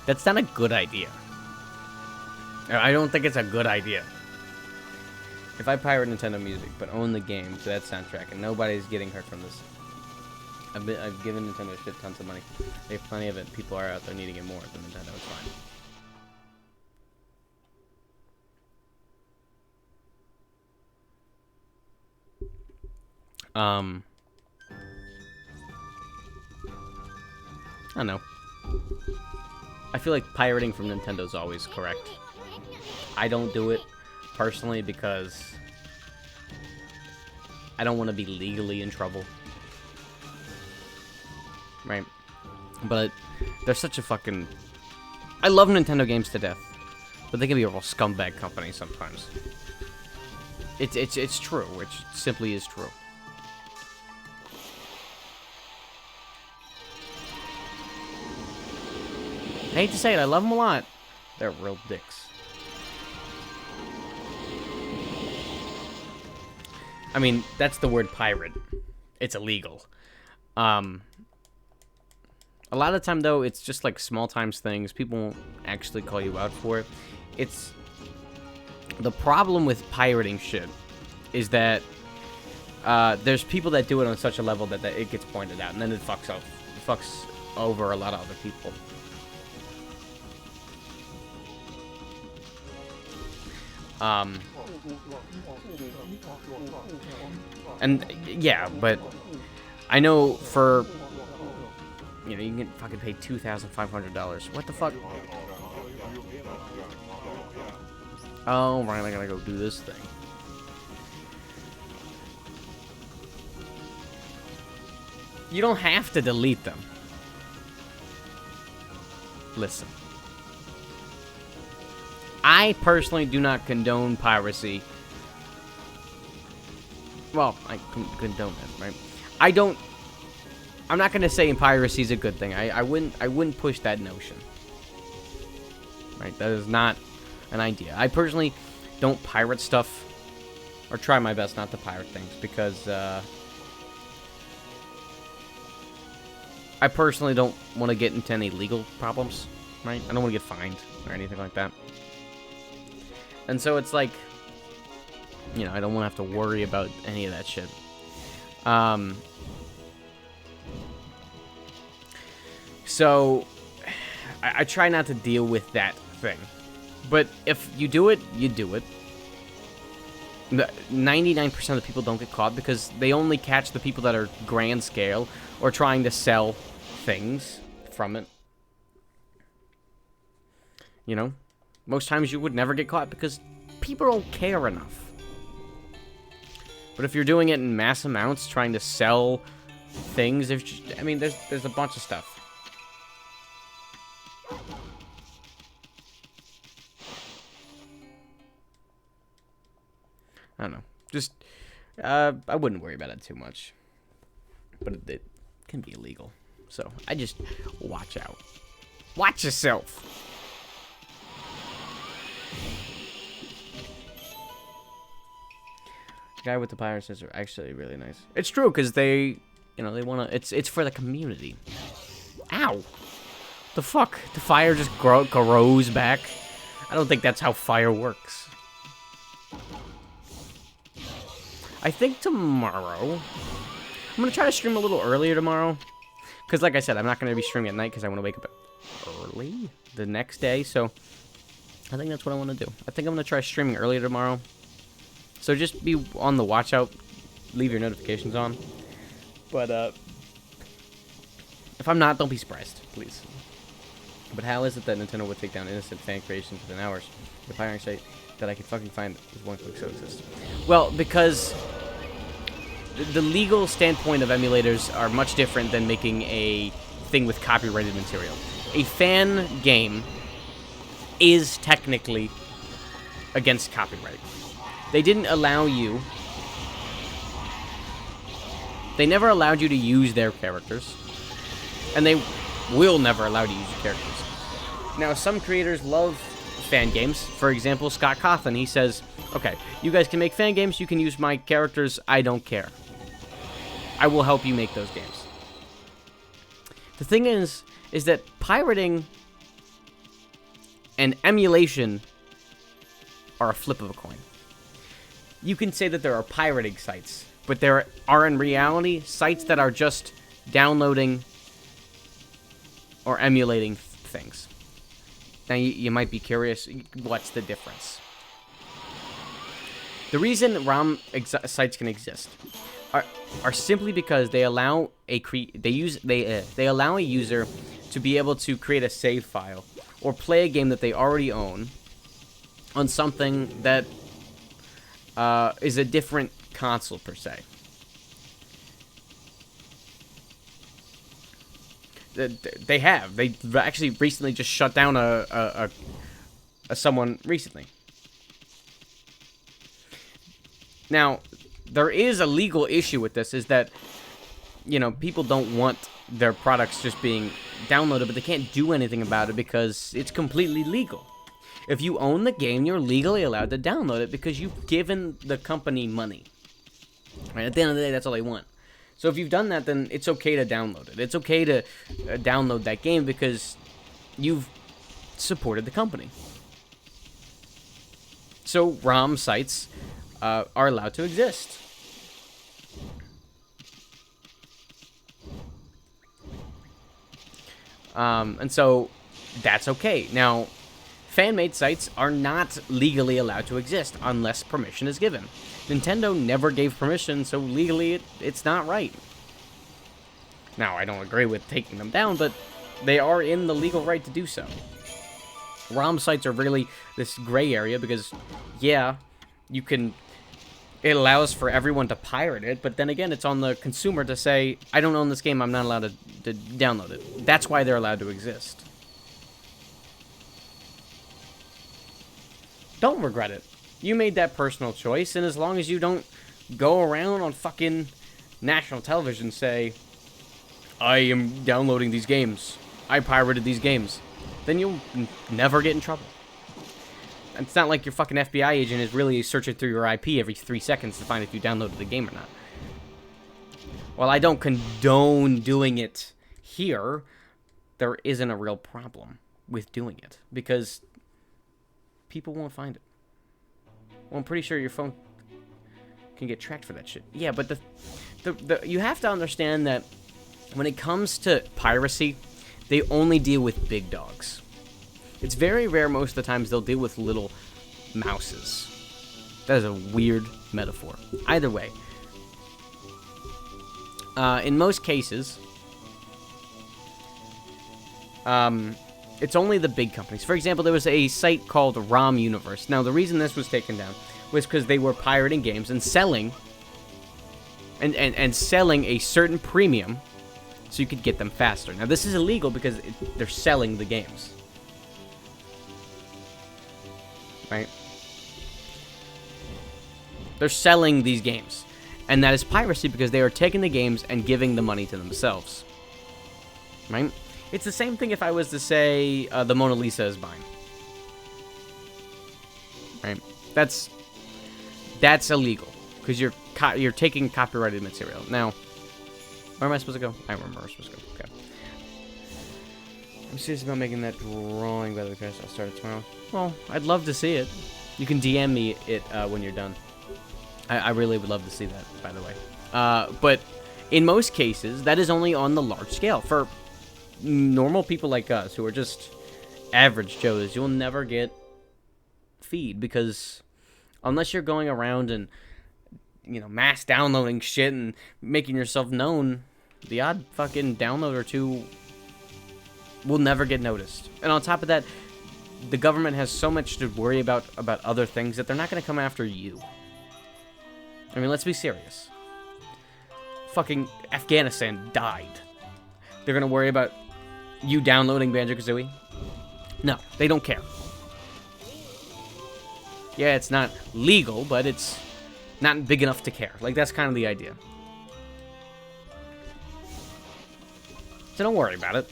That's not a good idea. I don't think it's a good idea. If I pirate Nintendo music, but own the game to that soundtrack, and nobody's getting hurt from this, I've given Nintendo shit tons of money. They have plenty of it. People are out there needing it more than Nintendo. It's fine. I don't know. I feel like pirating from Nintendo is always correct. I don't do it personally because I don't want to be legally in trouble. Right? But they're such a fucking... I love Nintendo games to death, but they can be a real scumbag company sometimes. It's true. It simply is true. I hate to say it, I love them a lot. They're real dicks. I mean, that's the word pirate. It's illegal. A lot of the time, though, it's just like small times things. People won't actually call you out for it. It's... The problem with pirating shit is that there's people that do it on such a level that it gets pointed out, and then it fucks over a lot of other people. And yeah, but I know for, you know, you can fucking pay $2,500. What the fuck? Oh, right, I gotta go do this thing. You don't have to delete them. Listen. I personally do not condone piracy. Well, I condone it, right? I'm not gonna say piracy is a good thing. I wouldn't push that notion. Right? That is not an idea. I personally don't pirate stuff, or try my best not to pirate things, because I personally don't want to get into any legal problems, right? I don't want to get fined or anything like that. And so it's like, you know, I don't want to have to worry about any of that shit. So I try not to deal with that thing. But if you do it, you do it. 99% of the people don't get caught because they only catch the people that are grand scale or trying to sell things from it. You know? Most times you would never get caught because people don't care enough. But if you're doing it in mass amounts, trying to sell things, I mean, there's a bunch of stuff. I don't know. Just, I wouldn't worry about it too much. But it can be illegal. So, I just watch out. Watch yourself. Guy with the pirates are actually really nice. It's true, because they, you know, they want to, it's for the community. Ow! The fuck? The fire just grows back? I don't think that's how fire works. I think tomorrow... I'm going to try to stream a little earlier tomorrow. Because like I said, I'm not going to be streaming at night because I want to wake up early the next day. So I think that's what I want to do. I think I'm going to try streaming earlier tomorrow. So just be on the watch out. Leave your notifications on. But if I'm not, don't be surprised, please. But how is it that Nintendo would take down innocent fan creations within hours? The firing site that I can fucking find is one click so exists. Well, because the legal standpoint of emulators are much different than making a thing with copyrighted material. A fan game is technically against copyright. They didn't allow you... They never allowed you to use their characters. And they will never allow you to use your characters. Now, some creators love fan games. For example, Scott Cawthon, he says, okay, you guys can make fan games, you can use my characters, I don't care. I will help you make those games. The thing is that pirating and emulation are a flip of a coin. You can say that there are pirating sites, but there are in reality sites that are just downloading or emulating things. Now, you might be curious, what's the difference? The reason ROM sites can exist are simply because they allow they allow a user to be able to create a save file or play a game that they already own on something that is a different console per se. They've actually recently just shut down a someone recently. Now, there is a legal issue with this, is that, you know, people don't want their products just being downloaded, but they can't do anything about it because it's completely legal. If you own the game, you're legally allowed to download it because you've given the company money. Right? At the end of the day, that's all they want. So if you've done that, then it's okay to download it. It's okay to download that game because you've supported the company. So ROM sites are allowed to exist. And so that's okay. Now, fan-made sites are not legally allowed to exist unless permission is given. Nintendo never gave permission, so legally it's not right. Now, I don't agree with taking them down, but they are in the legal right to do so. ROM sites are really this gray area because, yeah, you can... It allows for everyone to pirate it, but then again, it's on the consumer to say, I don't own this game, I'm not allowed to download it. That's why they're allowed to exist. Don't regret it. You made that personal choice, and as long as you don't go around on fucking national television say, I am downloading these games, I pirated these games, then you'll never get in trouble. It's not like your fucking FBI agent is really searching through your IP every 3 seconds to find if you downloaded the game or not. While I don't condone doing it here, there isn't a real problem with doing it, because people won't find it. Well, I'm pretty sure your phone can get tracked for that shit. Yeah, but you have to understand that when it comes to piracy, they only deal with big dogs. It's very rare most of the times they'll deal with little mouses. That is a weird metaphor. Either way, in most cases, it's only the big companies. For example, there was a site called ROM Universe. Now, the reason this was taken down was because they were pirating games and selling and selling a certain premium so you could get them faster. Now, this is illegal because they're selling the games. Right? They're selling these games. And that is piracy because they are taking the games and giving the money to themselves. Right? It's the same thing if I was to say the Mona Lisa is mine. Right? That's illegal because you're taking copyrighted material. Now, where am I supposed to go? I remember where I'm supposed to go. Okay. I'm serious about making that drawing by the crash. I'll start it tomorrow. Well, I'd love to see it. You can DM me it when you're done. I really would love to see that, by the way. But in most cases, that is only on the large scale. For normal people like us, who are just average Joes, you'll never get feed, because unless you're going around and, you know, mass downloading shit and making yourself known, the odd fucking download or two will never get noticed. And on top of that, the government has so much to worry about other things that they're not going to come after you. I mean, let's be serious. Fucking Afghanistan died. They're going to worry about you downloading Banjo-Kazooie? No, they don't care. Yeah, it's not legal, but it's not big enough to care. Like, that's kind of the idea. So don't worry about it.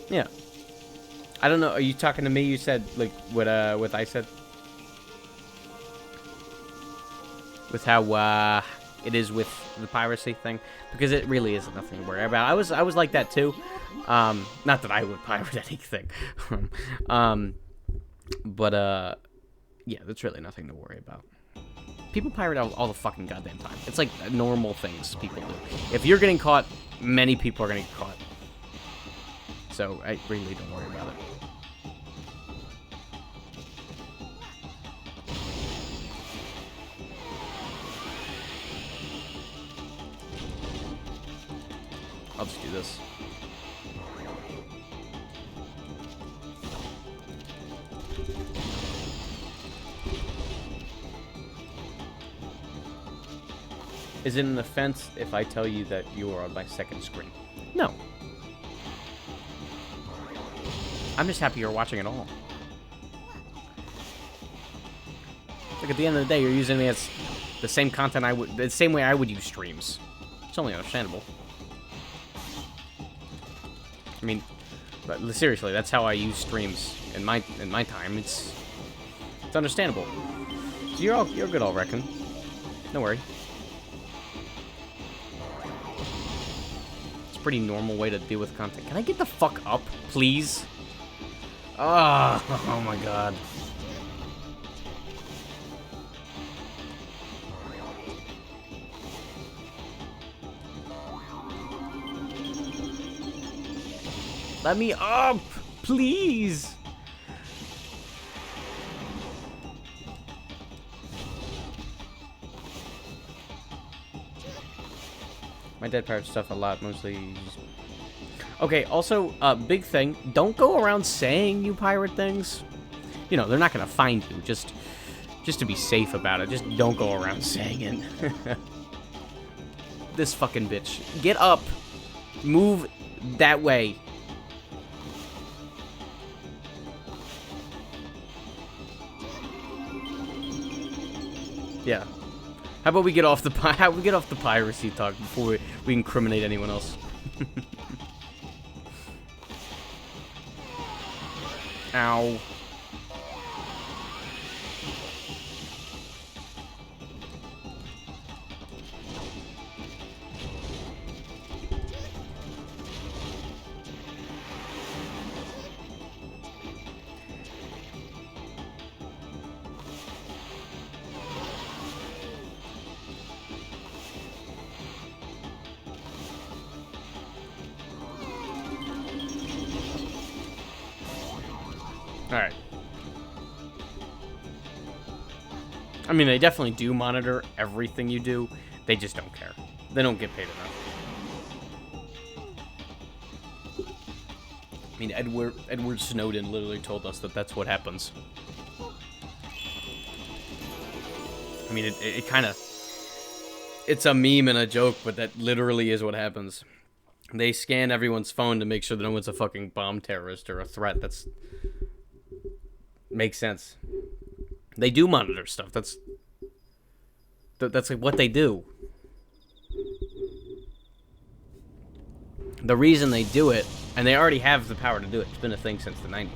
Yeah. I don't know, are you talking to me? You said, like, what I said? With how, it is with the piracy thing? Because it really is nothing to worry about. I was like that, too. Not that I would pirate anything. But, yeah, that's really nothing to worry about. People pirate all the fucking goddamn time. It's like normal things people do. If you're getting caught, many people are gonna get caught. So, I really don't worry about it. I'll just do this. Is it an offense if I tell you that you are on my second screen? No. I'm just happy you're watching it all. Like, at the end of the day, you're using me as the same content the same way I would use streams. It's only understandable. I mean, but seriously, that's how I use streams in my time. It's understandable. So you're good, I'll reckon. Don't worry. It's a pretty normal way to deal with content. Can I get the fuck up, please? Oh my god. Let me up, please. My dead pirate stuff a lot, mostly. Okay, also, big thing, don't go around saying you pirate things. You know, they're not gonna find you, just to be safe about it. Just don't go around saying it. This fucking bitch. Get up. Move that way. Yeah. How about we get off the piracy talk before we incriminate anyone else? Ow. Alright. I mean, they definitely do monitor everything you do. They just don't care. They don't get paid enough. I mean, Edward Snowden literally told us that that's what happens. I mean, it kind of... It's a meme and a joke, but that literally is what happens. They scan everyone's phone to make sure that no one's a fucking bomb terrorist or a threat. That's... Makes sense. They do monitor stuff. That's like what they do. The reason they do it And they already have the power to do it. It's been a thing since the 90s.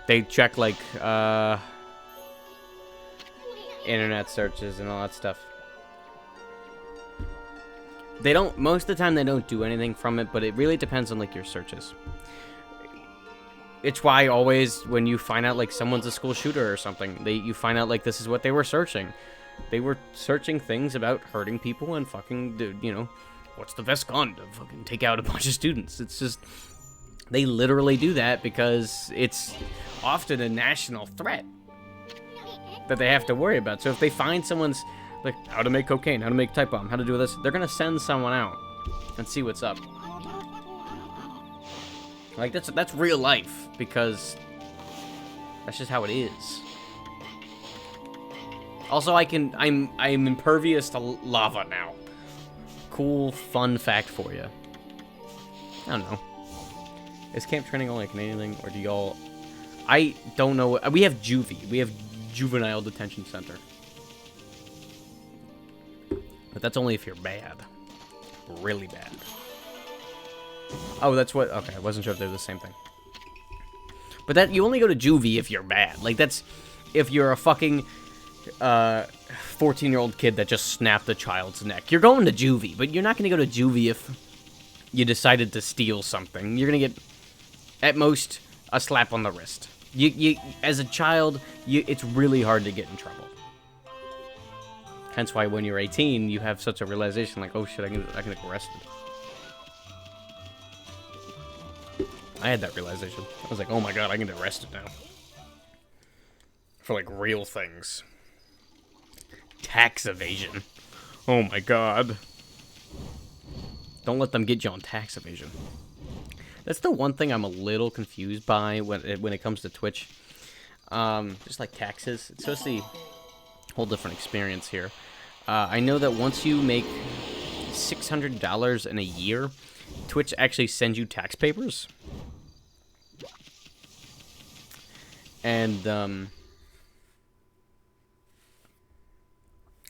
They check, like, internet searches and all that stuff. They don't, most of the time they don't do anything from it, but it really depends on, like, your searches. It's why always when you find out, like, someone's a school shooter or something, you find out, like, this is what they were searching. They were searching things about hurting people and fucking, you know, what's the best gun to fucking take out a bunch of students. It's just, they literally do that because it's often a national threat that they have to worry about. So if they find someone's, like, how to make cocaine, how to make type bomb, how to do this, they're gonna send someone out and see what's up. Like, that's real life, because that's just how it is. Also, I'm impervious to lava now. Cool, fun fact for you. I don't know. Is camp training only a Canadian thing, or do y'all... I don't know. We have juvie. We have juvenile detention center. But that's only if you're bad. Really bad. Oh, that's what... Okay, I wasn't sure if they're the same thing. But that you only go to juvie if you're bad. Like, that's... If you're a fucking... 14-year-old kid that just snapped a child's neck. You're going to juvie, but you're not going to go to juvie if you decided to steal something. You're going to get, at most, a slap on the wrist. You as a child, it's really hard to get in trouble. Hence why when you're 18, you have such a realization like, oh shit, I can get arrested. I had that realization. I was like, oh my god, I can get arrested now. For, like, real things. Tax evasion. Oh my god. Don't let them get you on tax evasion. That's the one thing I'm a little confused by when it comes to Twitch. Just like taxes. It's supposed to be a whole different experience here. I know that once you make $600 in a year, Twitch actually sends you tax papers. And,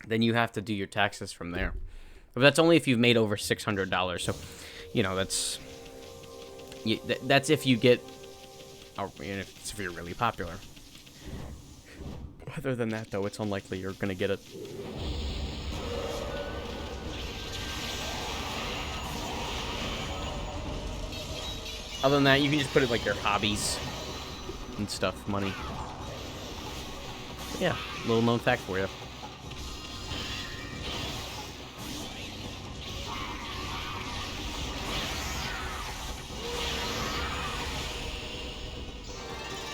then you have to do your taxes from there. But that's only if you've made over $600. So, you know, that's if you get, if you're really popular. Other than that, though, it's unlikely you're gonna get it. Other than that, you can just put it like your hobbies and stuff, money. But yeah, little known fact for you.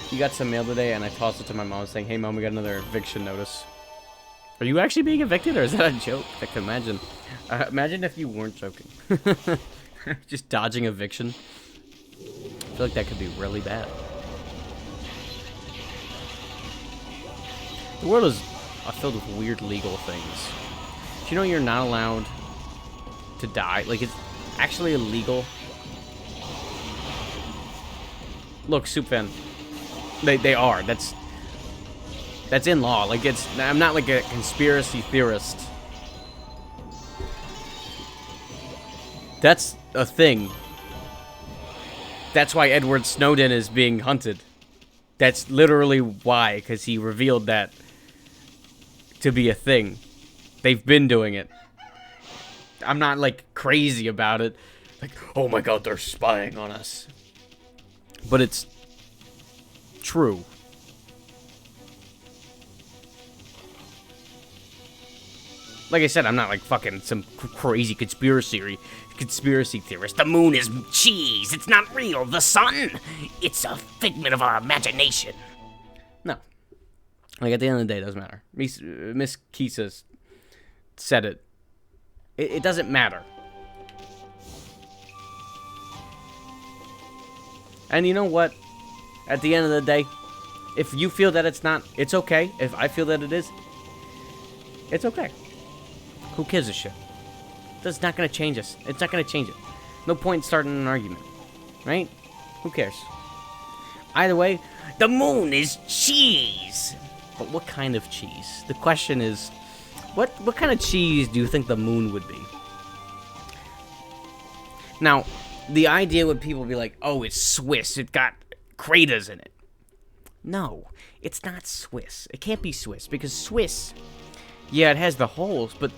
You got some mail today, and I tossed it to my mom saying, hey, Mom, we got another eviction notice. Are you actually being evicted, or is that a joke? I can imagine. Imagine if you weren't joking. Just dodging eviction. I feel like that could be really bad. The world is filled with weird legal things. Do you know you're not allowed to die? Like, it's actually illegal. Look, Soup Fan. They are. That's in law. Like, I'm not like a conspiracy theorist. That's a thing. That's why Edward Snowden is being hunted. That's literally why, because he revealed that to be a thing. They've been doing it. I'm not, like, crazy about it. Like, oh my god, they're spying on us. But it's true. Like I said, I'm not like fucking some crazy conspiracy theorist. The moon is cheese. It's not real. The sun, it's a figment of our imagination. No. Like, at the end of the day, it doesn't matter. Miss Kisa said it. It doesn't matter. And you know what? At the end of the day, if you feel that it's not, it's okay. If I feel that it is, it's okay. Who gives a shit? That's not going to change us. It's not going to change it. No point in starting an argument. Right? Who cares? Either way, the moon is cheese. But what kind of cheese? The question is, what kind of cheese do you think the moon would be? Now, the idea would people be like, oh, it's Swiss. It got craters in it. No, it's not Swiss. It can't be Swiss because Swiss, yeah, it has the holes, but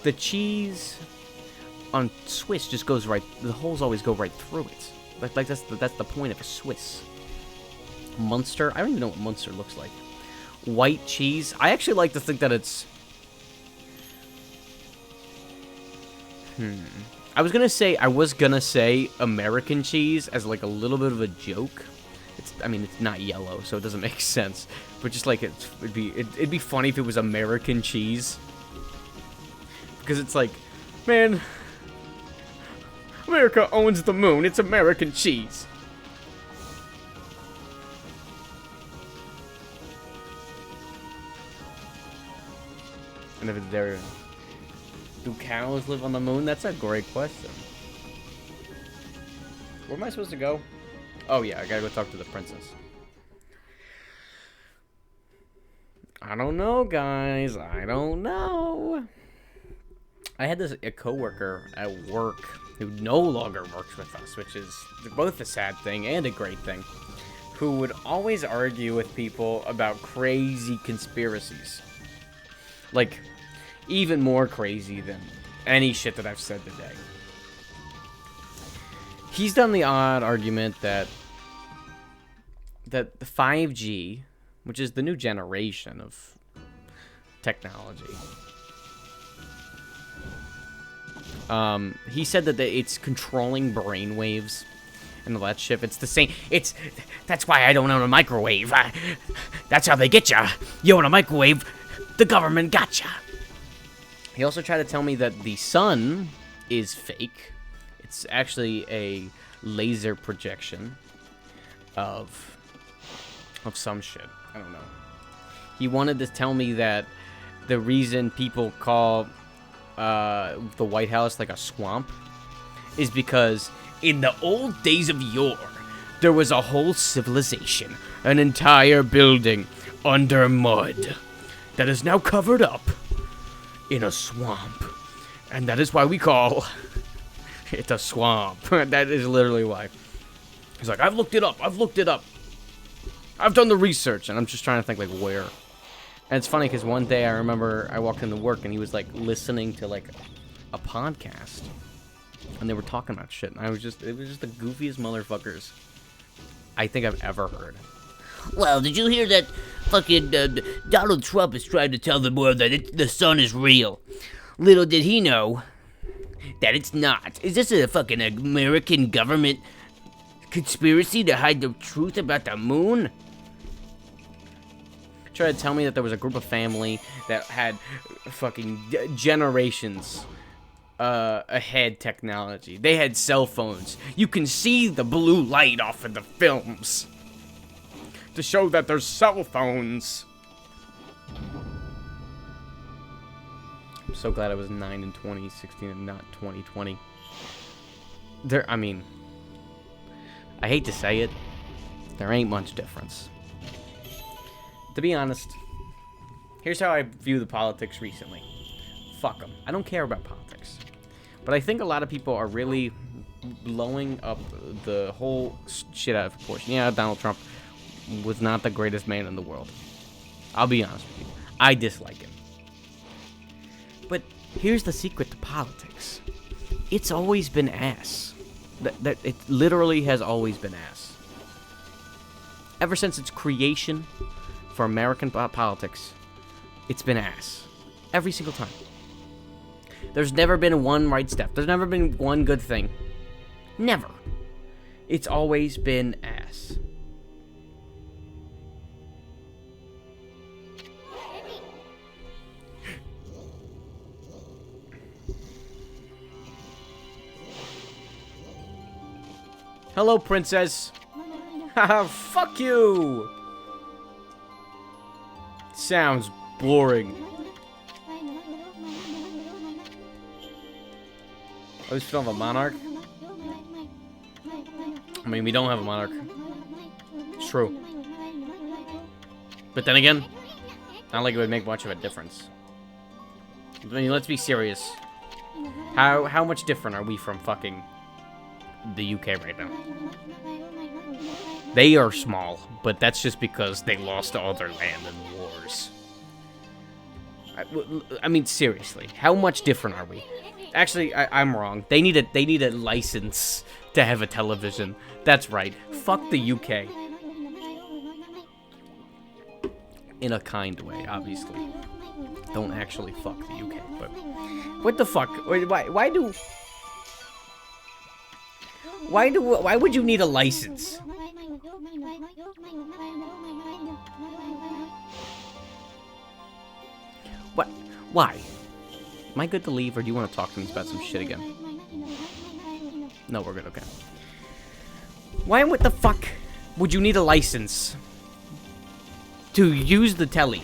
the cheese on Swiss just goes right. The holes always go right through it. Like that's the point of a Swiss. Munster. I don't even know what Munster looks like. White cheese. I actually like to think that it's. I was gonna say American cheese as like a little bit of a joke. I mean, it's not yellow, so it doesn't make sense. But just like it'd be funny if it was American cheese. Because it's like, man, America owns the moon. It's American cheese. And if it's there, do cows live on the moon? That's a great question. Where am I supposed to go? Oh yeah, I gotta go talk to the princess. I don't know, guys. I don't know. I had a coworker at work who no longer works with us, which is both a sad thing and a great thing, who would always argue with people about crazy conspiracies. Like, even more crazy than any shit that I've said today. He's done the odd argument that the 5G, which is the new generation of technology, he said that it's controlling brainwaves and all that shit. It's the same. That's why I don't own a microwave. That's how they get ya. You own a microwave, the government got ya. He also tried to tell me that the sun is fake. It's actually a laser projection of some shit. I don't know. He wanted to tell me that the reason people call the White House like a swamp is because in the old days of yore, there was a whole civilization, an entire building under mud that is now covered up in a swamp. And that is why we call it a swamp. That is literally why. He's like, I've looked it up. I've done the research. And I'm just trying to think, like, where. And it's funny because one day I remember I walked into work and he was, like, listening to, like, a podcast. And they were talking about shit. And it was just the goofiest motherfuckers I think I've ever heard. Well, did you hear that fucking Donald Trump is trying to tell the world that the sun is real? Little did he know that it's not. Is this a fucking American government conspiracy to hide the truth about the moon? Tried to tell me that there was a group of family that had fucking generations ahead technology. They had cell phones. You can see the blue light off of the films to show that there's cell phones. I'm so glad I was 9 in 2016 and not 2020. I mean, I hate to say it, there ain't much difference. To be honest, here's how I view the politics recently. Fuck them. I don't care about politics. But I think a lot of people are really blowing up the whole shit out of proportion. Yeah, Donald Trump was not the greatest man in the world. I'll be honest with you. I dislike him. But here's the secret to politics. It's always been ass. It literally has always been ass. Ever since its creation for American politics, it's been ass. Every single time. There's never been one right step. There's never been one good thing. Never. It's always been ass. Hello, princess. Haha, fuck you. Sounds boring. Oh, we still have a monarch? I mean, we don't have a monarch. It's true. But then again, not like it would make much of a difference. I mean, let's be serious. How much different are we from fucking the UK right now? They are small, but that's just because they lost all their land in wars. I mean, seriously, how much different are we? Actually, I'm wrong. They need a license to have a television. That's right. Fuck the UK. In a kind way, obviously. Don't actually fuck the UK, but what the fuck? Why would you need a license? What? Why? Am I good to leave, or do you want to talk to me about some shit again? No, we're good, okay. Why, what the fuck would you need a license to use the telly?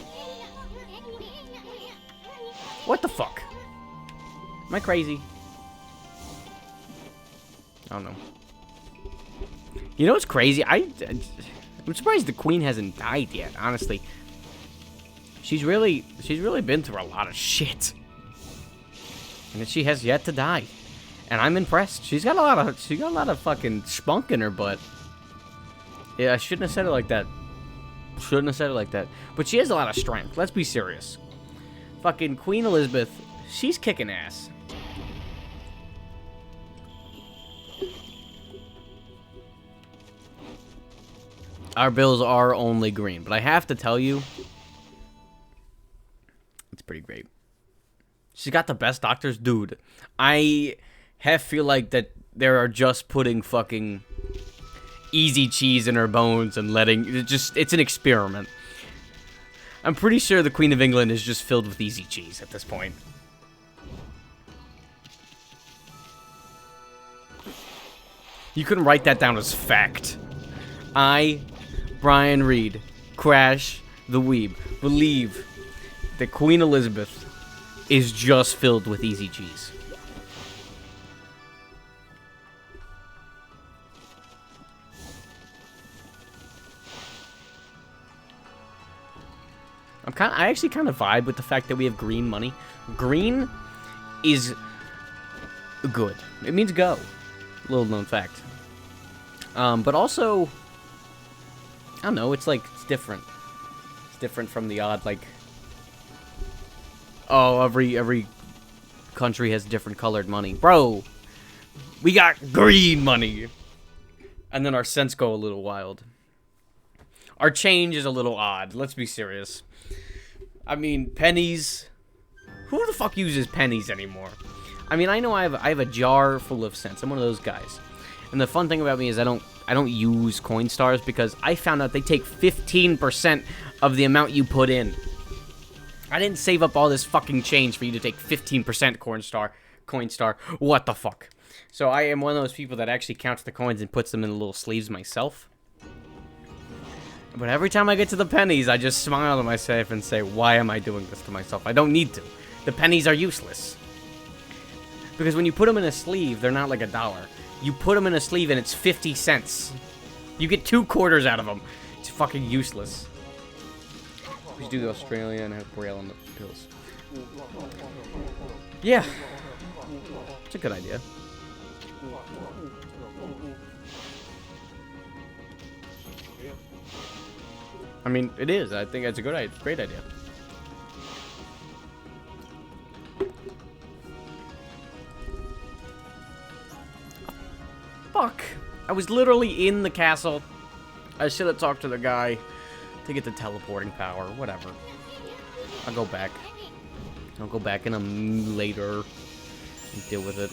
What the fuck? Am I crazy? I don't know. You know what's crazy? I'm surprised the Queen hasn't died yet, honestly. She's really been through a lot of shit. And she has yet to die. And I'm impressed. She's got a lot of fucking spunk in her butt. Yeah, I shouldn't have said it like that. Shouldn't have said it like that. But she has a lot of strength. Let's be serious. Fucking Queen Elizabeth, she's kicking ass. Our bills are only green, but I have to tell you, it's pretty great. She's got the best doctors, dude. I feel like that they are just putting fucking easy cheese in her bones and letting it's an experiment. I'm pretty sure the Queen of England is just filled with easy cheese at this point. You couldn't write that down as fact. I, Brian Reed, Crash the Weeb, believe that Queen Elizabeth is just filled with easy cheese. I actually kind of vibe with the fact that we have green money. Green is good. It means go. Little known fact. But also, I don't know, it's different. It's different from the odd, oh, every country has different colored money. Bro, we got green money. And then our cents go a little wild. Our change is a little odd. Let's be serious. I mean, pennies. Who the fuck uses pennies anymore? I mean, I know I have a jar full of cents. I'm one of those guys. And the fun thing about me is I don't use coin stars because I found out they take 15% of the amount you put in. I didn't save up all this fucking change for you to take 15% coin star. What the fuck? So I am one of those people that actually counts the coins and puts them in the little sleeves myself. But every time I get to the pennies, I just smile to myself and say, why am I doing this to myself? I don't need to. The pennies are useless. Because when you put them in a sleeve, they're not like $1. You put them in a sleeve and it's 50 cents. You get 2 quarters out of them. It's fucking useless. Please do the Australia and have Braille on the pills. Yeah. It's a good idea. I mean, it is. I think it's a great idea. Fuck. I was literally in the castle. I should have talked to the guy to get the teleporting power. Whatever. I'll go back. I'll go back in later and deal with it.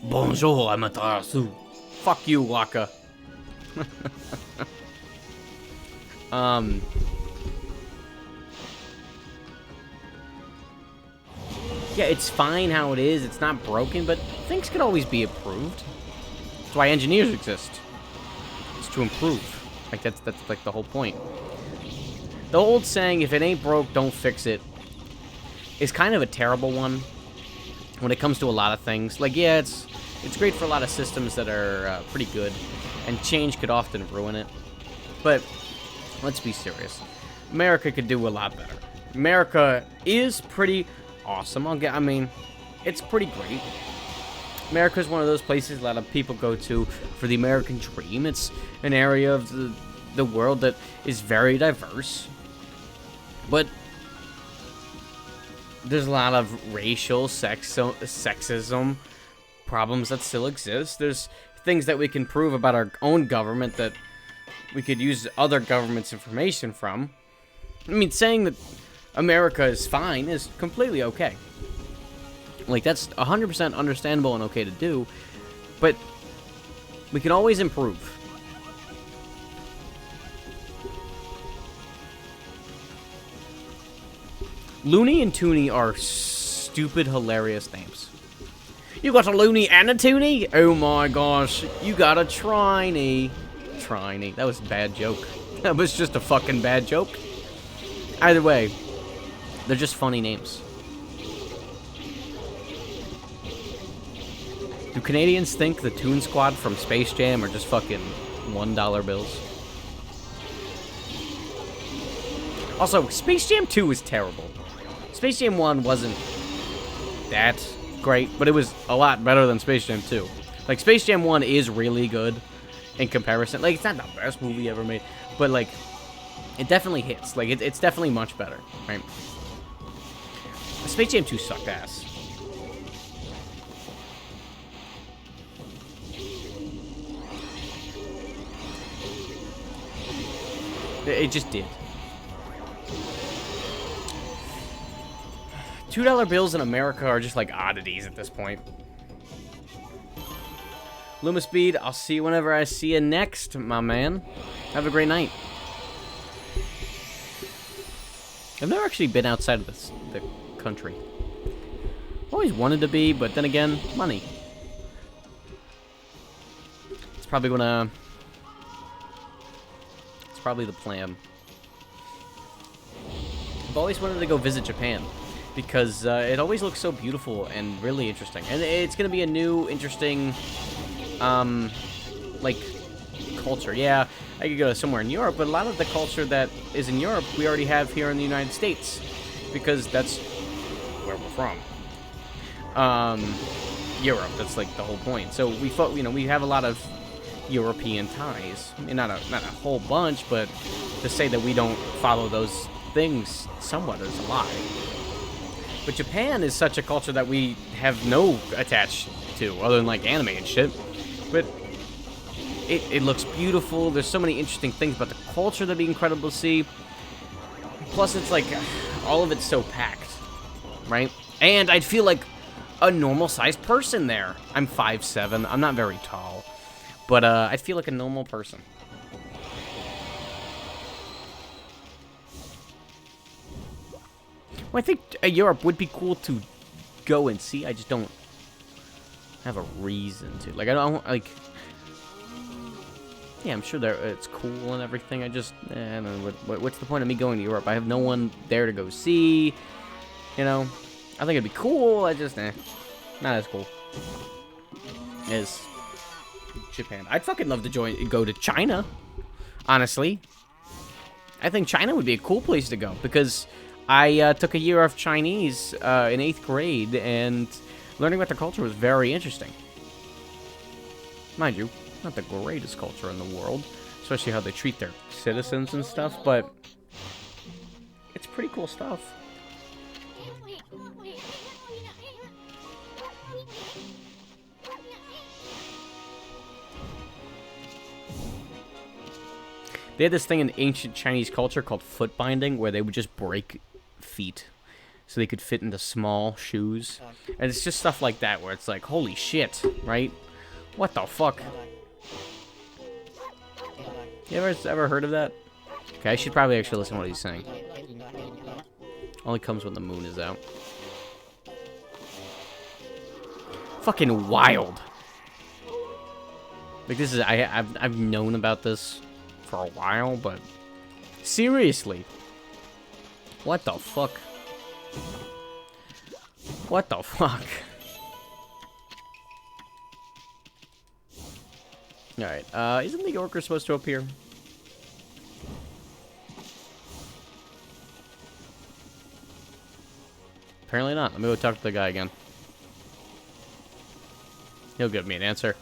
Bonjour, Amaterasu. Fuck you, Waka. Yeah, it's fine how it is. It's not broken, but things could always be improved. That's why engineers exist. It's to improve. That's like the whole point. The old saying, if it ain't broke, don't fix it, is kind of a terrible one when it comes to a lot of things. Like, yeah, it's great for a lot of systems that are pretty good, and change could often ruin it. But let's be serious. America could do a lot better. America is pretty awesome. I mean, it's pretty great. America is one of those places a lot of people go to for the American dream. It's an area of the world that is very diverse. But there's a lot of racial, sexism problems that still exist. There's things that we can prove about our own government that we could use other governments' information from. I mean, saying that America is fine is completely okay. Like, that's 100% understandable and okay to do, but we can always improve. Looney and Toonie are stupid, hilarious names. You got a Looney and a Toonie? Oh my gosh, you got a Triney. Triney. That was a bad joke. That was just a fucking bad joke. Either way, they're just funny names. Do Canadians think the Toon Squad from Space Jam are just fucking $1 bills? Also, Space Jam 2 was terrible. Space Jam 1 wasn't that great, but it was a lot better than Space Jam 2. Like, Space Jam 1 is really good in comparison. Like, it's not the best movie ever made, but, like, it definitely hits. Like, it's definitely much better, right? Space Jam 2 sucked ass. It just did. $2 bills in America are just like oddities at this point. Luma Speed, I'll see you whenever I see you next, my man. Have a great night. I've never actually been outside of the country. Always wanted to be, but then again, money. It's probably gonna... It's probably the plan. I've always wanted to go visit Japan because it always looks so beautiful and really interesting. And it's gonna be a new, interesting, like, culture. Yeah, I could go somewhere in Europe, but a lot of the culture that is in Europe, we already have here in the United States because that's where we're from. Europe. That's like the whole point. So we have a lot of European ties. I mean, not a whole bunch, but to say that we don't follow those things somewhat is a lie. But Japan is such a culture that we have no attached to, other than like anime and shit. But it looks beautiful. There's so many interesting things about the culture that'd be incredible to see. Plus, it's like all of it's so packed, right? And I'd feel like a normal-sized person there. I'm 5'7". I'm not very tall. But I feel like a normal person. Well, I think Europe would be cool to go and see. I just don't have a reason to. Like, I don't, like... Yeah, I'm sure it's cool and everything. I just... I don't know. What's the point of me going to Europe? I have no one there to go see. You know? I think it'd be cool. I just... not as cool as Japan. I'd fucking love to go to China, honestly. I think China would be a cool place to go, because I took a year of Chinese in 8th grade, and learning about the culture was very interesting. Mind you, not the greatest culture in the world, especially how they treat their citizens and stuff, but it's pretty cool stuff. They had this thing in ancient Chinese culture called foot binding, where they would just break feet so they could fit into small shoes. And it's just stuff like that, where it's like, holy shit, right? What the fuck? You ever heard of that? Okay, I should probably actually listen to what he's saying. Only comes when the moon is out. Fucking wild. Like, this is... I've known about this for a while, but seriously, what the fuck? What the fuck? Alright, isn't the Yorker supposed to appear? Apparently not. Let me go talk to the guy again. He'll give me an answer.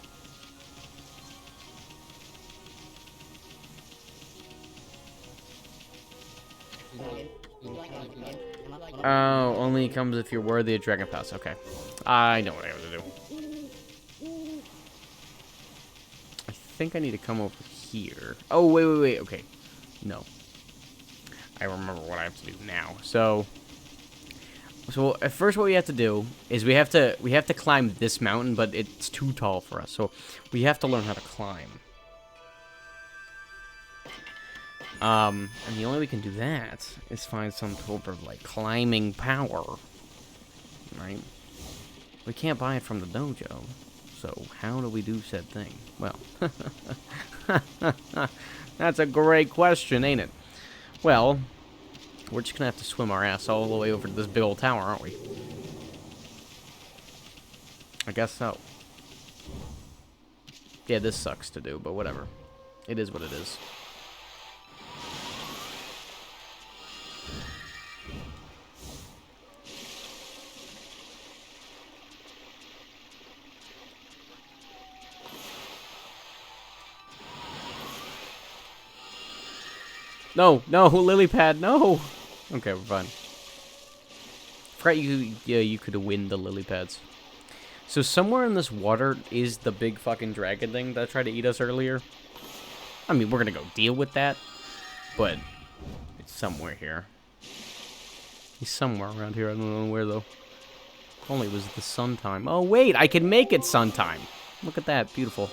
Oh, only comes if you're worthy of Dragon Pass. Okay. I know what I have to do. I think I need to come over here. Oh, wait. Okay. No. I remember what I have to do now. So at first what we have to do is we have to climb this mountain, but it's too tall for us. So we have to learn how to climb. And the only way we can do that is find some sort of, like, climbing power. Right? We can't buy it from the dojo. So how do we do said thing? Well, that's a great question, ain't it? Well, we're just gonna have to swim our ass all the way over to this big old tower, aren't we? I guess so. Yeah, this sucks to do, but whatever. It is what it is. No, lily pad, no. Okay, we're fine. Forgot you could win the lily pads. So somewhere in this water is the big fucking dragon thing that tried to eat us earlier. I mean, we're gonna go deal with that, but it's somewhere here. He's somewhere around here. I don't know where though. If only it was the sun time. Oh wait, I can make it sun time. Look at that, beautiful.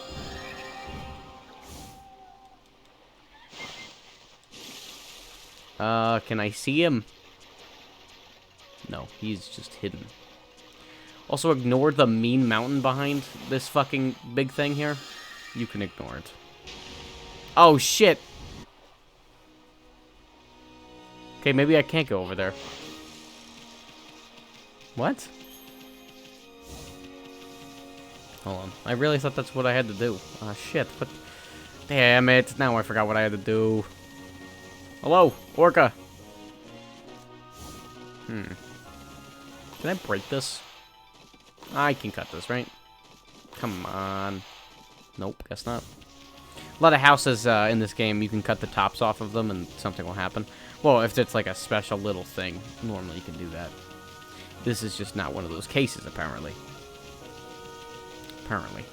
Can I see him? No, he's just hidden. Also, ignore the mean mountain behind this fucking big thing here. You can ignore it. Oh, shit! Okay, maybe I can't go over there. What? Hold on. I really thought that's what I had to do. Ah, shit. But damn it. Now I forgot what I had to do. Hello, Orca. Can I break this? I can cut this, right? Come on. Nope, guess not. A lot of houses in this game, you can cut the tops off of them and something will happen. Well, if it's like a special little thing, normally you can do that. This is just not one of those cases, apparently. Apparently.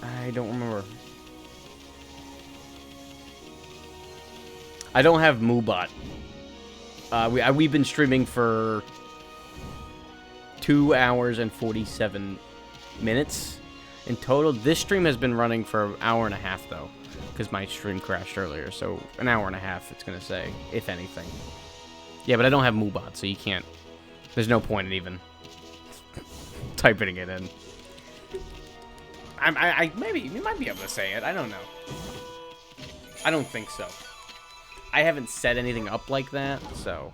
I don't remember. I don't have Moobot. We've been streaming for 2 hours and 47 minutes in total. This stream has been running for an hour and a half, though, because my stream crashed earlier. So an hour and a half, it's going to say, if anything. Yeah, but I don't have Moobot, so you can't. There's no point in even typing it in. Maybe you might be able to say it. I don't know. I don't think so. I haven't set anything up like that, so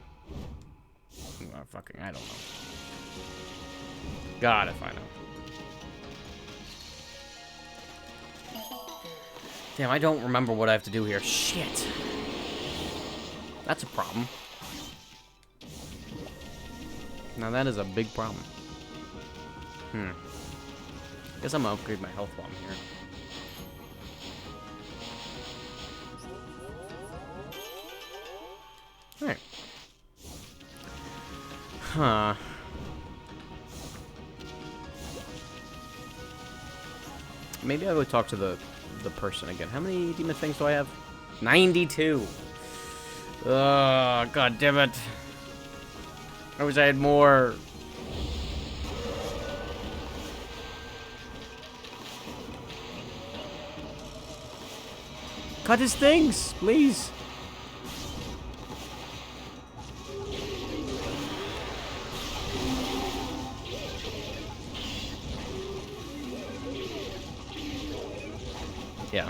fucking I don't know. God, if I know. Damn, I don't remember what I have to do here. Shit. That's a problem. Now that is a big problem. Guess I'm gonna upgrade my health while I'm here. Alright. Huh. Maybe I'll go talk to the person again. How many demon things do I have? 92. Oh, god damn it. I wish I had more. Cut his things, please. Yeah.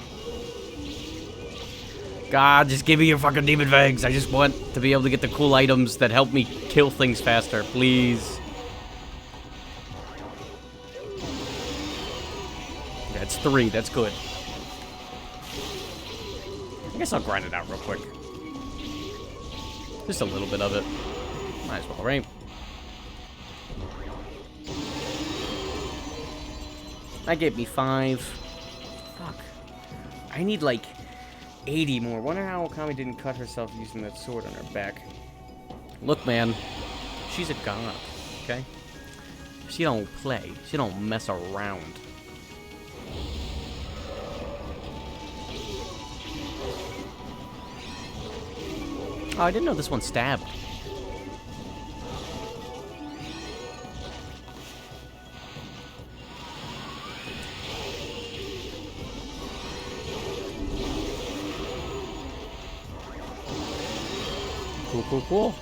God, just give me your fucking demon fangs. I just want to be able to get the cool items that help me kill things faster, please. That's 3. That's good. guess I'll grind it out real quick. Just a little bit of it. Might as well, right? That gave me 5. Fuck. I need like 80 more. Wonder how Okami didn't cut herself using that sword on her back. Look, man. She's a god, okay? She don't play. She don't mess around. Oh, I didn't know this one stabbed. Cool, cool, cool.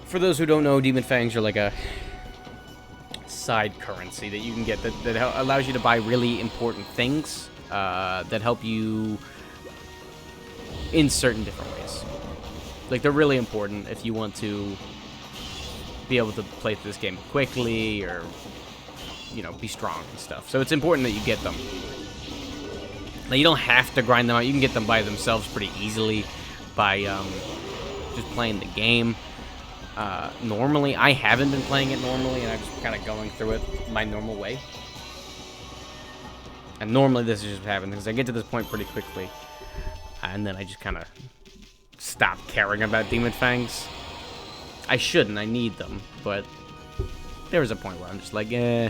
For those who don't know, Demon Fangs are like a side currency that you can get that allows you to buy really important things that help you in certain different ways. Like, they're really important if you want to be able to play through this game quickly or, you know, be strong and stuff. So it's important that you get them. Now, you don't have to grind them out. You can get them by themselves pretty easily by just playing the game. Normally, I haven't been playing it normally, and I'm just kind of going through it my normal way. And normally this is just what happens, because I get to this point pretty quickly, and then I just kind of stop caring about Demon Fangs. I shouldn't, I need them, but there was a point where I'm just like, eh.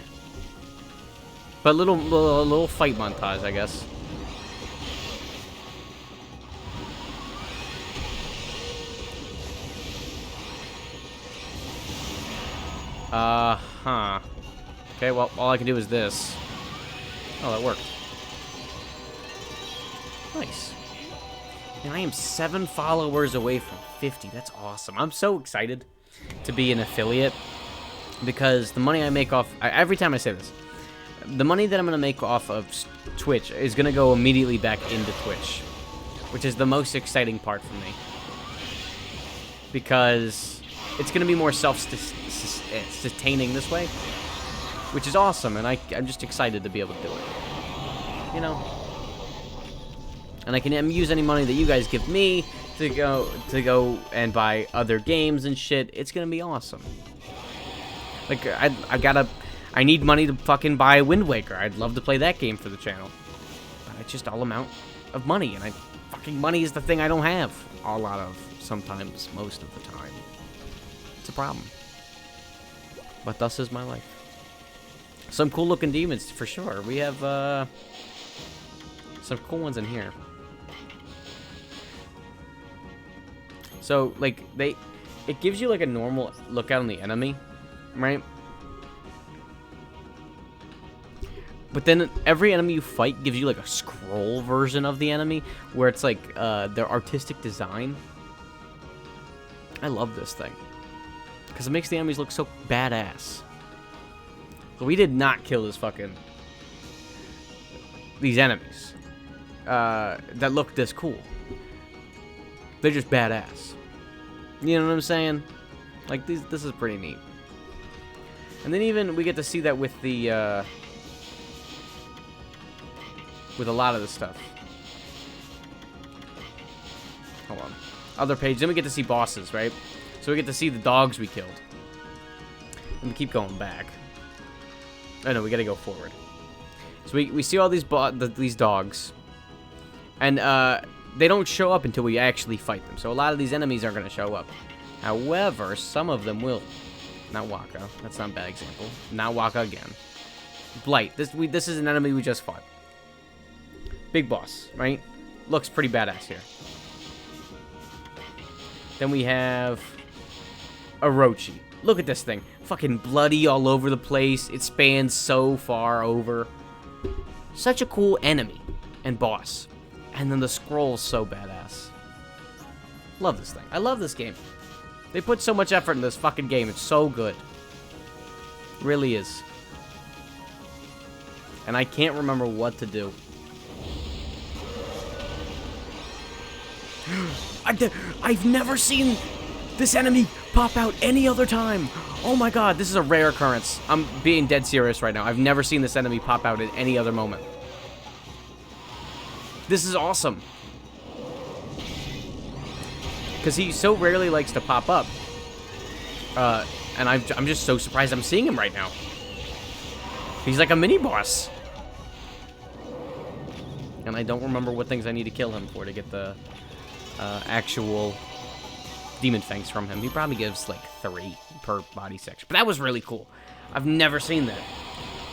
But little fight montage, I guess. Huh. Okay, well, all I can do is this. Oh, that worked. Nice. And I am 7 followers away from 50. That's awesome. I'm so excited to be an affiliate because the money I make off... every time I say this, the money that I'm going to make off of Twitch is going to go immediately back into Twitch, which is the most exciting part for me. Because it's going to be more self-sustaining this way, which is awesome, and I'm just excited to be able to do it. You know? And I can use any money that you guys give me to go and buy other games and shit. It's going to be awesome. Like, I need money to fucking buy Wind Waker. I'd love to play that game for the channel. But it's just all amount of money, and fucking money is the thing I don't have a lot of, sometimes, most of the time. It's a problem. But thus is my life. Some cool looking demons, for sure. We have, some cool ones in here. So, like, it gives you, like, a normal lookout on the enemy, right? But then every enemy you fight gives you, like, a scroll version of the enemy, where it's, like, their artistic design. I love this thing. Because it makes the enemies look so badass. But we did not kill these enemies that look this cool. They're just badass. You know what I'm saying? Like, this is pretty neat. And then even we get to see that with the with a lot of the stuff. Hold on. Other page. Then we get to see bosses, right? So we get to see the dogs we killed. And we keep going back. Oh no, we gotta go forward. So we see all these dogs. And they don't show up until we actually fight them. So a lot of these enemies aren't gonna show up. However, some of them will. Not Waka. That's not a bad example. Not Waka again. Blight. This is an enemy we just fought. Big boss, right? Looks pretty badass here. Then we have Orochi. Look at this thing. Fucking bloody all over the place. It spans so far over. Such a cool enemy and boss. And then the scroll's so badass. Love this thing. I love this game. They put so much effort in this fucking game. It's so good. It really is. And I can't remember what to do. I've never seen this enemy pop out any other time. Oh my god, this is a rare occurrence. I'm being dead serious right now. I've never seen this enemy pop out at any other moment. This is awesome. Because he so rarely likes to pop up. And I'm just so surprised I'm seeing him right now. He's like a mini-boss. And I don't remember what things I need to kill him for to get the actual demon fangs from him. He probably gives like 3 per body section. But that was really cool. I've never seen that.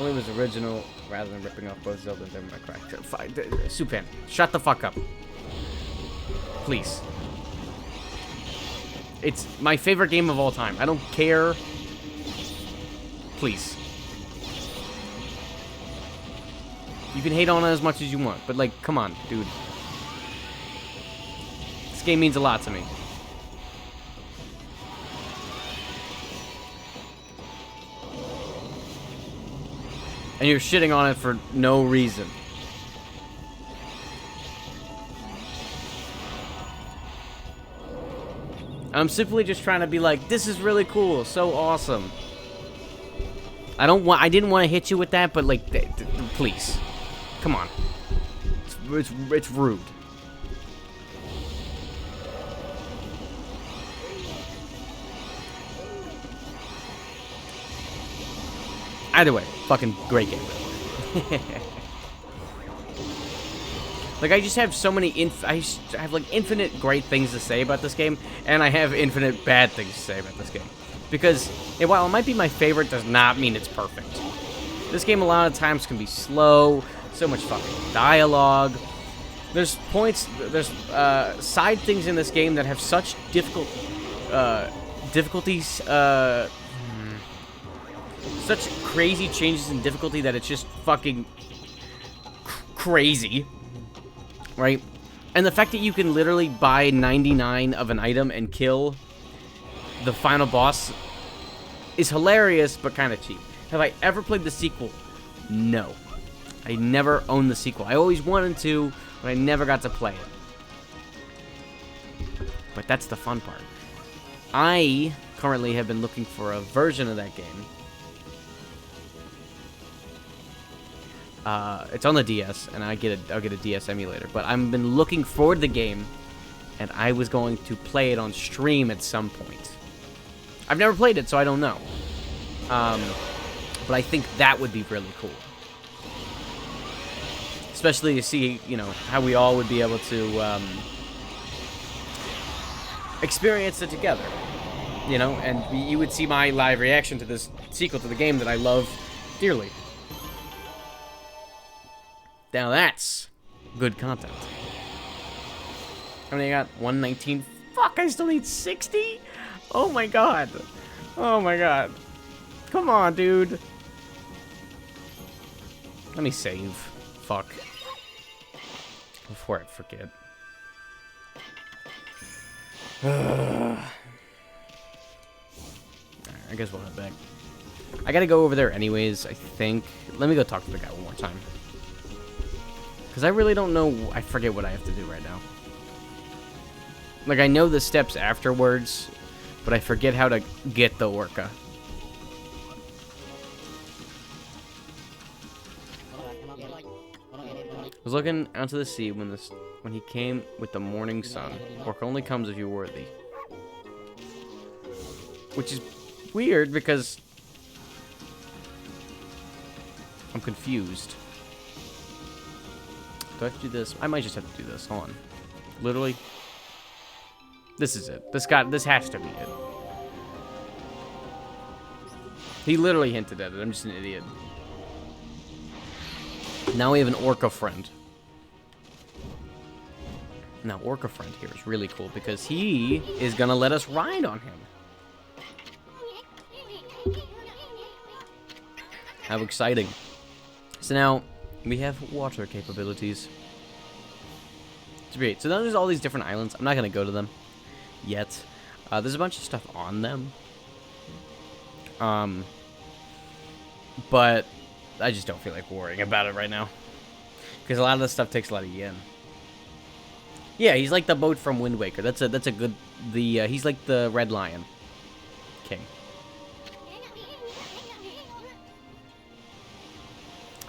Well, it was original rather than ripping off both Zelda and Devil May Cry. Supan, shut the fuck up. Please. It's my favorite game of all time. I don't care. Please. You can hate on it as much as you want, but like, come on, dude. This game means a lot to me. And you're shitting on it for no reason. I'm simply just trying to be like, this is really cool, so awesome. I didn't want to hit you with that, but like, please. Come on. It's rude. Either way, fucking great game. Like, I just have so many I have like infinite great things to say about this game, and I have infinite bad things to say about this game. Because while it might be my favorite, does not mean it's perfect. This game a lot of times can be slow, so much fucking dialogue. There's side things in this game that have such difficulties, such crazy changes in difficulty that it's just fucking crazy, right? And the fact that you can literally buy 99 of an item and kill the final boss is hilarious, but kind of cheap. Have I ever played the sequel? No. I never owned the sequel. I always wanted to, but I never got to play it. But that's the fun part. I currently have been looking for a version of that game. It's on the DS, and I'll get a DS emulator. But I've been looking for the game, and I was going to play it on stream at some point. I've never played it, so I don't know. But I think that would be really cool. Especially to see, you know, how we all would be able to experience it together. You know, and you would see my live reaction to this sequel to the game that I love dearly. Now that's good content. How many I got? 119. Fuck, I still need 60? Oh my god. Oh my god. Come on, dude. Let me save. Fuck. Before I forget. Alright, I guess we'll head back. I gotta go over there anyways, I think. Let me go talk to the guy one more time. Because I really don't know. I forget what I have to do right now. Like, I know the steps afterwards, but I forget how to get the orca. I was looking out to the sea when he came with the morning sun. Orca only comes if you're worthy. Which is weird because I'm confused. Do I have to do this? I might just have to do this. Hold on. Literally. This is it. This has to be it. He literally hinted at it. I'm just an idiot. Now we have an orca friend. Now, orca friend here is really cool because he is gonna let us ride on him. How exciting. So now, we have water capabilities. It's great. So now there's all these different islands. I'm not gonna go to them yet. There's a bunch of stuff on them. But I just don't feel like worrying about it right now. Because a lot of this stuff takes a lot of yen. Yeah, he's like the boat from Wind Waker. That's a good... he's like the Red Lion King.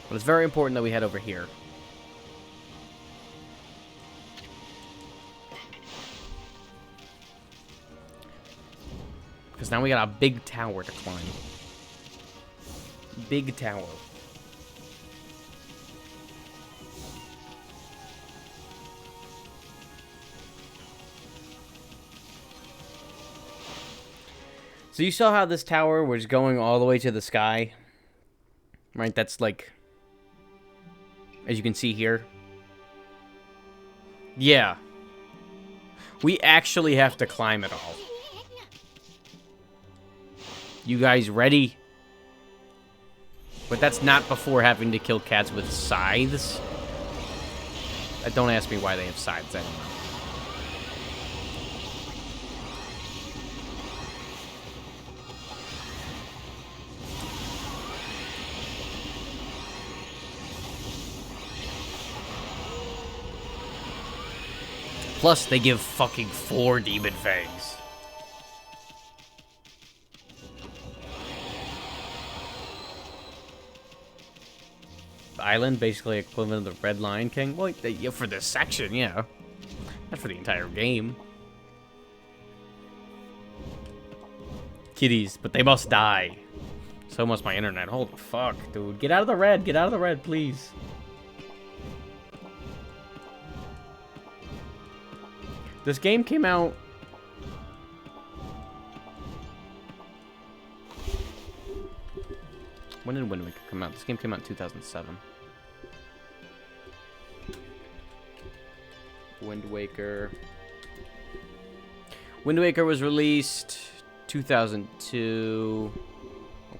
But it's very important that we head over here. Because now we got a big tower to climb. Big tower. So you saw how this tower was going all the way to the sky? Right, that's like... As you can see here. Yeah. We actually have to climb it all. You guys ready? But that's not before having to kill cats with scythes. Don't ask me why they have scythes, I don't know. Plus, they give fucking 4 demon fangs. The island, basically equivalent of the Red Lion King. Well, yeah, for this section, yeah. Not for the entire game. Kitties, but they must die. So must my internet. Holy fuck, dude. Get out of the red. Get out of the red, please. This game came out... When did Wind Waker come out? This game came out in 2007. Wind Waker... Wind Waker was released 2002.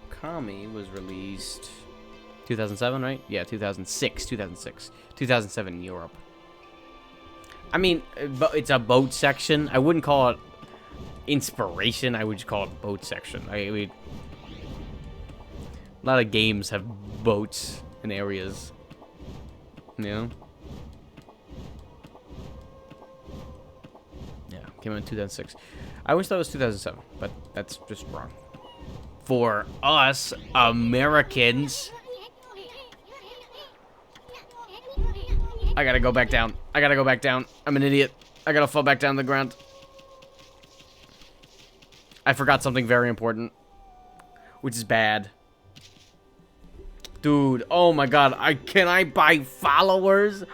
Okami was released 2007, right? Yeah, 2006. 2007 in Europe. I mean, it's a boat section. I wouldn't call it inspiration. I would just call it boat section. I mean, a lot of games have boats in areas. You know? Yeah, came out in 2006. I always thought it was 2007, but that's just wrong. For us Americans... I gotta go back down. I gotta go back down. I'm an idiot. I gotta fall back down the ground. I forgot something very important. Which is bad. Dude, oh my god. Can I buy followers?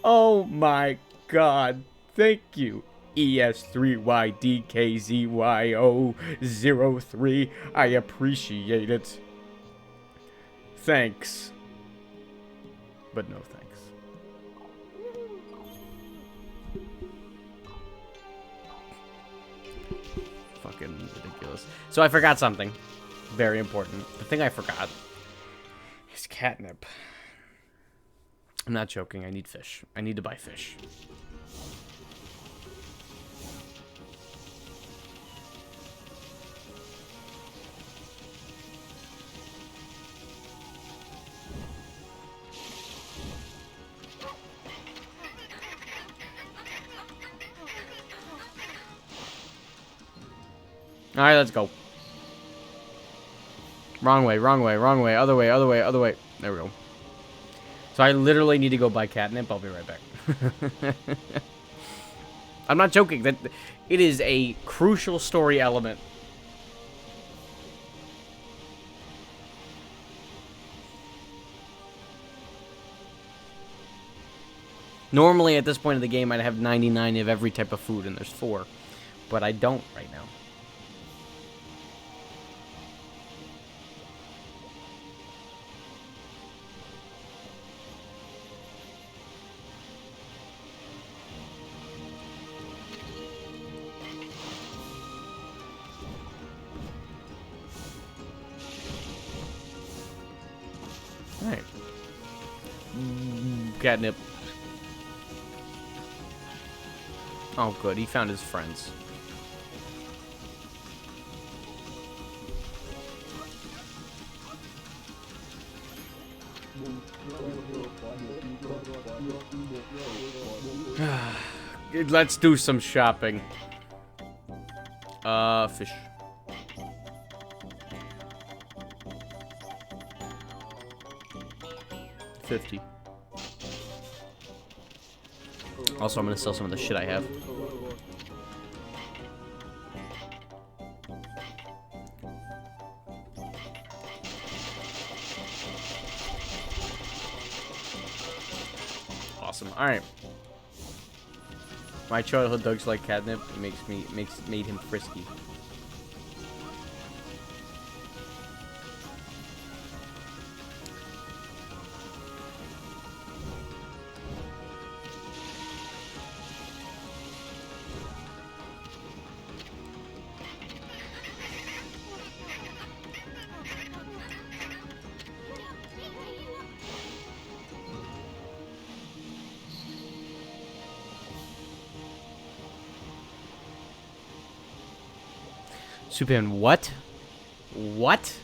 Oh my god. Thank you. ES3YDKZYO03. I appreciate it. Thanks. But no thanks. Fucking ridiculous. So I forgot something very important. The thing I forgot is catnip. I'm not joking. I need fish. I need to buy fish. All right, let's go. Wrong way, wrong way, wrong way. Other way, other way, other way. There we go. So I literally need to go buy catnip. I'll be right back. I'm not joking. That it is a crucial story element. Normally, at this point of the game, I'd have 99 of every type of food, and there's 4. But I don't right now. Alright. Catnip. Oh, good. He found his friends. Let's do some shopping. Fish. $50. Also, I'm gonna sell some of the shit I have. awesome. All right. My childhood dogs like catnip. It made him frisky. Superman, what? What?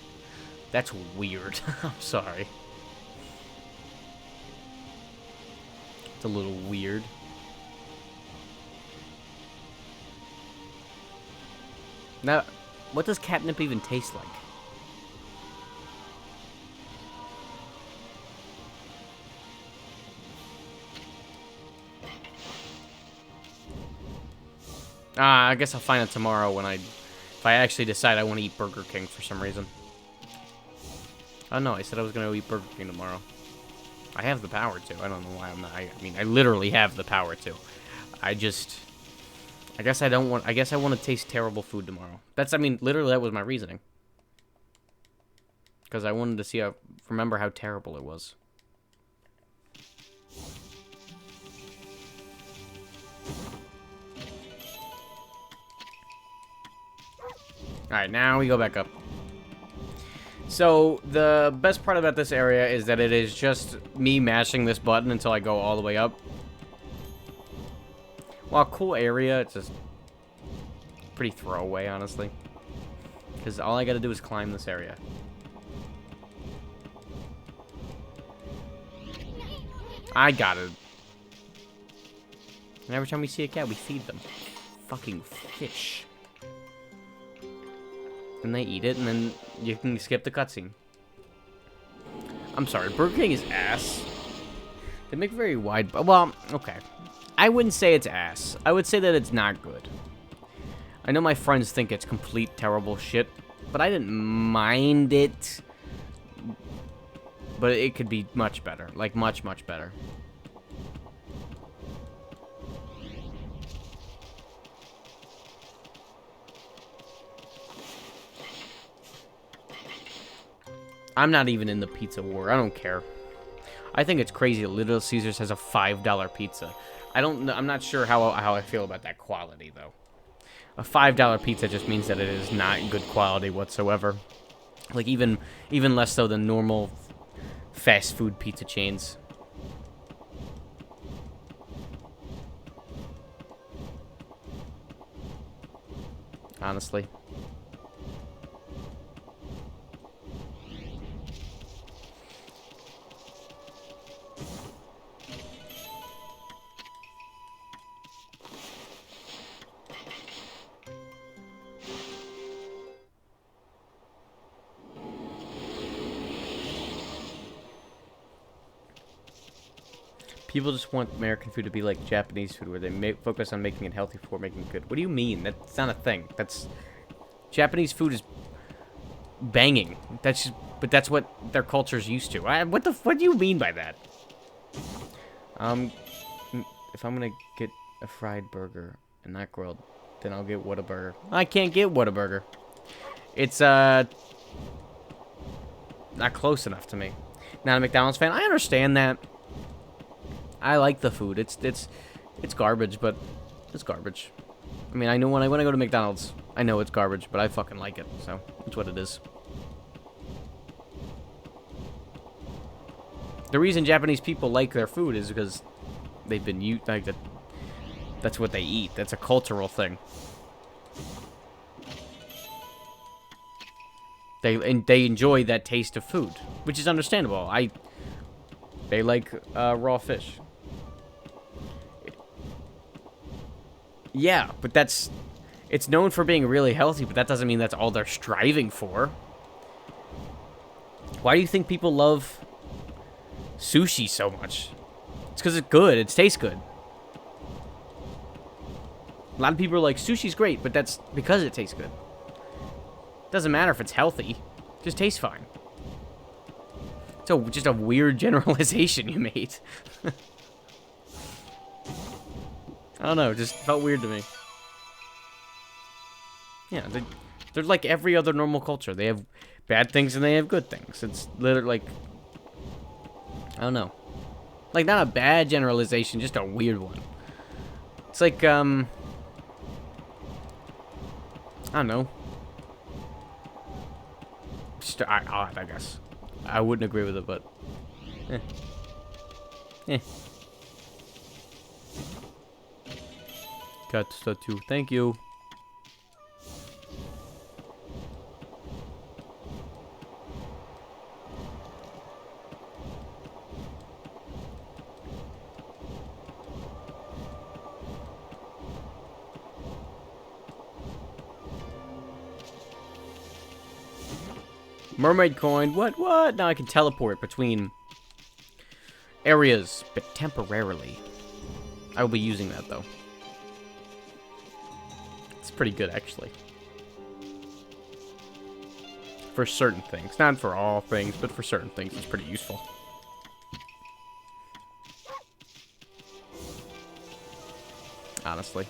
That's weird. I'm sorry. It's a little weird. Now, what does catnip even taste like? I guess I'll find out tomorrow when if I actually decide I want to eat Burger King for some reason. Oh no, I said I was going to eat Burger King tomorrow. I have the power to. I don't know why I'm not. I mean, I literally have the power to. I guess I don't want. I guess I want to taste terrible food tomorrow. I mean, literally that was my reasoning. Because I wanted to remember how terrible it was. Alright, now we go back up. So, the best part about this area is that it is just me mashing this button until I go all the way up. While cool area, it's just pretty throwaway, honestly. Because all I gotta do is climb this area. I got it. And every time we see a cat, we feed them. Fucking fish. And they eat it, and then you can skip the cutscene. I'm sorry, Burger King is ass. They make very wide... Well, okay. I wouldn't say it's ass. I would say that it's not good. I know my friends think it's complete terrible shit, but I didn't mind it. But it could be much better. Like, much, much better. I'm not even in the pizza war. I don't care. I think it's crazy that Little Caesars has a $5 pizza. I'm not sure how I feel about that quality, though. A $5 pizza just means that it is not good quality whatsoever. Like, even less so than normal fast food pizza chains. Honestly. People just want American food to be like Japanese food, where they focus on making it healthy before making it good. What do you mean? That's not a thing. Japanese food is banging. But that's what their culture's used to. What do you mean by that? If I'm gonna get a fried burger and not grilled, then I'll get Whataburger. I can't get Whataburger. It's not close enough to me. Not a McDonald's fan. I understand that. I like the food. It's garbage, but it's garbage. I mean, I know when I go to McDonald's, I know it's garbage, but I fucking like it, so it's what it is. The reason Japanese people like their food is because they've been used like that. That's what they eat. That's a cultural thing. They enjoy that taste of food, which is understandable. They like raw fish. Yeah, but it's known for being really healthy, but that doesn't mean that's all they're striving for. Why do you think people love sushi so much? It's because it's good. It tastes good. A lot of people are like, sushi's great, but that's because it tastes good. Doesn't matter if it's healthy. It just tastes fine. It's just a weird generalization you made. I don't know, it just felt weird to me. Yeah, they're like every other normal culture. They have bad things and they have good things. It's literally like, I don't know. Like, not a bad generalization, just a weird one. It's like, I don't know. Just odd, I guess. I wouldn't agree with it, but... Got statue. Thank you. Mermaid coin. What? Now I can teleport between areas, but temporarily. I will be using that, though. It's pretty good, actually. For certain things. Not for all things, but for certain things, it's pretty useful. Honestly.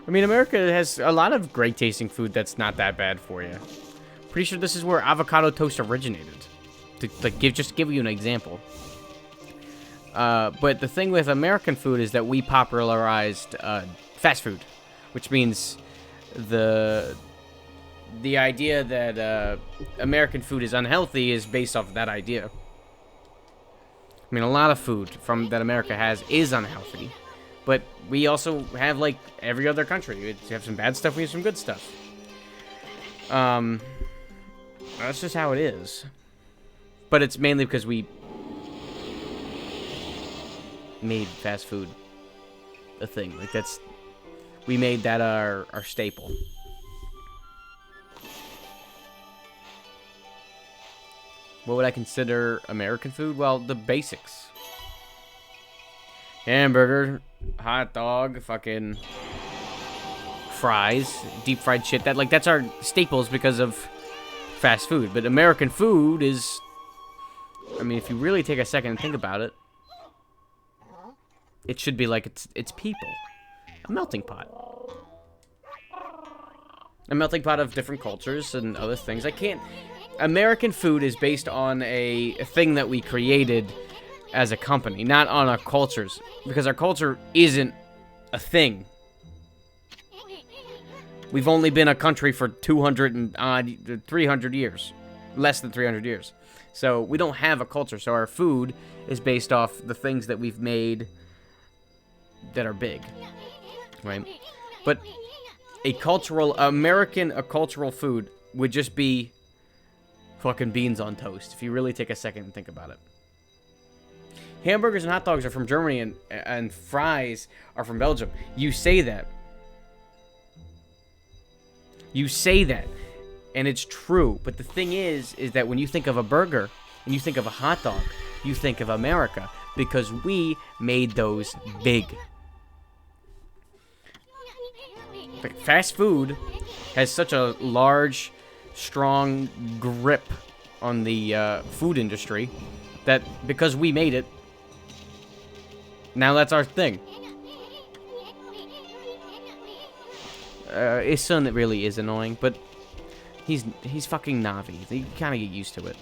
I mean, America has a lot of great tasting food that's not that bad for you. Pretty sure this is where avocado toast originated. To like just give you an example. But the thing with American food is that we popularized fast food, which means the idea that American food is unhealthy is based off of that idea. I mean, a lot of food that America has is unhealthy. But we also have, like, every other country. We have some bad stuff, we have some good stuff. That's just how it is. But it's mainly because we made fast food a thing. Like, we made that our staple. What would I consider American food? Well, the basics. Hamburger, hot dog, fucking fries, deep fried shit. That's our staples because of fast food. But American food is, I mean, if you really take a second and think about it, it should be like it's people. A melting pot. A melting pot of different cultures and other things. American food is based on a thing that we created as a company, not on our cultures, because our culture isn't a thing. We've only been a country for 300 years, less than 300 years. So we don't have a culture. So our food is based off the things that we've made that are big, right? But a cultural food would just be fucking beans on toast, if you really take a second and think about it. Hamburgers and hot dogs are from Germany, and fries are from Belgium. You say that. You say that, and it's true. But the thing is that when you think of a burger and you think of a hot dog, you think of America, because we made those big. But fast food has such a large, strong grip on the food industry that because we made it, now that's our thing. His son really is annoying, but he's fucking Navi. You kind of get used to it.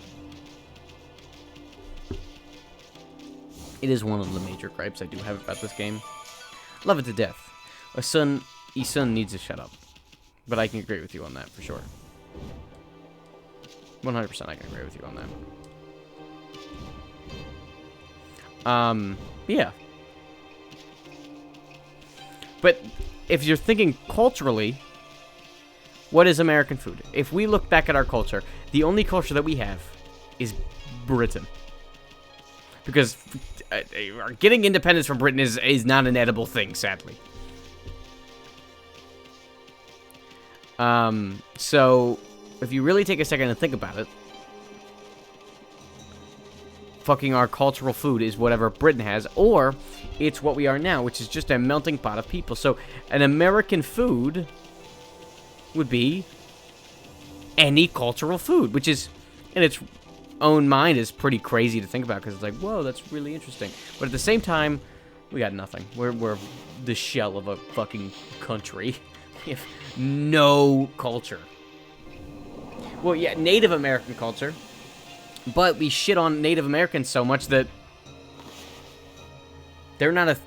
It is one of the major gripes I do have about this game. Love it to death. His son needs to shut up. But I can agree with you on that, for sure. 100% I can agree with you on that. Yeah. But if you're thinking culturally, what is American food? If we look back at our culture, the only culture that we have is Britain. Because getting independence from Britain is not an edible thing, sadly. So, if you really take a second and think about it, fucking our cultural food is whatever Britain has, or it's what we are now, which is just a melting pot of people. So, an American food would be any cultural food, which is, in its own mind is pretty crazy to think about because it's like, whoa, that's really interesting. But at the same time, we got nothing. We're the shell of a fucking country. We have no culture. Well, yeah, Native American culture. But we shit on Native Americans so much that they're not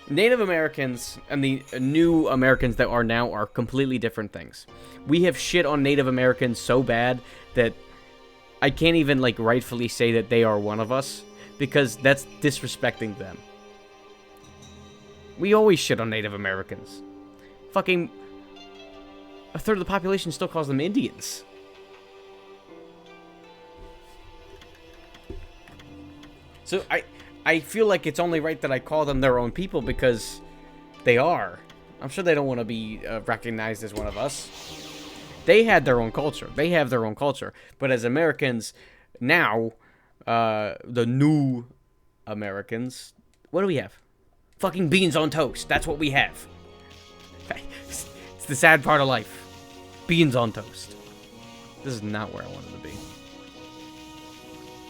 Native Americans and the new Americans that are now are completely different things. We have shit on Native Americans so bad that I can't even, like, rightfully say that they are one of us, because that's disrespecting them. We always shit on Native Americans. Fucking a third of the population still calls them Indians. So I feel like it's only right that I call them their own people because they are. I'm sure they don't want to be recognized as one of us. They had their own culture. They have their own culture. But as Americans now, the new Americans, what do we have? Fucking beans on toast. That's what we have. It's the sad part of life. Beans on toast. This is not where I wanted to be.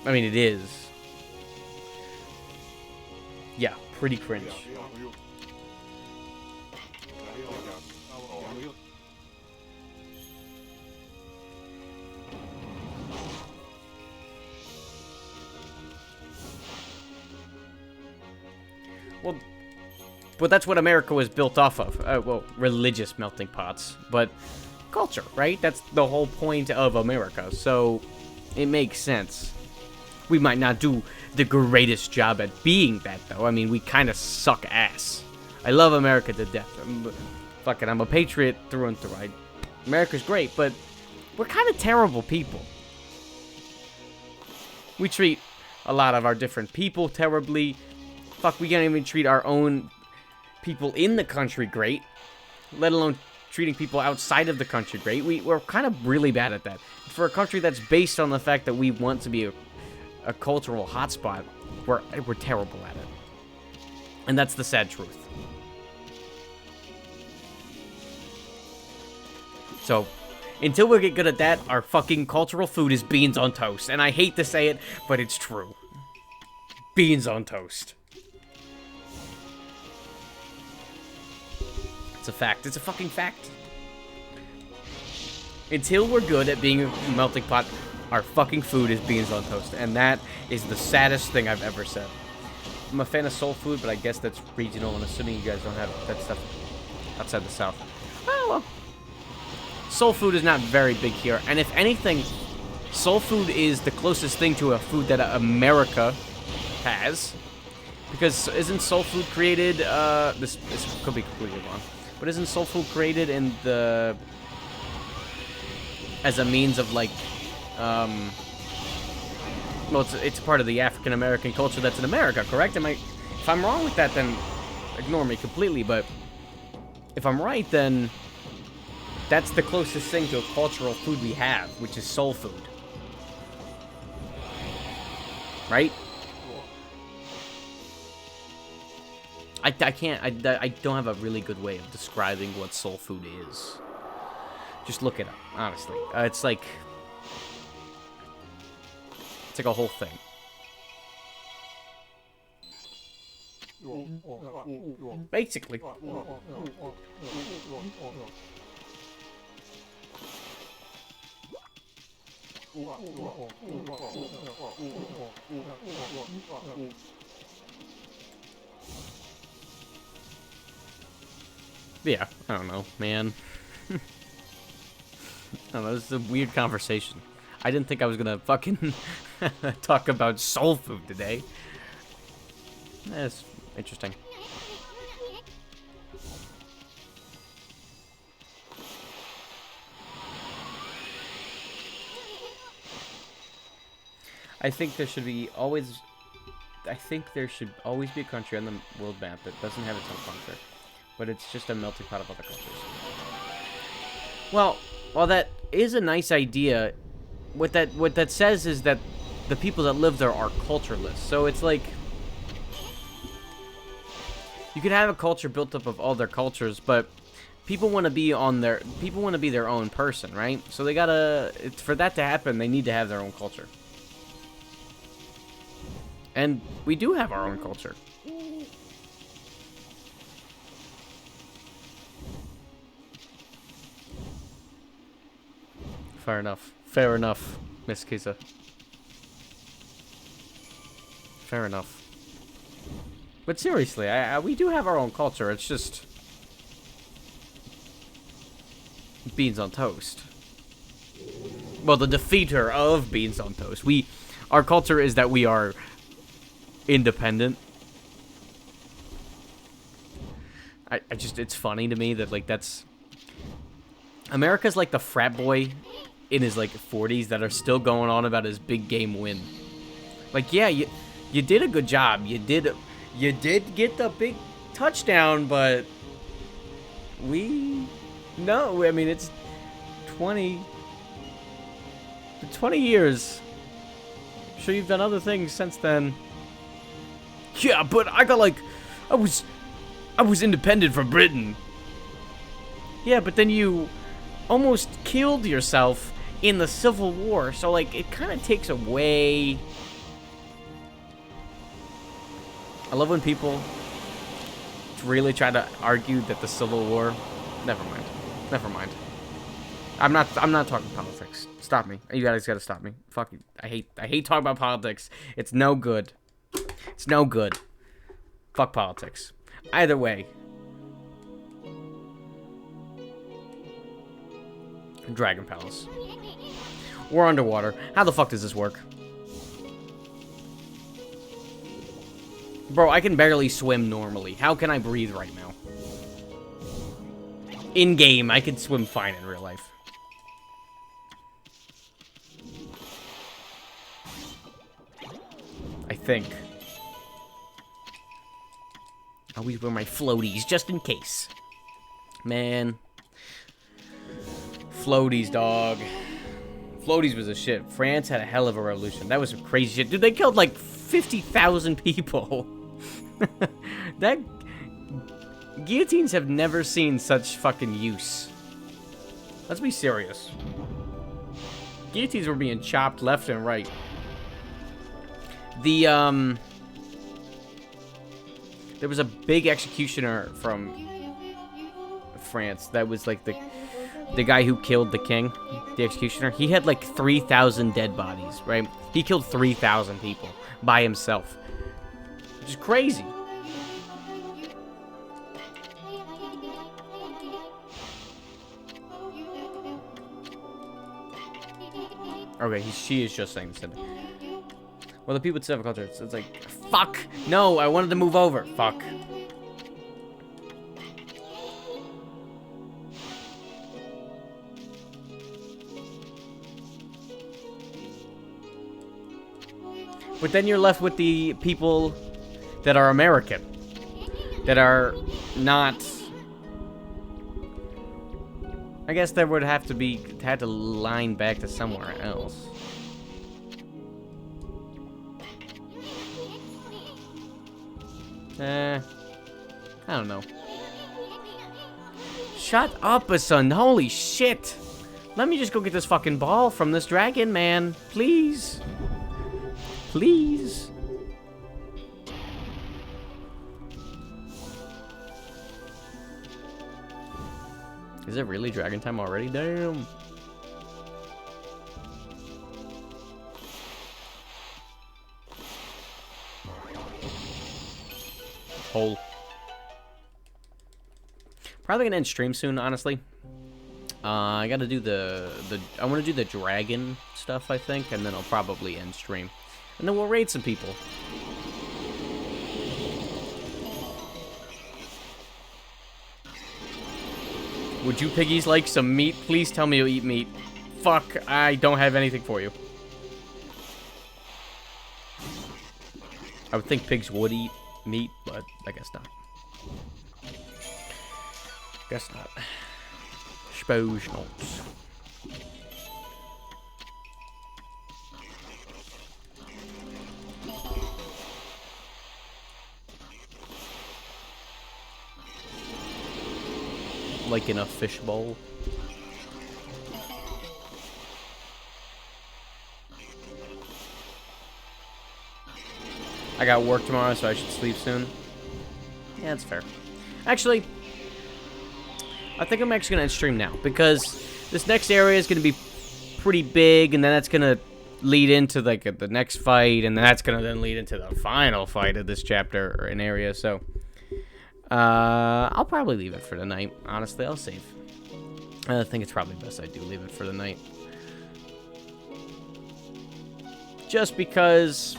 I mean, it is. Yeah, pretty cringe. Well, but that's what America was built off of. Well, religious melting pots, but culture, right? That's the whole point of America, so it makes sense. We might not do the greatest job at being that, though. I mean, we kind of suck ass. I love America to death. I'm a patriot through and through. America's great, but we're kind of terrible people. We treat a lot of our different people terribly. Fuck, we can't even treat our own people in the country great, let alone treating people outside of the country great. We're kind of really bad at that. For a country that's based on the fact that we want to be a cultural hotspot, we're terrible at it. And that's the sad truth. So, until we get good at that, our fucking cultural food is beans on toast. And I hate to say it, but it's true. Beans on toast. It's a fact. It's a fucking fact. Until we're good at being a melting pot, our fucking food is beans on toast. And that is the saddest thing I've ever said. I'm a fan of soul food, but I guess that's regional, and assuming you guys don't have that stuff outside the South. Oh, well. Soul food is not very big here. And if anything, soul food is the closest thing to a food that America has. Because isn't soul food created, this could be completely wrong, but isn't soul food created in the, as a means of, like, well, it's part of the African American culture that's in America, correct? If I'm wrong with that, then ignore me completely, but if I'm right, then that's the closest thing to a cultural food we have, which is soul food. Right? I don't have a really good way of describing what soul food is. Just look it up, honestly. It's like a whole thing. Basically. Yeah, I don't know, man. I don't know, this is a weird conversation. I didn't think I was gonna fucking talk about soul food today. That's interesting. I think there should always be a country on the world map that doesn't have its own culture, but it's just a melting pot of other cultures. Well, while that is a nice idea, what that says is that the people that live there are cultureless. So it's like you could have a culture built up of all their cultures, but people want to be their own person, right? So they gotta, for that to happen, they need to have their own culture. And we do have our own culture. Fair enough. Fair enough, Miss Kisa. Fair enough. But seriously, we do have our own culture. It's just beans on toast. Well, the defeater of beans on toast. Our culture is that we are independent. It's funny to me that, like, that's... America's like the frat boy in his, like, 40s that are still going on about his big game win. Like, yeah, you did a good job. You did get the big touchdown, but no, I mean, it's 20 years. I'm sure you've done other things since then. Yeah, but I was independent from Britain. Yeah, but then you almost killed yourself in the Civil War, so, like, it kind of takes away... I love when people really try to argue that the Civil War... Never mind. I'm not talking politics. Stop me. You guys gotta stop me. Fuck you. I hate talking about politics. It's no good. It's no good. Fuck politics. Either way. Dragon Palace. We're underwater. How the fuck does this work? Bro, I can barely swim normally. How can I breathe right now? In-game, I can swim fine in real life. I think. I always wear my floaties, just in case. Man. Floaties, dog. Floaties was a shit. France had a hell of a revolution. That was some crazy shit. Dude, they killed like 50,000 people. That... Guillotines have never seen such fucking use. Let's be serious. Guillotines were being chopped left and right. There was a big executioner from France that was like the guy who killed the king, the executioner. He had like 3,000 dead bodies, right? He killed 3,000 people by himself. Which is crazy. Okay, she is just saying this. Well, the people would culture. It's like, fuck! No, I wanted to move over. Fuck. But then you're left with the people that are American. That are not... I guess there would have to had to line back to somewhere else. I don't know. Shut up, son. Holy shit. Let me just go get this fucking ball from this dragon, man. Please. Please. Is it really dragon time already? Damn. Hole. Probably gonna end stream soon, honestly. I gotta do I wanna do the dragon stuff, I think, and then I'll probably end stream. And then we'll raid some people. Would you piggies like some meat? Please tell me you'll eat meat. Fuck, I don't have anything for you. I would think pigs would eat meat, but I guess not. Guess not. Suppose not. like in a fishbowl. I got work tomorrow, so I should sleep soon. Yeah, that's fair. Actually, I think I'm actually going to stream now, because this next area is going to be pretty big, and then that's going to lead into, like, the next fight, and that's going to then lead into the final fight of this chapter, or an area, so... I'll probably leave it for the night, honestly. I'll save. I think it's probably best I do leave it for the night. Just because...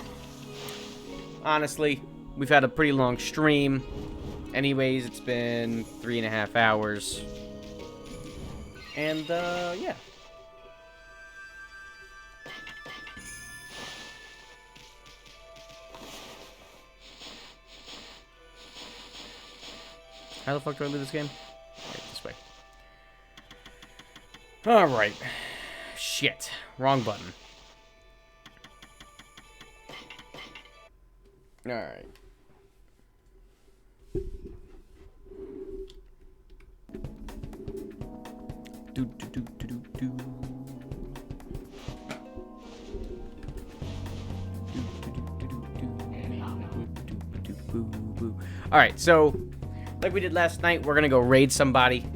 honestly, we've had a pretty long stream. Anyways, it's been 3.5 hours. And, yeah. How the fuck do I leave this game? Right, this way. Alright. Shit. Wrong button. Alright. Alright, so like we did last night, we're gonna go raid somebody.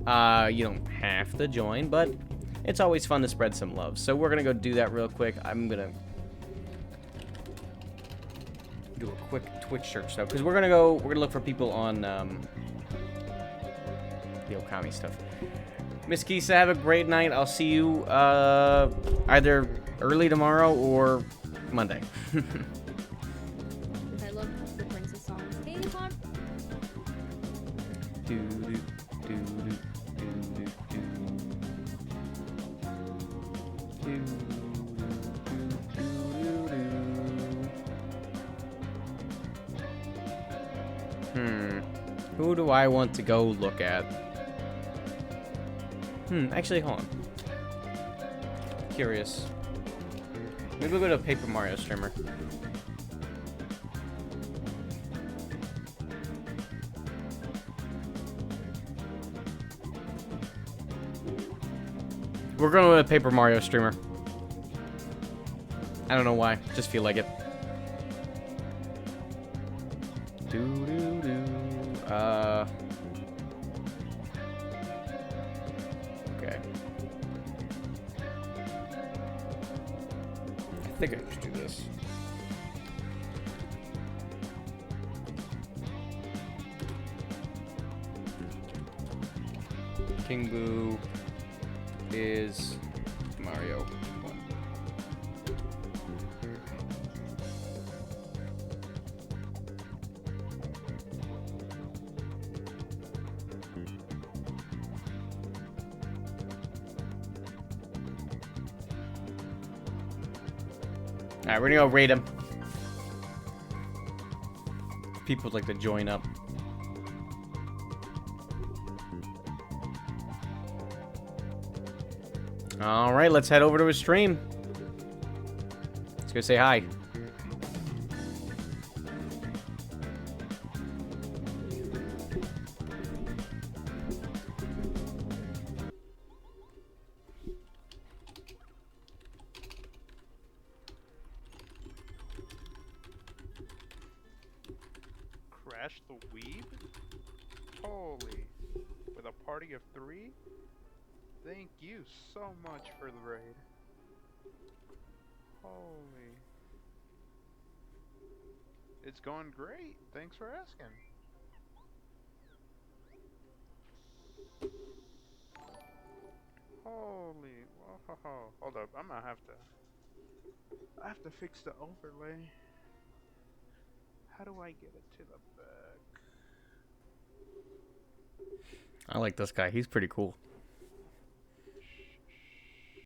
You don't have to join, but it's always fun to spread some love. So we're gonna go do that real quick. I'm gonna do a quick Twitch search though, because we're gonna look for people on the Okami stuff. Miss Kisa, have a great night. I'll see you either early tomorrow or Monday. I love the Princess songs. Hey, Pop. Who do I want to go look at? Actually, hold on. Curious. Maybe we'll go to a Paper Mario streamer. We're going to a Paper Mario streamer. I don't know why. Just feel like it. Okay. I think I can just do this. King Boo is Mario 1. Alright, we're gonna go raid him. People would like to join up. Alright, let's head over to his stream. Let's go say hi. Crash the Weeb? Holy. With a party of 3? Thank you so much for the raid. Holy. It's going great. Thanks for asking. Holy. Whoa. Hold up. I'm gonna I have to fix the overlay. How do I get it to the back? I like this guy. He's pretty cool.